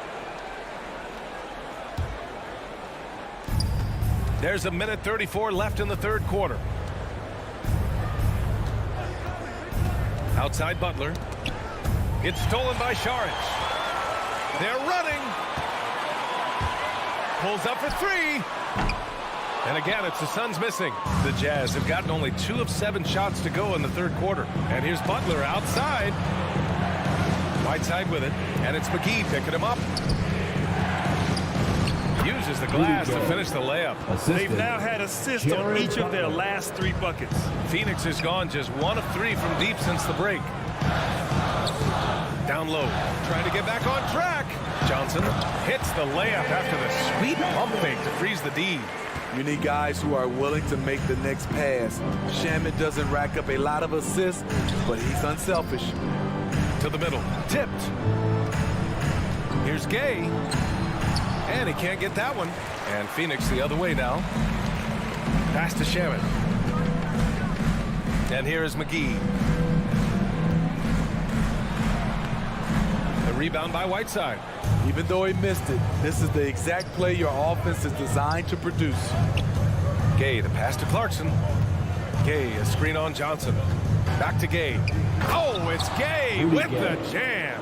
There's a minute 34 left in the third quarter. Outside Butler. It's stolen by Šarić. They're running. Pulls up for 3. And again, it's the Suns missing. The Jazz have gotten only 2 of 7 shots to go in the third quarter. And here's Butler outside. Whiteside with it. And it's McGee picking him up. Uses the glass to finish the layup. They've now had assists on each of their last 3 buckets. Phoenix has gone just 1 of 3 from deep since the break. Down low, trying to get back on track. Johnson hits the layup after the sweet pump fake to freeze the D. You need guys who are willing to make the next pass. Shamet doesn't rack up a lot of assists, but he's unselfish. To the middle, tipped. Here's Gay. And he can't get that one. And Phoenix the other way now. Pass to Shamet. And here is McGee. The rebound by Whiteside. Even though he missed it, this is the exact play your offense is designed to produce. Gay, the pass to Clarkson. Gay, a screen on Johnson. Back to Gay. Oh, it's Gay with the jam.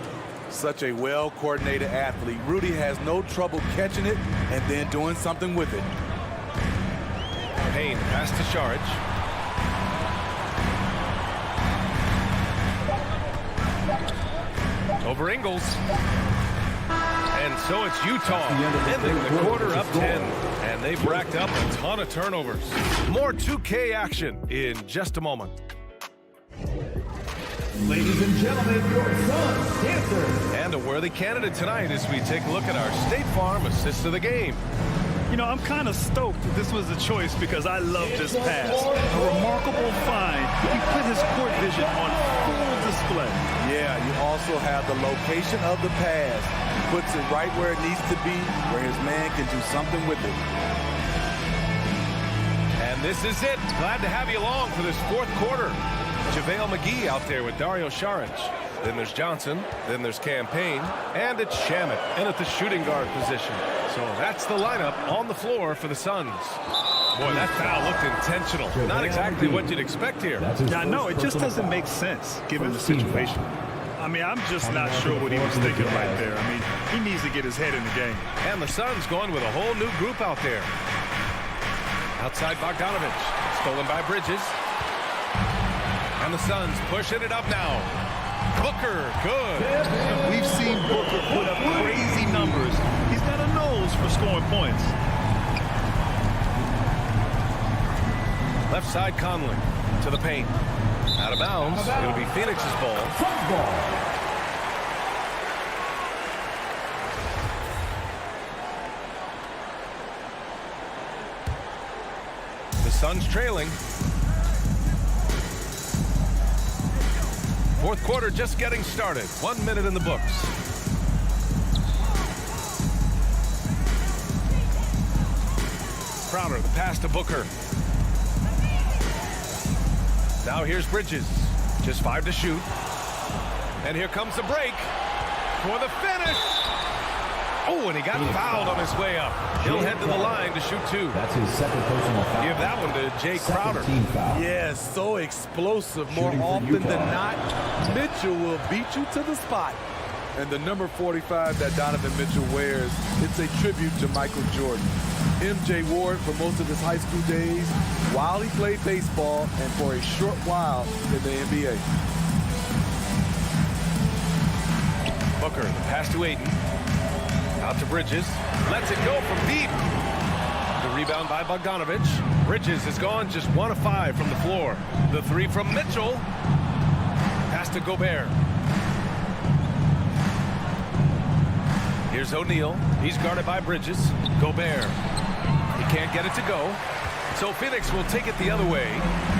Such a well-coordinated athlete. Rudy has no trouble catching it and then doing something with it. Payne, pass to Šarić. Over Ingles. And so it's Utah ending the quarter up 10. And they've racked up a ton of turnovers. More 2K action in just a moment. Ladies and gentlemen, your Suns dancers. And a worthy candidate tonight as we take a look at our State Farm assist of the game. You know, I'm kind of stoked that this was a choice because I love this pass. A remarkable find. He put his court vision on full display. Yeah, you also have the location of the pass. He puts it right where it needs to be, where his man can do something with it. And this is it. Glad to have you along for this fourth quarter. JaVale McGee out there with Dario Šarić. Then there's Johnson. Then there's Payne. And it's Shamet in at the shooting guard position. So that's the lineup on the floor for the Suns. Boy, that foul looked intentional. Not exactly what you'd expect here. Now, no, it just doesn't make sense given the situation. I mean, I'm just not sure what he was thinking right there. I mean, he needs to get his head in the game. And the Suns going with a whole new group out there. Outside Bogdanovich. Stolen by Bridges. And the Suns pushing it up now. Booker, good. We've seen Booker put up crazy numbers. He's got a nose for scoring points. Left side Conley to the paint. Out of bounds. It'll be Phoenix's ball. The Suns trailing. Fourth quarter just getting started. 1 minute in the books. Crowder, the pass to Booker. Now here's Bridges. Just 5 to shoot. And here comes the break for the finish. Oh, and he got fouled on his way up. He'll head to the line to shoot 2. That's his second personal foul. Give that one to Jay Crowder. Yeah, so explosive. More often than not, Mitchell will beat you to the spot. And the number 45 that Donovan Mitchell wears, it's a tribute to Michael Jordan. MJ wore it for most of his high school days while he played baseball and for a short while in the NBA. Booker, the pass to Ayton. Out to Bridges. Lets it go from deep. The rebound by Bogdanovich. Bridges is gone just 1 of 5 from the floor. The 3 from Mitchell. Pass to Gobert. Here's O'Neal. He's guarded by Bridges. Gobert. He can't get it to go. So Phoenix will take it the other way.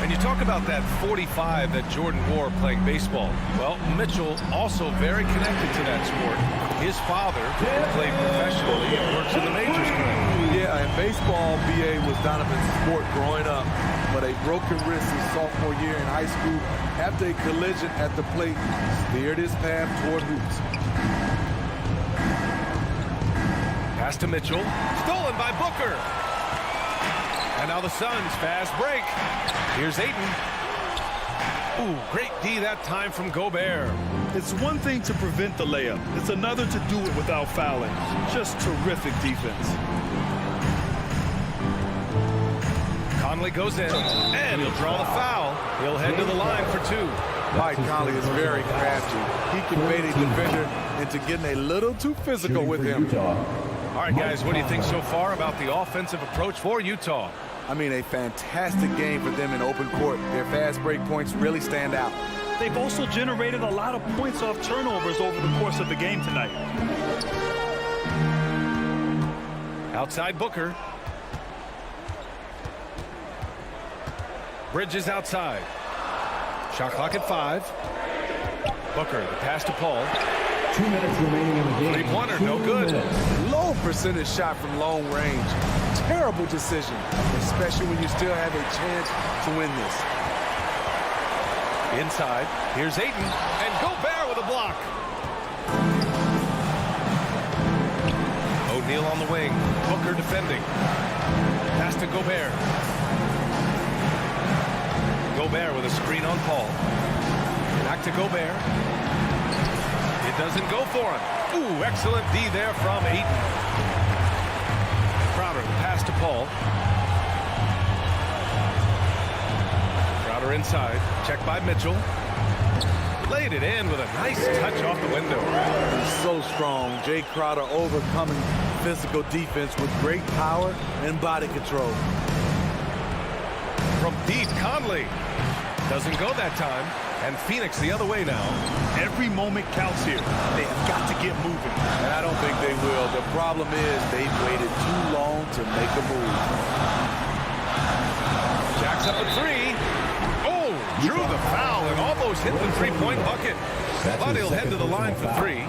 And you talk about that 45 that Jordan wore playing baseball. Well, Mitchell also very connected to that sport. His father played professionally and works in the majors currently. Yeah, and baseball, BA, was Donovan's sport growing up. But a broken wrist his sophomore year in high school after a collision at the plate steered his path toward hoops. Pass to Mitchell. Stolen by Booker. And now the Suns fast break. Here's Ayton. Ooh, great D that time from Gobert. It's one thing to prevent the layup. It's another to do it without fouling. Just terrific defense. Conley goes in, and he'll draw the foul. He'll head to the line for 2. Mike Conley is very crafty. He can bait a defender into getting a little too physical with him. All right, guys, what do you think so far about the offensive approach for Utah? I mean, a fantastic game for them in open court. Their fast break points really stand out. They've also generated a lot of points off turnovers over the course of the game tonight. Outside Booker. Bridges outside. Shot clock at 5. Booker, the pass to Paul. 2 minutes remaining in the game. Three-pointer, no good. Low percentage shot from long range. Terrible decision, especially when you still have a chance to win this. Inside, here's Ayton, and Gobert with a block. O'Neal on the wing, Booker defending. Pass to Gobert. Gobert with a screen on Paul. Back to Gobert. It doesn't go for him. Ooh, excellent D there from Ayton. Crowder, the pass to Paul. Crowder inside. Checked by Mitchell. Laid it in with a nice touch off the window. He's so strong. Jay Crowder overcoming physical defense with great power and body control. From deep, Conley. Doesn't go that time. And Phoenix the other way now. Every moment counts here. They have got to get moving. And I don't think they will. The problem is they've waited too long to make a move. Jacks up a 3. Oh, drew the foul and almost hit the three-point bucket. But he'll head to the line for 3.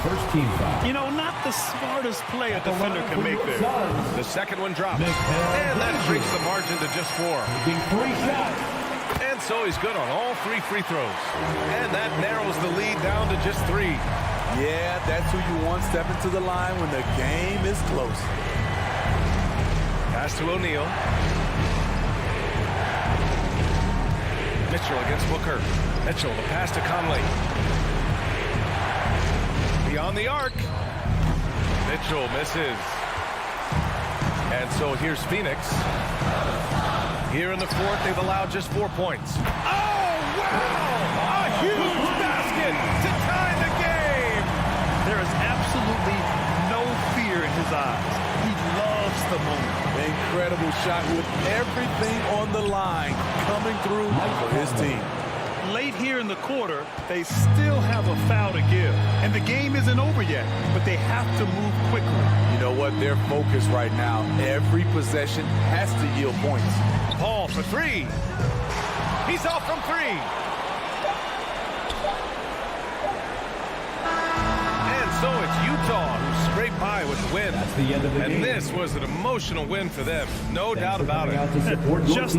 First team foul. You know, not the smartest play a defender can make there. The second one drops. And that shrinks the margin to just 4. 3 shots. And so he's good on all 3 free throws. And that narrows the lead down to just 3. Yeah, that's who you want stepping to the line when the game is close. Pass to O'Neal. Mitchell against Booker. Mitchell, the pass to Conley. Beyond the arc. Mitchell misses. And so here's Phoenix. Here in the fourth, they've allowed just 4 points. Oh, wow! A huge basket to tie the game! There is absolutely no fear in his eyes. He loves the moment. Incredible shot with everything on the line coming through for his team. Late here in the quarter, they still have a foul to give. And the game isn't over yet, but they have to move quickly. You know what? Their focus right now, every possession has to yield points. Paul for three. He's off from three. And so it's Utah who scraped by with the win. That's the end of the game. And this was an emotional win for them. No doubt about it. Just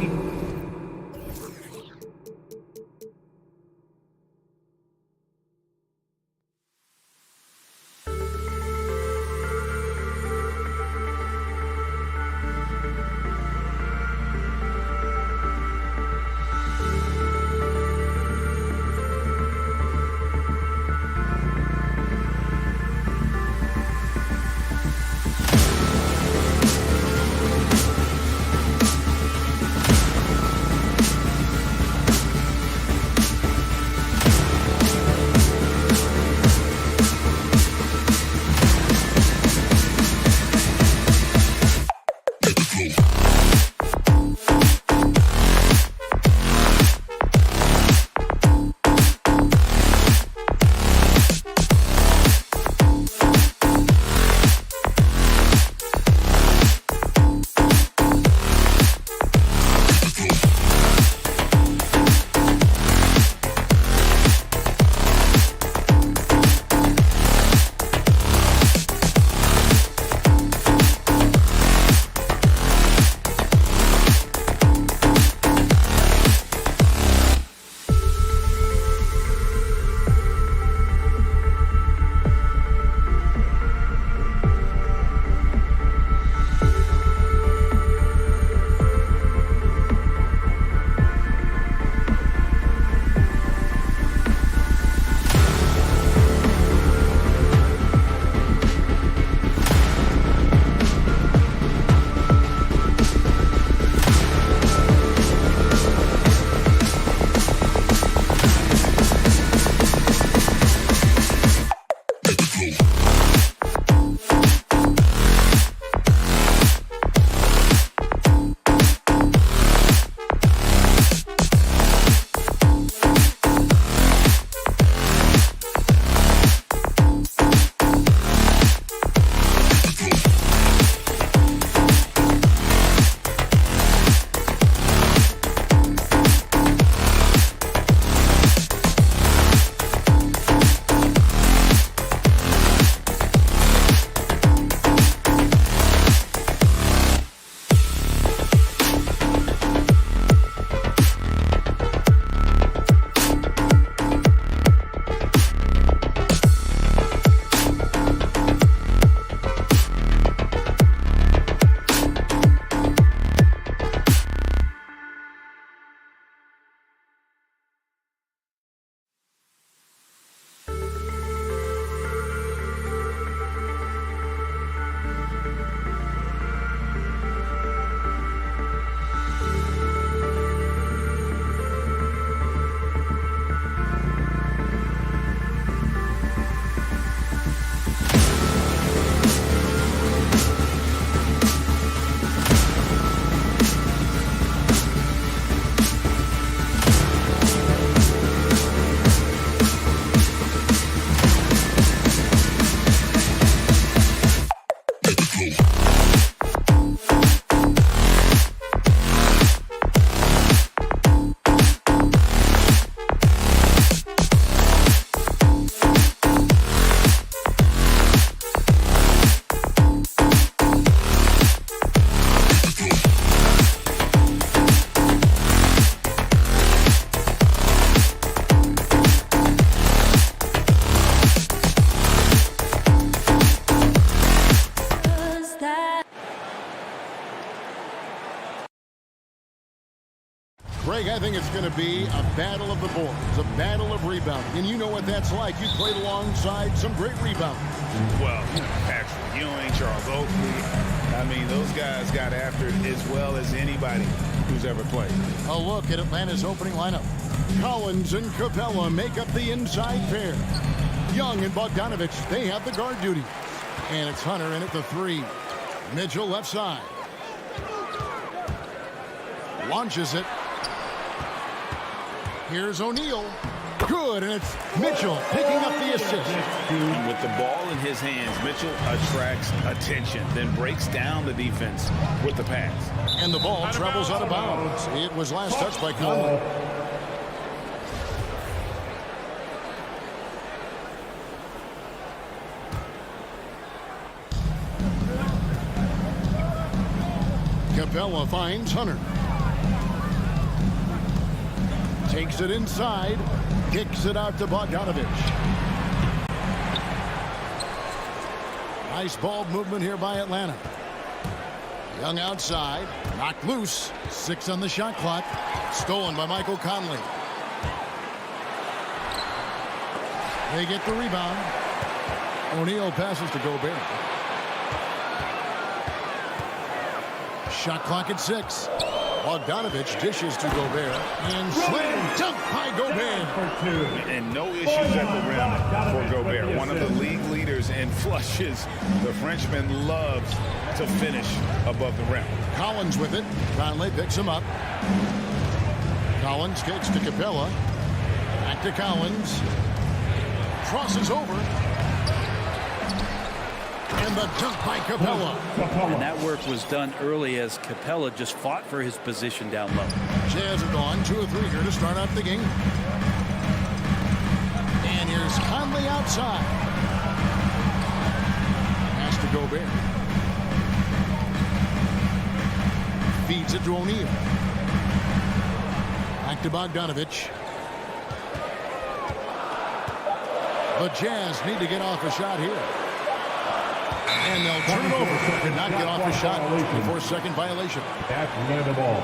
Greg, I think it's going to be a battle of the boards, a battle of rebounding. And you know what that's like. You played alongside some great rebounders. Well, Patrick Ewing, Charles Oakley. I mean, those guys got after it as well as anybody who's ever played. A look at Atlanta's opening lineup. Collins and Capella make up the inside pair. Young and Bogdanovich, they have the guard duty. And it's Hunter in at the 3. Mitchell left side. Launches it. Here's O'Neal. Good, and it's Mitchell picking up the assist. And with the ball in his hands, Mitchell attracts attention, then breaks down the defense with the pass. And the ball travels out of bounds. It was last touched by Conley. Capella finds Hunter. Takes it inside. Kicks it out to Bogdanovich. Nice ball movement here by Atlanta. Young outside. Knocked loose. 6 on the shot clock. Stolen by Michael Conley. They get the rebound. O'Neal passes to Gobert. Shot clock at 6. Bogdanovich dishes to Gobert. And slam dunk by Gobert. And no issues at the rim for Gobert. One of the league leaders in flushes. The Frenchman loves to finish above the rim. Collins with it. Conley picks him up. Collins kicks to Capella. Back to Collins. Crosses over. And the dunk by Capella. And that work was done early as Capella just fought for his position down low. Jazz have gone 2 of 3 here to start out the game. And here's Conley outside. Pass to Gobert. Feeds it to O'Neal. Back to Bogdanovich. The Jazz need to get off a shot here. And they'll turn it over. Did not get off a shot. 24-second violation. That's the end of the ball.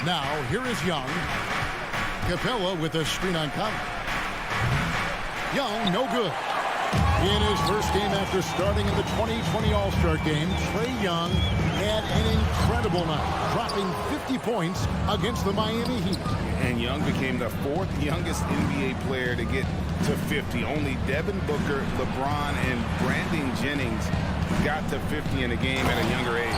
Now, here is Young. Capella with a screen on Conley. Young, no good. In his first game after starting in the 2020 All-Star Game, Trae Young had an incredible night, dropping 50 points against the Miami Heat. And Young became the 4th youngest NBA player to get to 50. Only Devin Booker, LeBron, and Brandon Jennings got to 50 in a game at a younger age.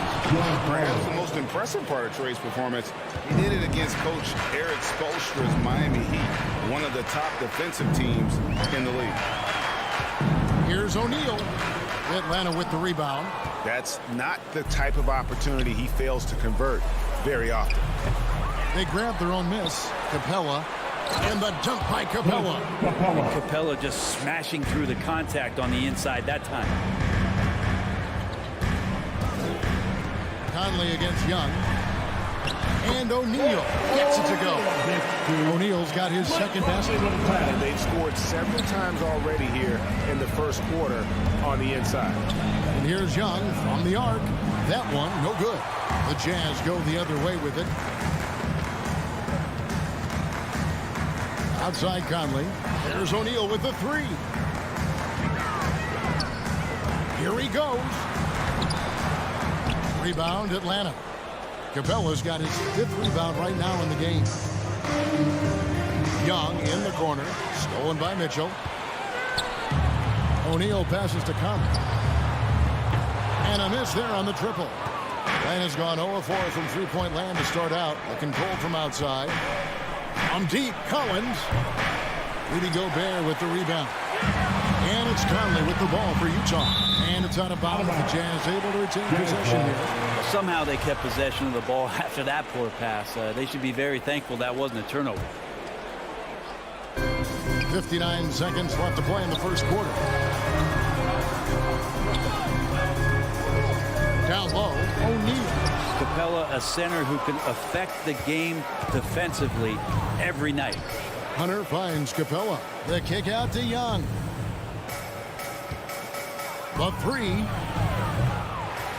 Perhaps the most impressive part of Trae's performance, he did it against Coach Eric Spoelstra's Miami Heat, one of the top defensive teams in the league. Here's O'Neal. Atlanta with the rebound. That's not the type of opportunity he fails to convert very often. They grab their own miss. Capella. And the dunk by Capella. Capella just smashing through the contact on the inside that time. Conley against Young. And O'Neal gets it to go. O'Neal's got his second basket. And they've scored several times already here in the first quarter on the inside. And here's Young from the arc. That one, no good. The Jazz go the other way with it. Outside Conley. There's O'Neal with the 3. Here he goes. Rebound, Atlanta. Capella's got his 5th rebound right now in the game. Young in the corner. Stolen by Mitchell. O'Neal passes to Conley. And a miss there on the triple. Atlanta's gone 0-4 from three-point land to start out. Looking cold from outside. On deep, Collins. Rudy Gobert with the rebound. And it's Conley with the ball for Utah. And it's out of bounds. The Jazz able to retain possession here. Somehow they kept possession of the ball after that poor pass. They should be very thankful that wasn't a turnover. 59 seconds left to play in the first quarter. Down low, O'Neal. Capella, a center who can affect the game defensively every night. Hunter finds Capella. The kick out to Young. The three.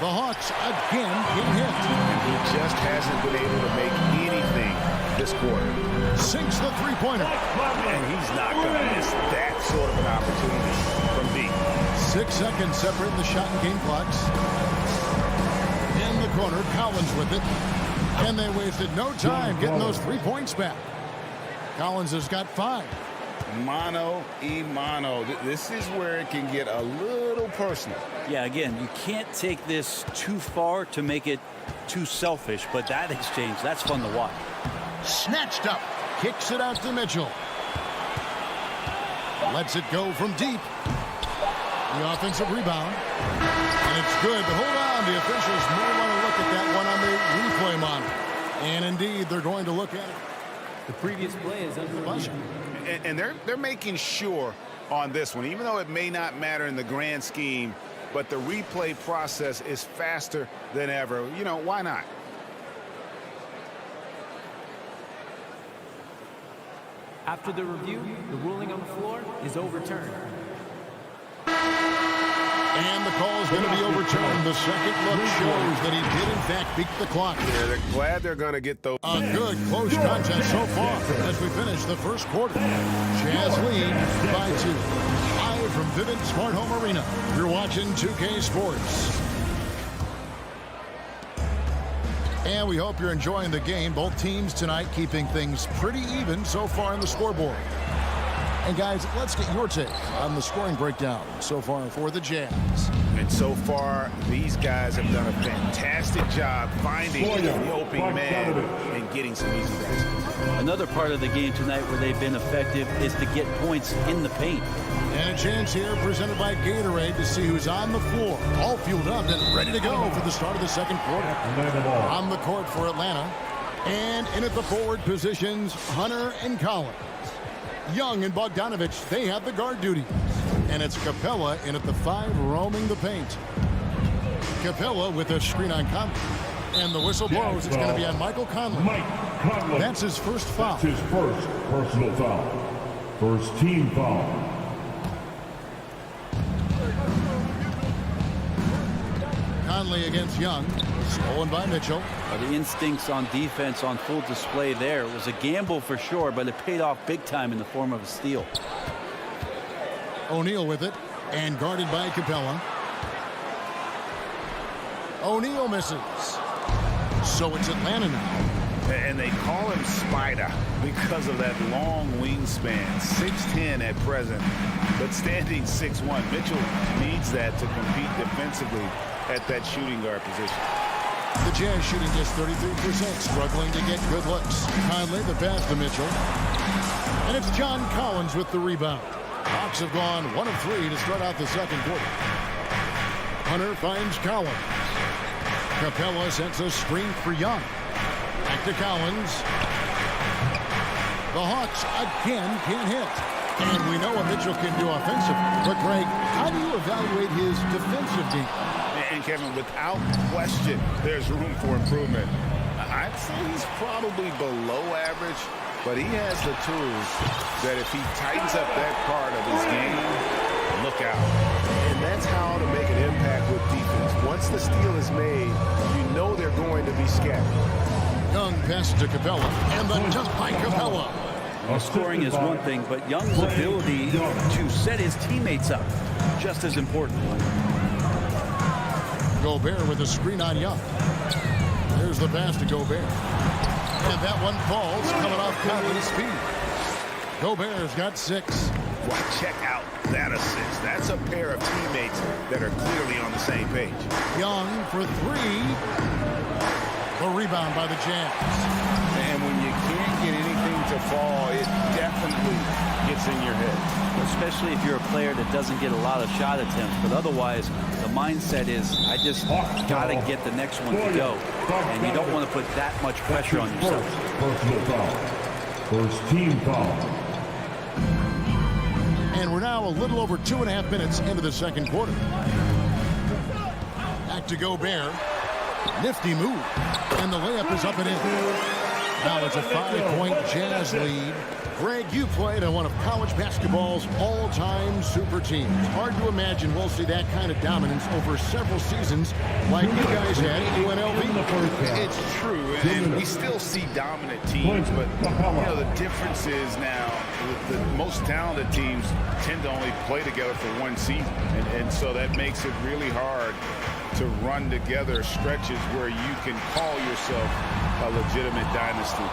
The Hawks again get hit. He just hasn't been able to make anything this quarter. Sinks the three-pointer. And he's not going to miss that sort of an opportunity from deep. 6 seconds separating the shot and game clocks. In the corner, Collins with it. And they wasted no time getting those 3 points back. Collins has got 5. Mano y mano. This is where it can get a little personal. Yeah, again, you can't take this too far to make it too selfish, but that exchange, that's fun to watch. Snatched up. Kicks it out to Mitchell. Lets it go from deep. The offensive rebound. And it's good to hold on. The officials may want to look at that one on the replay monitor. And indeed, they're going to look at it. The previous play is under review. And they're making sure on this one, even though it may not matter in the grand scheme, but the replay process is faster than ever. You know, why not? After the review, the ruling on the floor is overturned. And the call is going to be overturned. The second look shows that he did, in fact, beat the clock. Yeah, they're glad they're going to get those. A good close contest so far as we finish the first quarter. Jazz lead by 2. Live from Vivint Smart Home Arena. You're watching 2K Sports. And we hope you're enjoying the game. Both teams tonight keeping things pretty even so far in the scoreboard. And guys, let's get your take on the scoring breakdown so far for the Jazz. And so far, these guys have done a fantastic job finding the opening man and getting some easy baskets. Another part of the game tonight where they've been effective is to get points in the paint. And a chance here presented by Gatorade to see who's on the floor. All fueled up and ready to go for the start of the second quarter. On the court for Atlanta. And in at the forward positions, Hunter and Collins. Young and Bogdanovich, they have the guard duty. And it's Capella in at the 5 roaming the paint. Capella with a screen on Conley. And the whistle blows. It's going to be on Michael Conley. That's his first foul. That's his first personal foul. First team foul. Conley against Young. Stolen by Mitchell. The instincts on defense on full display there. It was a gamble for sure, but it paid off big time in the form of a steal. O'Neal with it, and guarded by Capella. O'Neal misses. So it's Atlanta now. And they call him Spider because of that long wingspan. 6'10" at present, but standing 6'1". Mitchell needs that to compete defensively at that shooting guard position. The Jazz shooting just 33%, struggling to get good looks. Conley the pass to Mitchell. And it's John Collins with the rebound. Hawks have gone 1 of 3 to start out the second quarter. Hunter finds Collins. Capella sets a screen for Young. Back to Collins. The Hawks again can't hit. And we know what Mitchell can do offensively. But Greg, how do you evaluate his defensive game? And Kevin, without question, there's room for improvement. I'd say he's probably below average, but he has the tools that if he tightens up that part of his game, look out. And that's how to make an impact with defense. Once the steal is made, you know they're going to be scattered. Young passes to Capella, and then just by Capella. Well, scoring is one thing, but Young's ability to set his teammates up, just as important. Gobert with a screen on Young. There's the pass to Gobert. And that one falls, coming off Conley's speed. Gobert's got 6. Well, check out that assist. That's a pair of teammates that are clearly on the same page. Young for 3. The rebound by the Jazz. And when you can't get anything to fall, it definitely gets in your head. Especially if you're a player that doesn't get a lot of shot attempts. But otherwise, the mindset is, I just got to get the next one to go. And you don't want to put that much pressure on yourself. Personal foul. First team foul. And we're now a little over 2.5 minutes into the second quarter. Back to Gobert. Nifty move. And the layup is up and in. Now it's a 5-point Jazz lead. Greg, you played on one of college basketball's all-time super teams. Hard to imagine we'll see that kind of dominance over several seasons like you guys had at UNLV. It's true, and we still see dominant teams, but the difference is now the most talented teams tend to only play together for one season, and so that makes it really hard to run together stretches where you can call yourself a legitimate dynasty.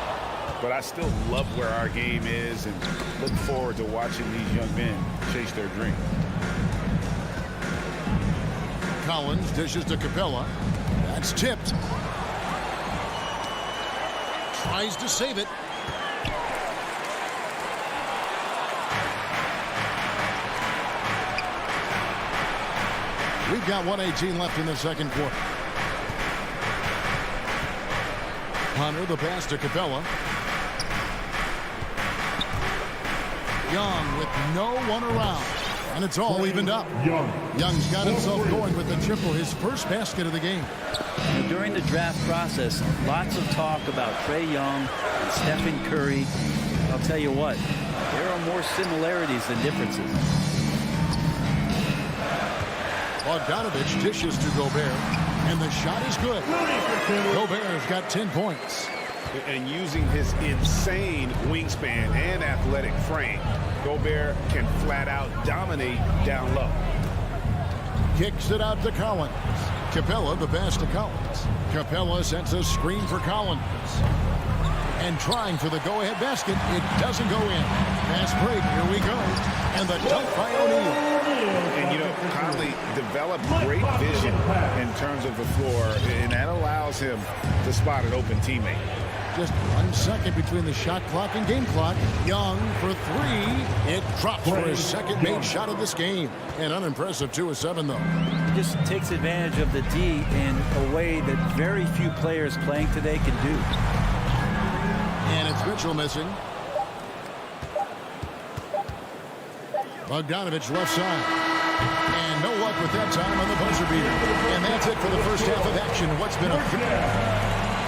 But I still love where our game is and look forward to watching these young men chase their dream. Collins dishes to Capella. That's tipped. Tries to save it. We've got 1:18 left in the second quarter. Hunter, the pass to Capella. Young with no one around. And it's all evened up. Young's got himself going with the triple, his first basket of the game. During the draft process, lots of talk about Trae Young and Stephen Curry. I'll tell you what, there are more similarities than differences. Bogdanovich dishes to Gobert, and the shot is good. Gobert's got 10 points. And using his insane wingspan and athletic frame, Gobert can flat out dominate down low. Kicks it out to Collins. Capella, the pass to Collins. Capella sets a screen for Collins. And trying for the go-ahead basket, it doesn't go in. Fast break, here we go. And the dunk by O'Neal. And Conley developed great vision in terms of the floor, and that allows him to spot an open teammate. Just 1 second between the shot clock and game clock. Young for three. It drops for his second made shot of this game. An unimpressive 2 of 7, though. He just takes advantage of the D in a way that very few players playing today can do. And it's Mitchell missing. Bogdanovich left side. And no luck with that time on the buzzer beater. And that's it for the first half of action. What's been a...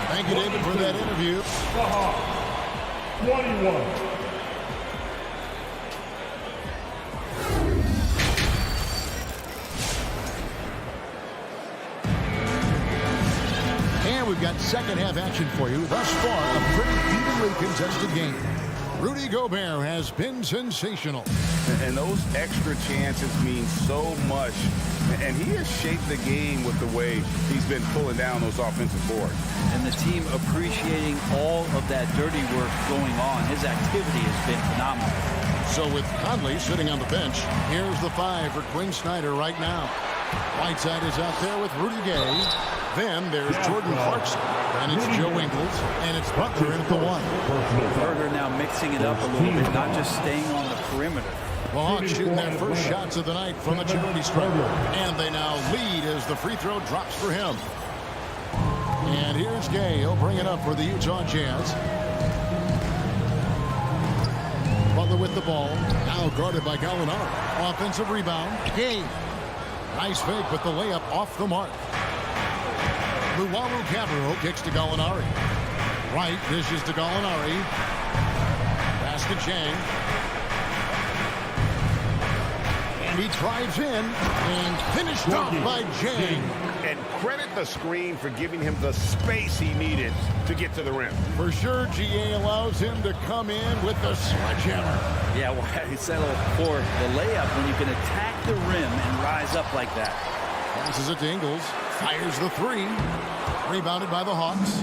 Thank you, David, for that interview. 21. And we've got second half action for you. Thus far, a pretty evenly contested game. Rudy Gobert has been sensational. And those extra chances mean so much. And he has shaped the game with the way he's been pulling down those offensive boards. And the team appreciating all of that dirty work going on. His activity has been phenomenal. So with Conley sitting on the bench, here's the 5 for Quinn Snyder right now. Whiteside is out there with Rudy Gay. Then there's Jordan Clarkson. And it's Joe Ingles. And it's Butler in at the 1. Berger now mixing it up a little bit, not just staying on the perimeter. The Hawks shooting their first shots of the night from the charity stripe. And they now lead as the free throw drops for him. And here's Gay. He'll bring it up for the Utah Jazz. Butler with the ball. Now guarded by Gallinari. Offensive rebound. Gay. Nice fake, but the layup off the mark. Luwawu Cabarro kicks to Gallinari. Wright dishes to Gallinari. Basket Chang. And he drives in and finished off by Chang. And credit the screen for giving him the space he needed to get to the rim. For sure, GA allows him to come in with the sledgehammer. Yeah, well, he settled for the layup when you can attack the rim and rise up like that. Passes it to Ingles. Fires the 3. Rebounded by the Hawks.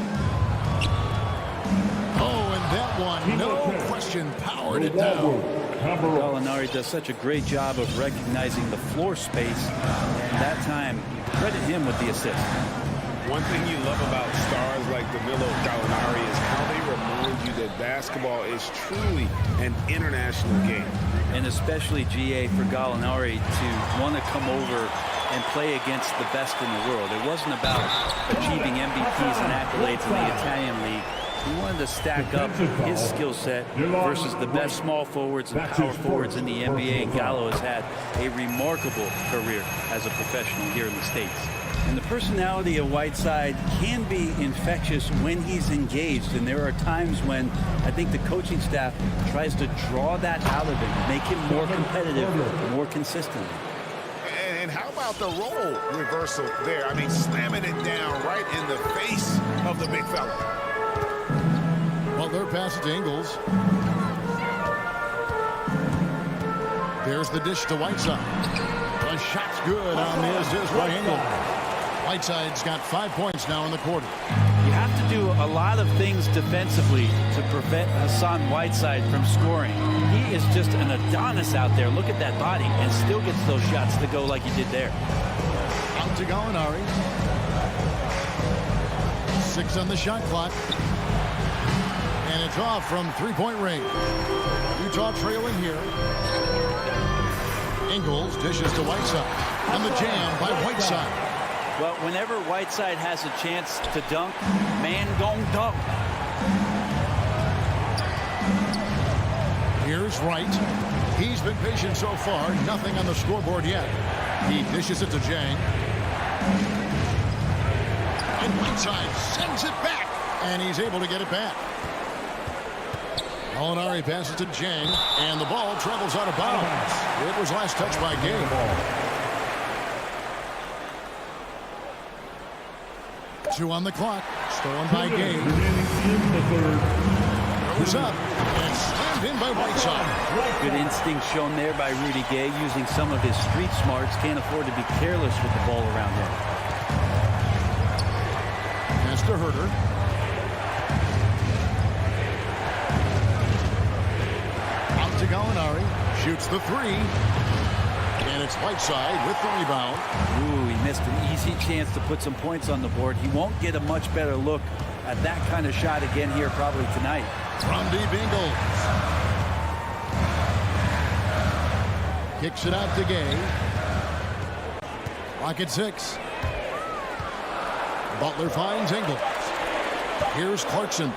Oh, and that one, no question, powered it down. Gallinari does such a great job of recognizing the floor space. And that time, credit him with the assist. One thing you love about stars like Danilo Gallinari is how they remind you that basketball is truly an international game. And especially, GA, for Gallinari to want to come over and play against the best in the world. It wasn't about achieving MVPs and accolades in the Italian League. He wanted to stack up his skill set versus the best small forwards and power forwards in the NBA. And Gallo has had a remarkable career as a professional here in the States. And the personality of Whiteside can be infectious when he's engaged. And there are times when I think the coaching staff tries to draw that out of him, make him more competitive, more consistent. And how about the role reversal there? I mean, slamming it down right in the face of the big fella. Butler passes to Ingles. There's the dish to Whiteside. The shot's good on the assist by Ingles. Whiteside's got 5 points now in the quarter. You have to do a lot of things defensively to prevent Hassan Whiteside from scoring. He is just an Adonis out there. Look at that body, and still gets those shots to go like he did there. Out to Gallinari. 6 on the shot clock. And it's off from three-point range. Utah trailing here. Ingles dishes to Whiteside. And the jam by Whiteside. Well, whenever Whiteside has a chance to dunk, man gon' dunk. Here's Wright. He's been patient so far. Nothing on the scoreboard yet. He dishes it to Jang. And Whiteside sends it back. And he's able to get it back. Gallinari passes to Jang. And the ball travels out of bounds. It was last touched by Gay. 2 on the clock. Stolen by Gay. Goes up and slammed in by Whiteside. Good instinct shown there by Rudy Gay, using some of his street smarts. Can't afford to be careless with the ball around him. Pass to Herter. Out to Gallinari. Shoots the 3. And it's Whiteside with the rebound. Ooh, he missed an easy chance to put some points on the board. He won't get a much better look at that kind of shot again here probably tonight. From deep Ingles. Kicks it out to Gay. Clock at 6. Butler finds Ingles. Here's Clarkson.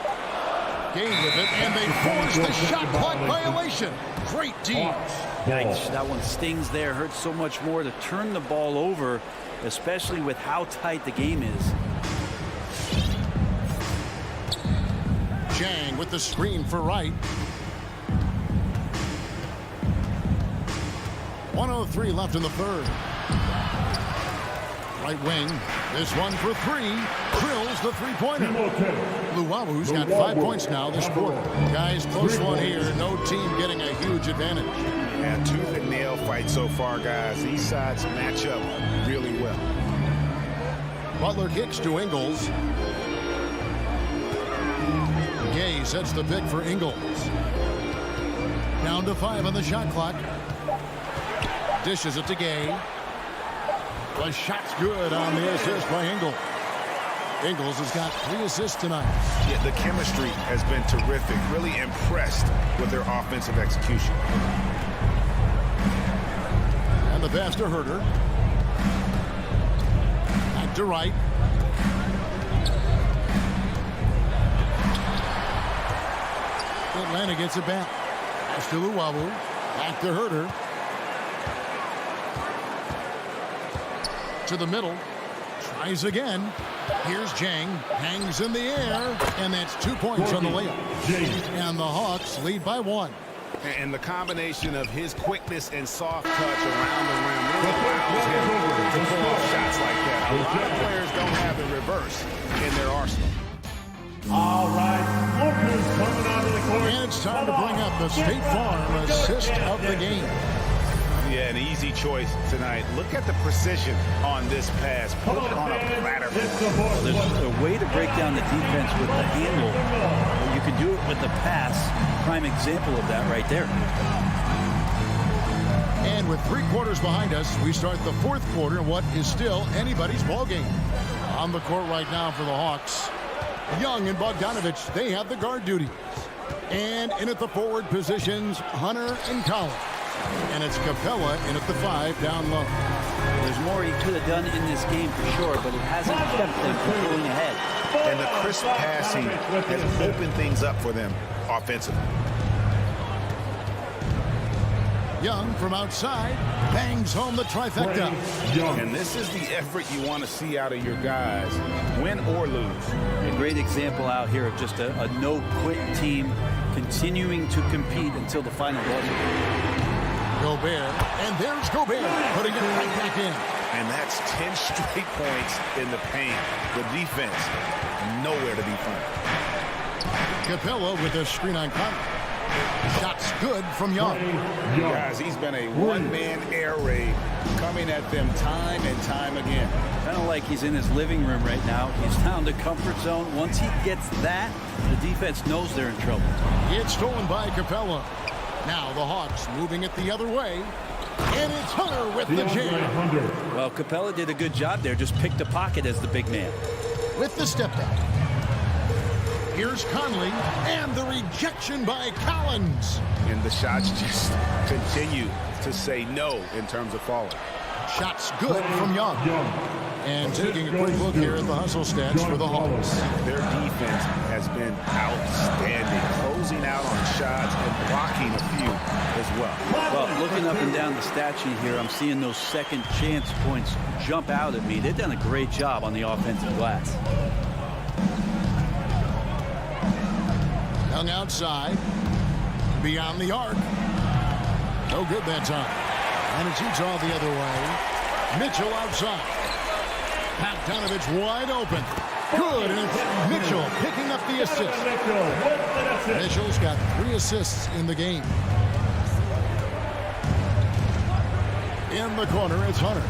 Gay with it, and they force the shot clock violation. Great team. Yikes, that one stings there. Hurts so much more to turn the ball over, especially with how tight the game is. Jang with the screen for Wright. 1:03 left in the third. Right wing. This one for 3. Drills the three-pointer. Luwabu's got 5 points now this quarter. Guys, close one here. No team getting a huge advantage. And tooth and nail fight so far, guys. These sides match up really well. Butler kicks to Ingles. Gay sets the pick for Ingles. Down to 5 on the shot clock. Dishes it to Gay. The shot's good on the assist by Ingles. Ingles has got 3 assists tonight. Yeah, the chemistry has been terrific. Really impressed with their offensive execution. And the pass to Herter. Back to Wright. Atlanta gets it back. Pass to Luwabu. Back to Herter. To the middle. Tries again. Here's Jang. Hangs in the air. And that's 2 points on the layup. And the Hawks lead by 1. And the combination of his quickness and soft touch around the rim really allows him to pull off shots like that. A lot of players don't have the reverse in their arsenal. All right, Lucas coming onto the court. And it's time to bring up the State Farm assist of the game. Yeah, an easy choice tonight. Look at the precision on this pass. Put it on a platter. There's a way to break down the defense with the handle. You can do it with the pass. Prime example of that right there. And with 3 quarters behind us, we start the 4th quarter in what is still anybody's ball game. On the court right now for the Hawks, Young and Bogdanovich, they have the guard duties. And in at the forward positions, Hunter and Collins. And it's Capella in at the 5 down low. There's more he could have done in this game for sure, but it hasn't kept them from pulling ahead. And the crisp passing has opened things up for them offensively. Young from outside bangs home the trifecta. And this is the effort you want to see out of your guys, win or lose. A great example out here of just a no-quit team continuing to compete until the final buzzer. Gobert, and there's Gobert putting it right back in. And that's 10 straight points in the paint. The defense, nowhere to be found. Capella with a screen on Conley. Shots good from Young. Guys, he's been a one-man air raid coming at them time and time again. Kind of like he's in his living room right now. He's found a comfort zone. Once he gets that, the defense knows they're in trouble. It's stolen by Capella. Now the Hawks moving it the other way. And it's Hunter with the jam. Well, Capella did a good job there. Just picked a pocket as the big man. With the step back. Here's Conley, and the rejection by Collins. And the shots just continue to say no in terms of falling. Shots good from Young. And taking a quick look here at the hustle stats for the Hawks. Their defense has been outstanding, closing out on shots and blocking a few as well. Well, looking up and down the stat sheet here, I'm seeing those second chance points jump out at me. They've done a great job on the offensive glass. Young outside, beyond the arc. No good that time. And it shoots all the other way. Mitchell outside. Bogdanovich wide open. Good, and it's Mitchell picking up the assist. Mitchell's got 3 assists in the game. In the corner, it's Hunter.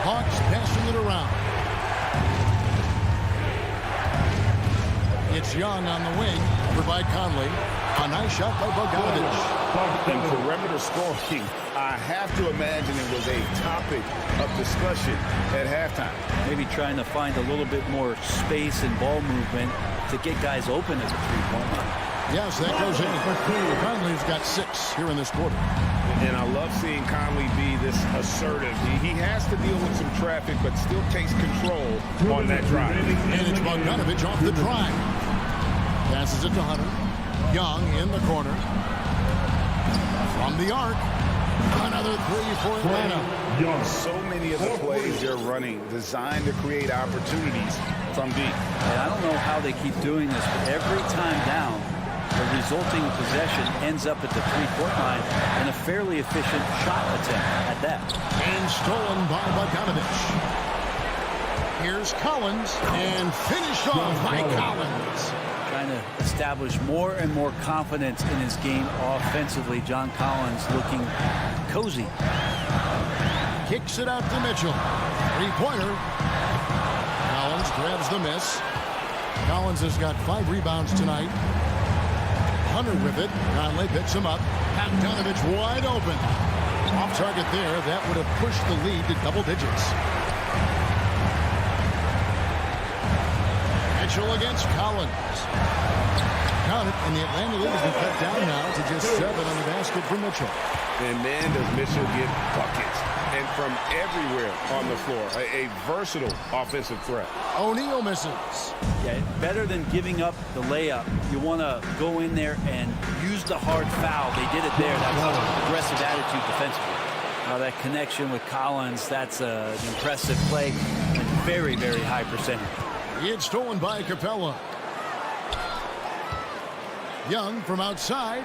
Hawks passing it around. It's Young on the wing, over by Conley. A nice shot by Bogdanovich. And perimeter scoring, I have to imagine it was a topic of discussion at halftime. Maybe trying to find a little bit more space and ball movement to get guys open at the three-point line. Yes, that goes in. Conley's got 6 here in this quarter. And I love seeing Conley be this assertive. He has to deal with some traffic, but still takes control on that drive. And it's Bogdanovich off the drive. Passes it to Hunter. Young in the corner. From the arc. Another 3 for Atlanta. So many of the plays they're running designed to create opportunities from deep. And I don't know how they keep doing this, but every time down, the resulting possession ends up at the three-point line and a fairly efficient shot attempt at that. And stolen by Bogdanovich. Here's Collins, and finished off by Collins. Trying to establish more and more confidence in his game offensively. John Collins looking cozy. Kicks it out to Mitchell. 3-pointer. Collins grabs the miss. Collins has got 5 rebounds tonight. Hunter with it. Conley picks him up. Bogdanovich wide open. Off target there. That would have pushed the lead to double digits. Mitchell against Collins. Count it, and the Atlanta lead has been cut down now to just 7 on the basket for Mitchell. And man, does Mitchell get buckets. And from everywhere on the floor. A versatile offensive threat. O'Neal misses. Yeah, better than giving up the layup. You want to go in there and use the hard foul. They did it there. That's an aggressive attitude defensively. That connection with Collins, that's an impressive play. And very, very high percentage. It's stolen by Capella. Young from outside.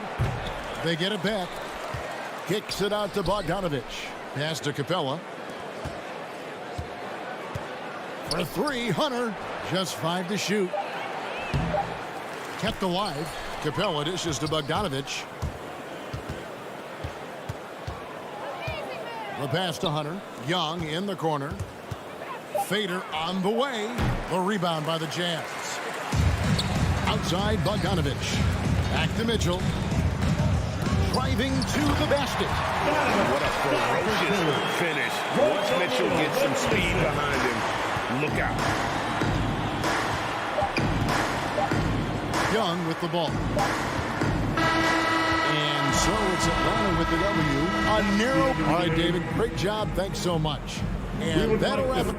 They get it back. Kicks it out to Bogdanovich. Pass to Capella. For 3, Hunter. Just 5 to shoot. Kept alive. Capella dishes to Bogdanovich. The pass to Hunter. Young in the corner. Fader on the way. The rebound by the Jazz. Outside Bogdanovich. Back to Mitchell. Driving to the basket. What a ferocious finish. Once Mitchell gets some speed behind him, look out. Young with the ball. And so it's Atlanta with the W. A narrow. All right, David, great job. Thanks so much. And that'll wrap it.